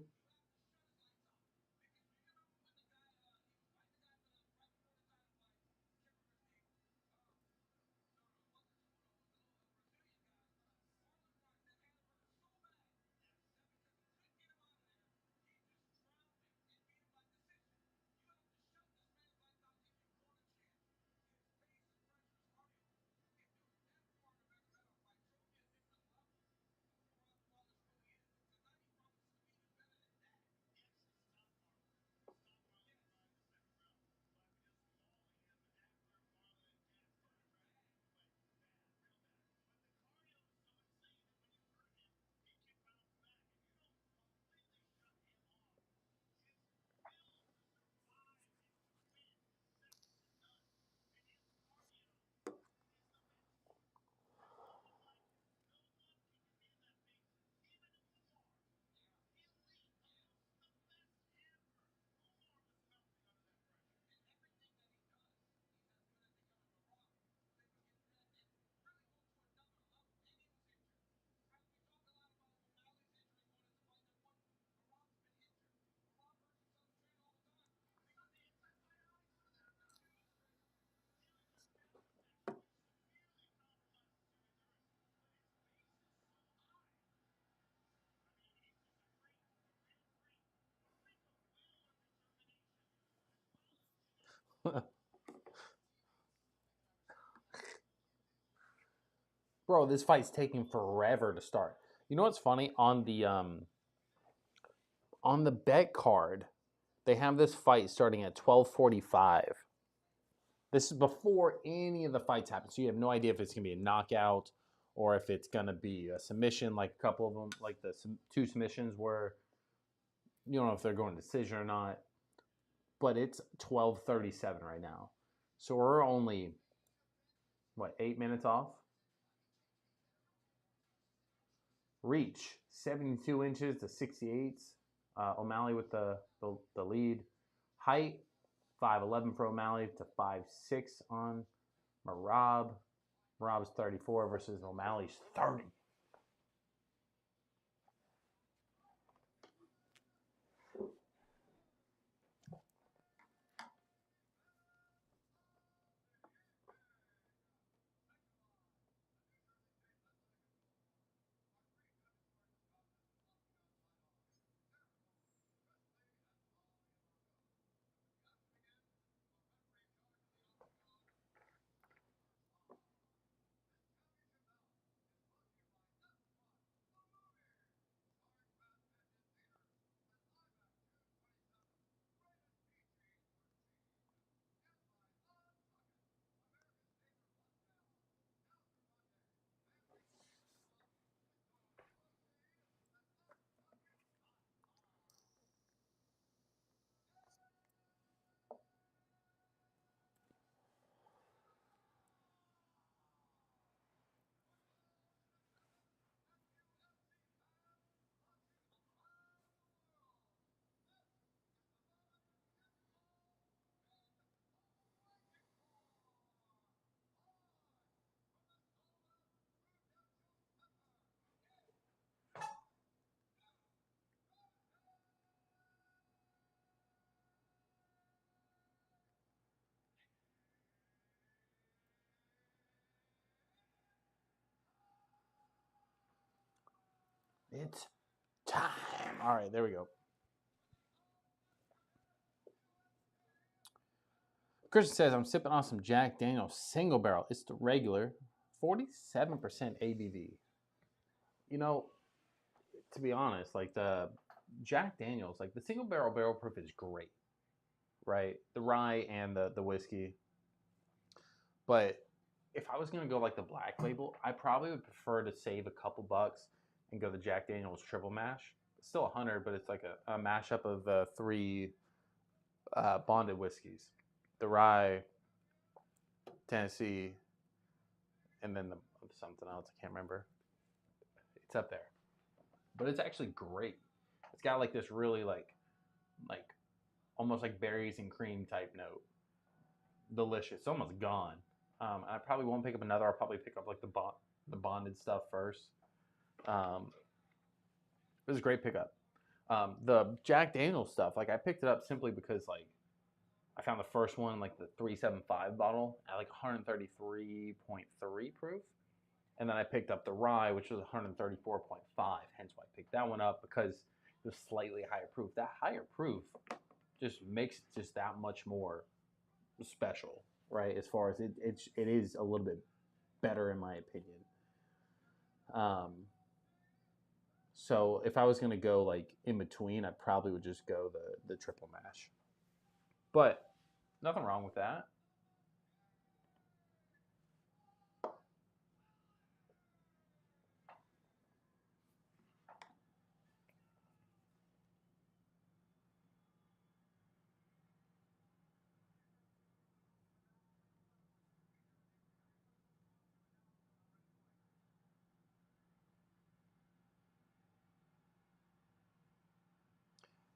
Bro, this fight's taking forever to start. You know what's funny? On the bet card, they have this fight starting at 12:45. This is before any of the fights happen, so you have no idea if it's gonna be a knockout or if it's gonna be a submission, like a couple of them, like the two submissions where you don't know if they're going to decision or not. But it's 12:37 right now, so we're only what 8 minutes off. Reach 72 inches to 68. O'Malley with the lead. Height 5'11 for O'Malley to 5'6 on Marab. Marab's 34 versus O'Malley's 30. It's time. All right, there we go. Christian says, I'm sipping on some Jack Daniel's single barrel. It's the regular, 47% ABV. You know, to be honest, like the Jack Daniel's, like the single barrel proof is great, right? The rye and the whiskey. But if I was going to go like the black label, I probably would prefer to save a couple bucks and go the Jack Daniel's triple mash. It's still 100, but it's like a mashup of three bonded whiskeys. The rye, Tennessee, and then something else. I can't remember. It's up there. But it's actually great. It's got like this really like almost like berries and cream type note. Delicious. It's almost gone. I probably won't pick up another. I'll probably pick up like the bonded stuff first. It was a great pickup. The Jack Daniel's stuff, like I picked it up simply because like I found the first one, like the 375 bottle at like 133.3 proof. And then I picked up the rye, which was 134.5. Hence why I picked that one up, because it was slightly higher proof. That higher proof just makes it just that much more special, right? As far as it is a little bit better in my opinion. So if I was going to go like in between, I probably would just go the triple mash. But nothing wrong with that.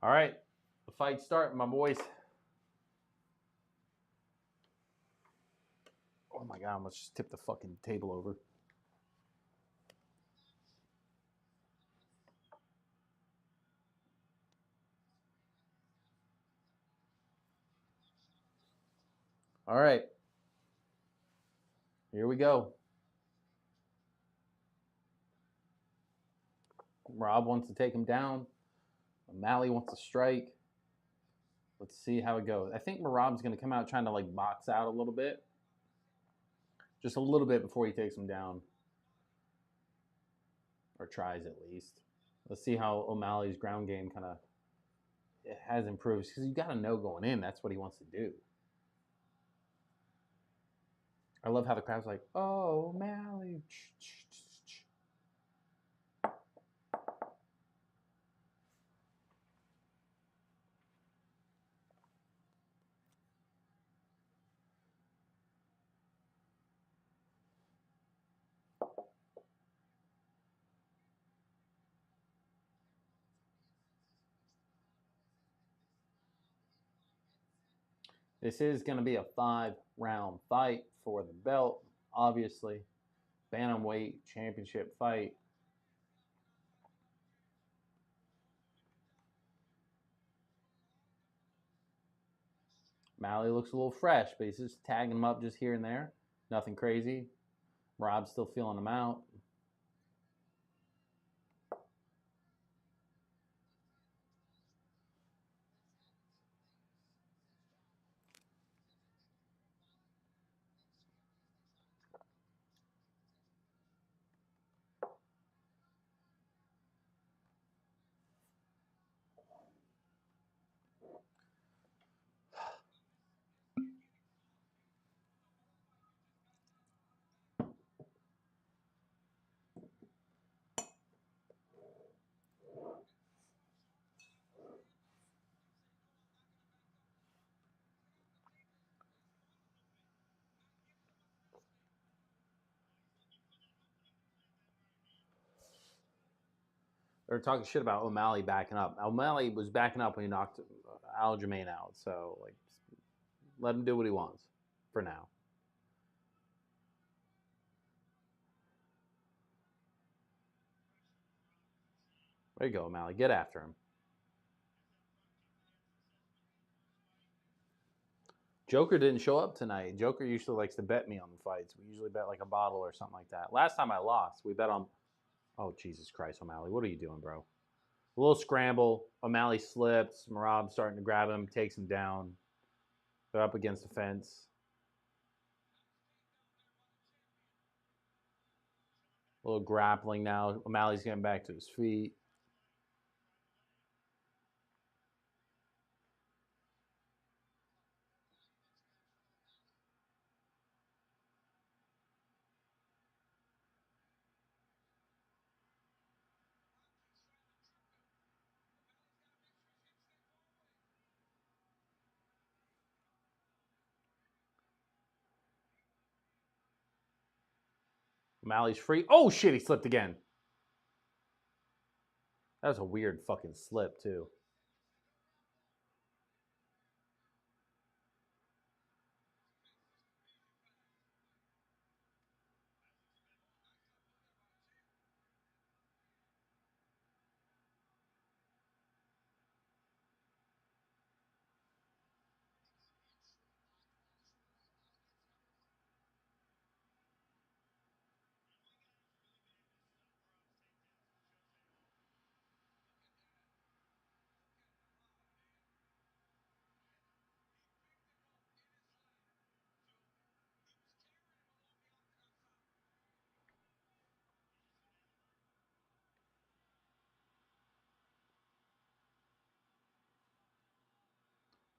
All right, the fight's starting, my boys. Oh my God, let's just tip the fucking table over. All right, here we go. Rob wants to take him down. O'Malley wants to strike. Let's see how it goes. I think Merab's going to come out trying to like box out a little bit. Just a little bit before he takes him down. Or tries at least. Let's see how O'Malley's ground game kind of has improved. Because you got to know going in, that's what he wants to do. I love how the crowd's like, oh, O'Malley. This is going to be a 5-round fight for the belt, obviously. Bantamweight championship fight. Malley looks a little fresh, but he's just tagging him up just here and there. Nothing crazy. Rob's still feeling him out. They're talking shit about O'Malley backing up. O'Malley was backing up when he knocked Aljamain out. So, like, let him do what he wants for now. There you go, O'Malley. Get after him. Joker didn't show up tonight. Joker usually likes to bet me on the fights. We usually bet like a bottle or something like that. Last time I lost, we bet on Oh, Jesus Christ, O'Malley. What are you doing, bro? A little scramble. O'Malley slips. Marab starting to grab him, takes him down. They're up against the fence. A little grappling now. O'Malley's getting back to his feet. O'Malley's free. Oh, shit, he slipped again. That was a weird fucking slip, too.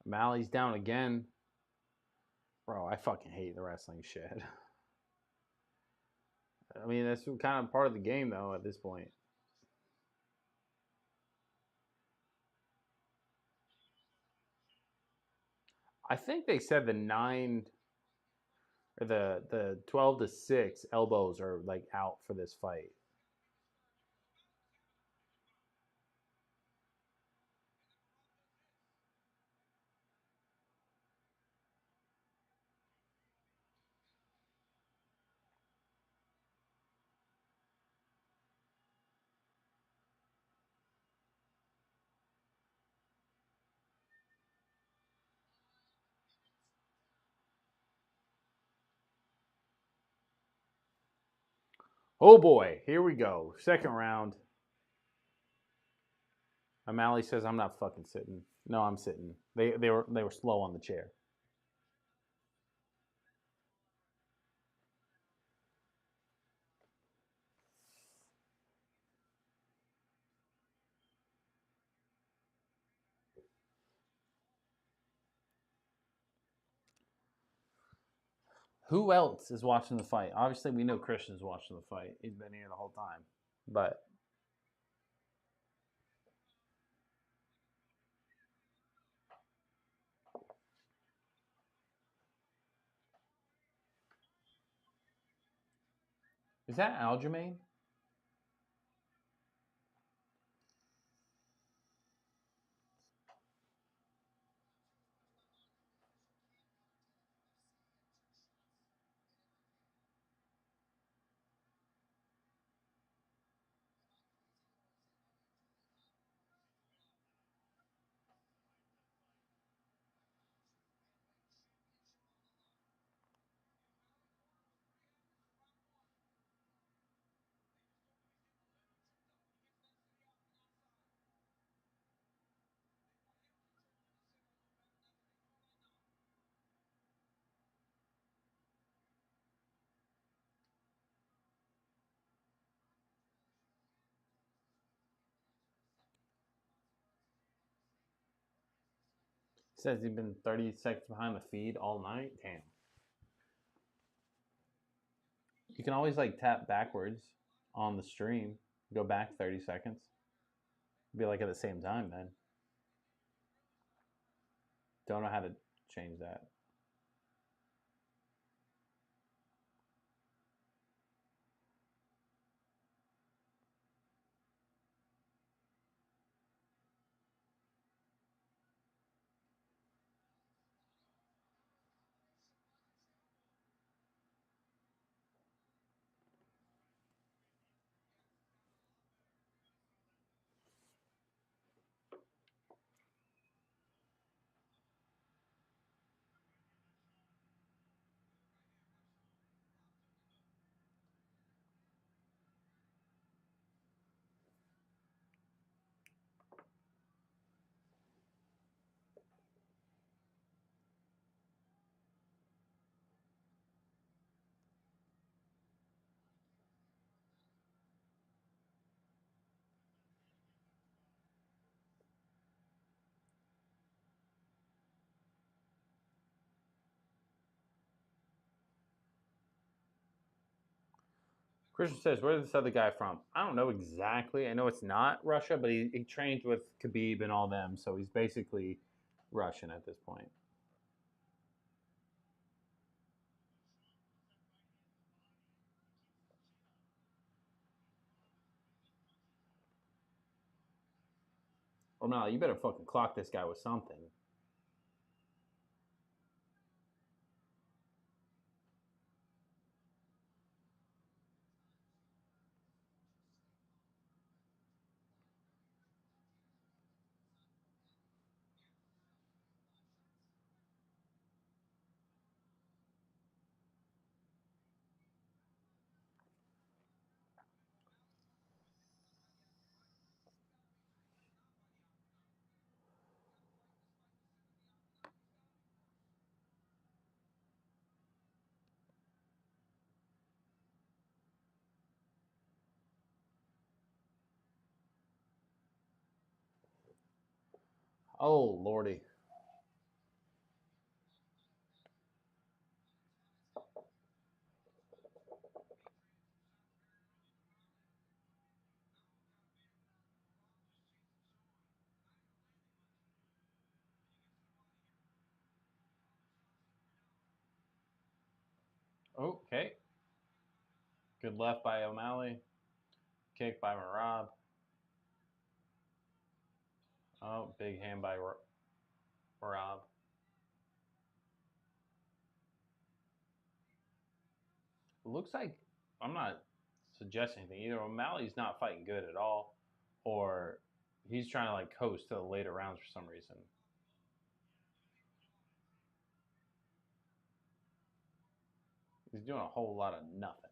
O'Malley's down again. Bro, I fucking hate the wrestling shit. I mean, that's kind of part of the game, though, at this point. I think they said the 9 or the 12 to 6 elbows are like out for this fight. Oh boy, here we go. Second round. O'Malley says, "I'm not fucking sitting." No, I'm sitting. They were slow on the chair. Who else is watching the fight? Obviously, we know Christian's watching the fight. He's been here the whole time. But is that Aljamain? Says he's been 30 seconds behind the feed all night. Damn. You can always like tap backwards on the stream, go back 30 seconds. Be like at the same time then. Don't know how to change that. Christian says, where's this other guy from? I don't know exactly. I know it's not Russia, but he trained with Khabib and all them, so he's basically Russian at this point. Oh no, you better fucking clock this guy with something. Oh lordy. Okay. Good left by O'Malley. Kick by Marab. Oh, big hand by Marab. It looks like I'm not suggesting anything. Either O'Malley's not fighting good at all, or he's trying to like coast to the later rounds for some reason. He's doing a whole lot of nothing.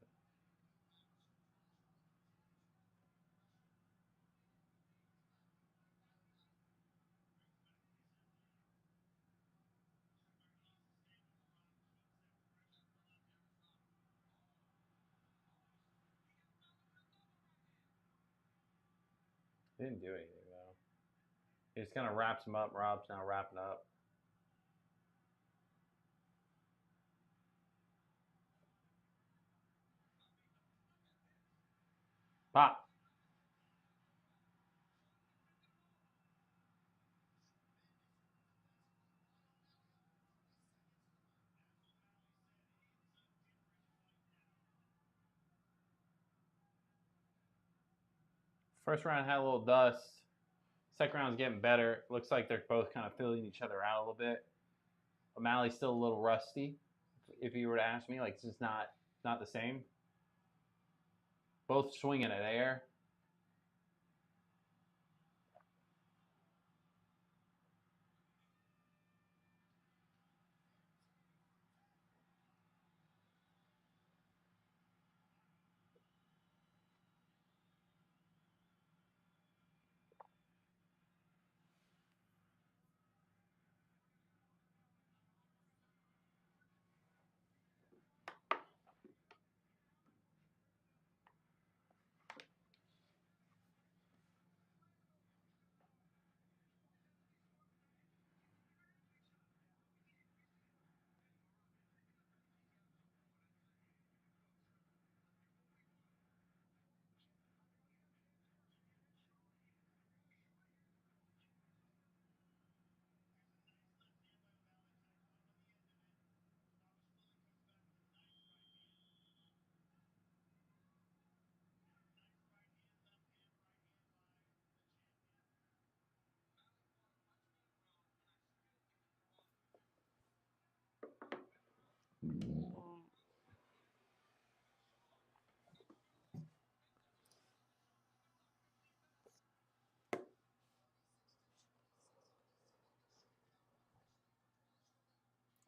He didn't do anything though. He just kind of wraps him up. Rob's now wrapping up. Pop. First round had a little dust. Second round's getting better. Looks like they're both kind of filling each other out a little bit. O'Malley's still a little rusty, if you were to ask me. Like, it's just not the same. Both swinging at air.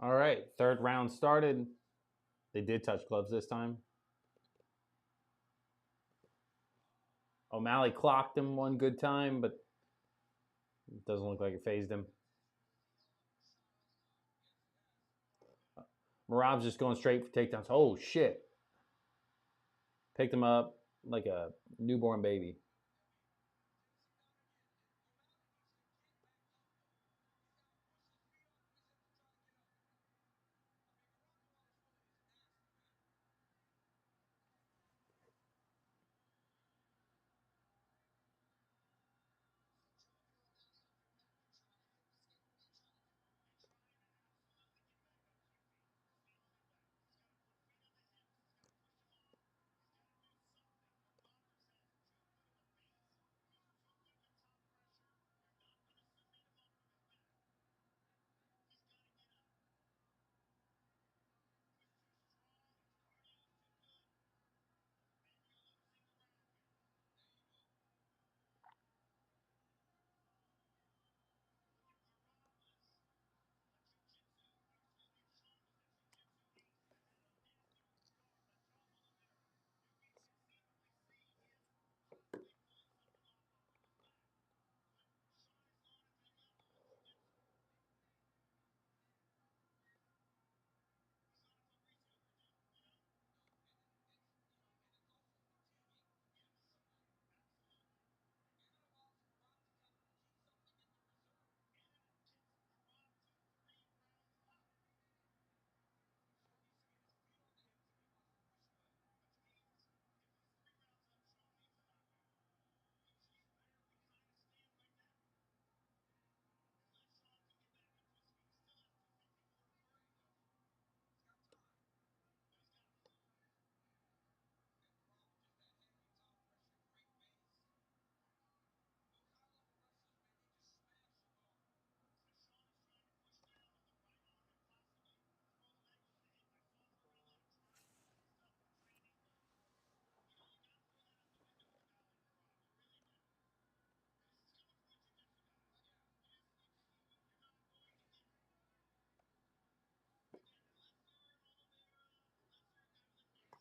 All right, third round started. They did touch gloves this time. O'Malley clocked him one good time, but it doesn't look like it phased him. Marab's just going straight for takedowns. Oh, shit. Picked him up like a newborn baby.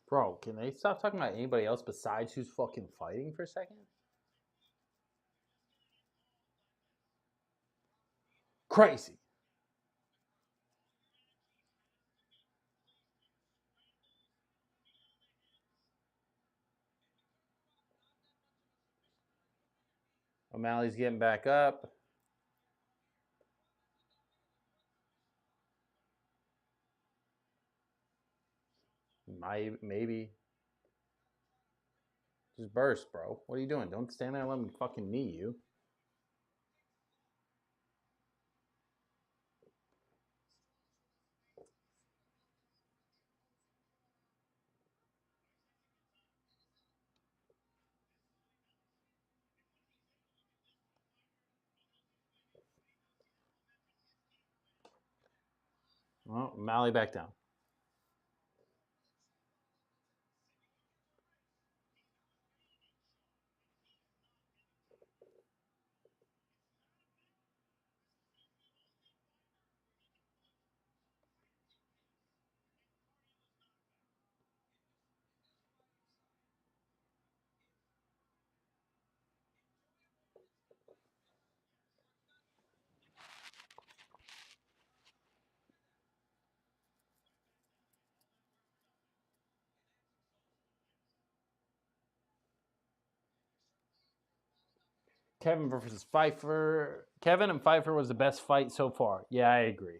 Bro, can they stop talking about anybody else besides who's fucking fighting for a second? Crazy. O'Malley's getting back up. Maybe. Just burst, bro. What are you doing? Don't stand there and let me fucking knee you. Well, O'Malley back down. Kevin versus Pfeiffer. Kevin and Pfeiffer was the best fight so far. Yeah, I agree.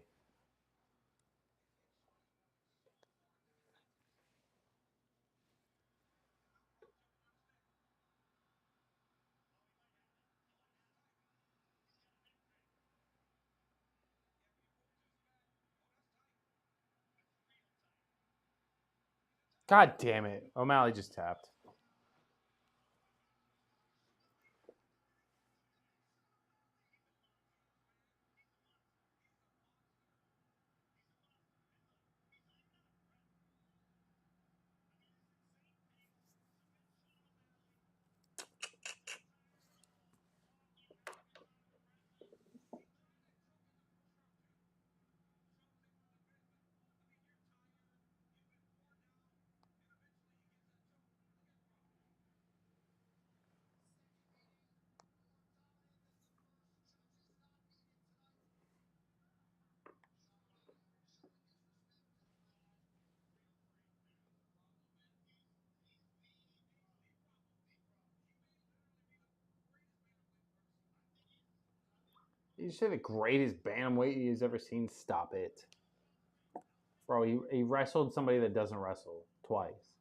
God damn it. O'Malley just tapped. You say the greatest bantamweight he's ever seen. Stop it. Bro, he wrestled somebody that doesn't wrestle twice.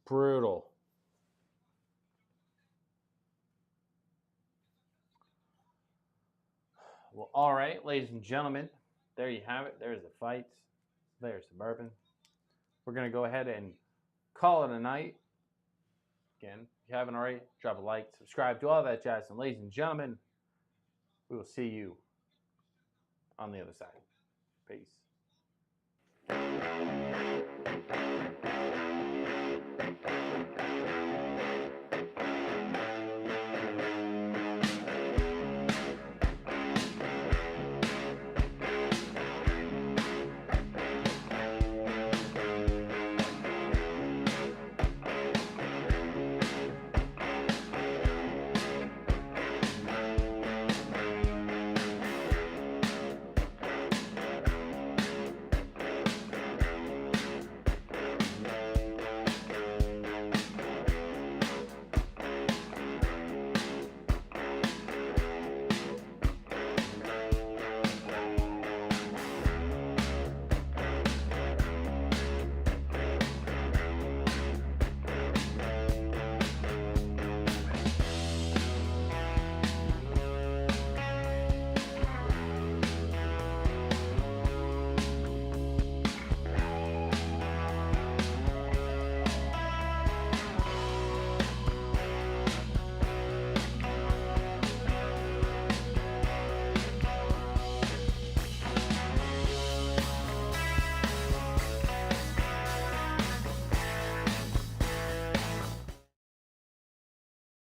Brutal. Well, all right, ladies and gentlemen, there you have it. There's the fights. There's the bourbon. We're going to go ahead and call it a night. Again, if you haven't already, drop a like, subscribe, do all that jazz. And ladies and gentlemen, we will see you on the other side. Peace.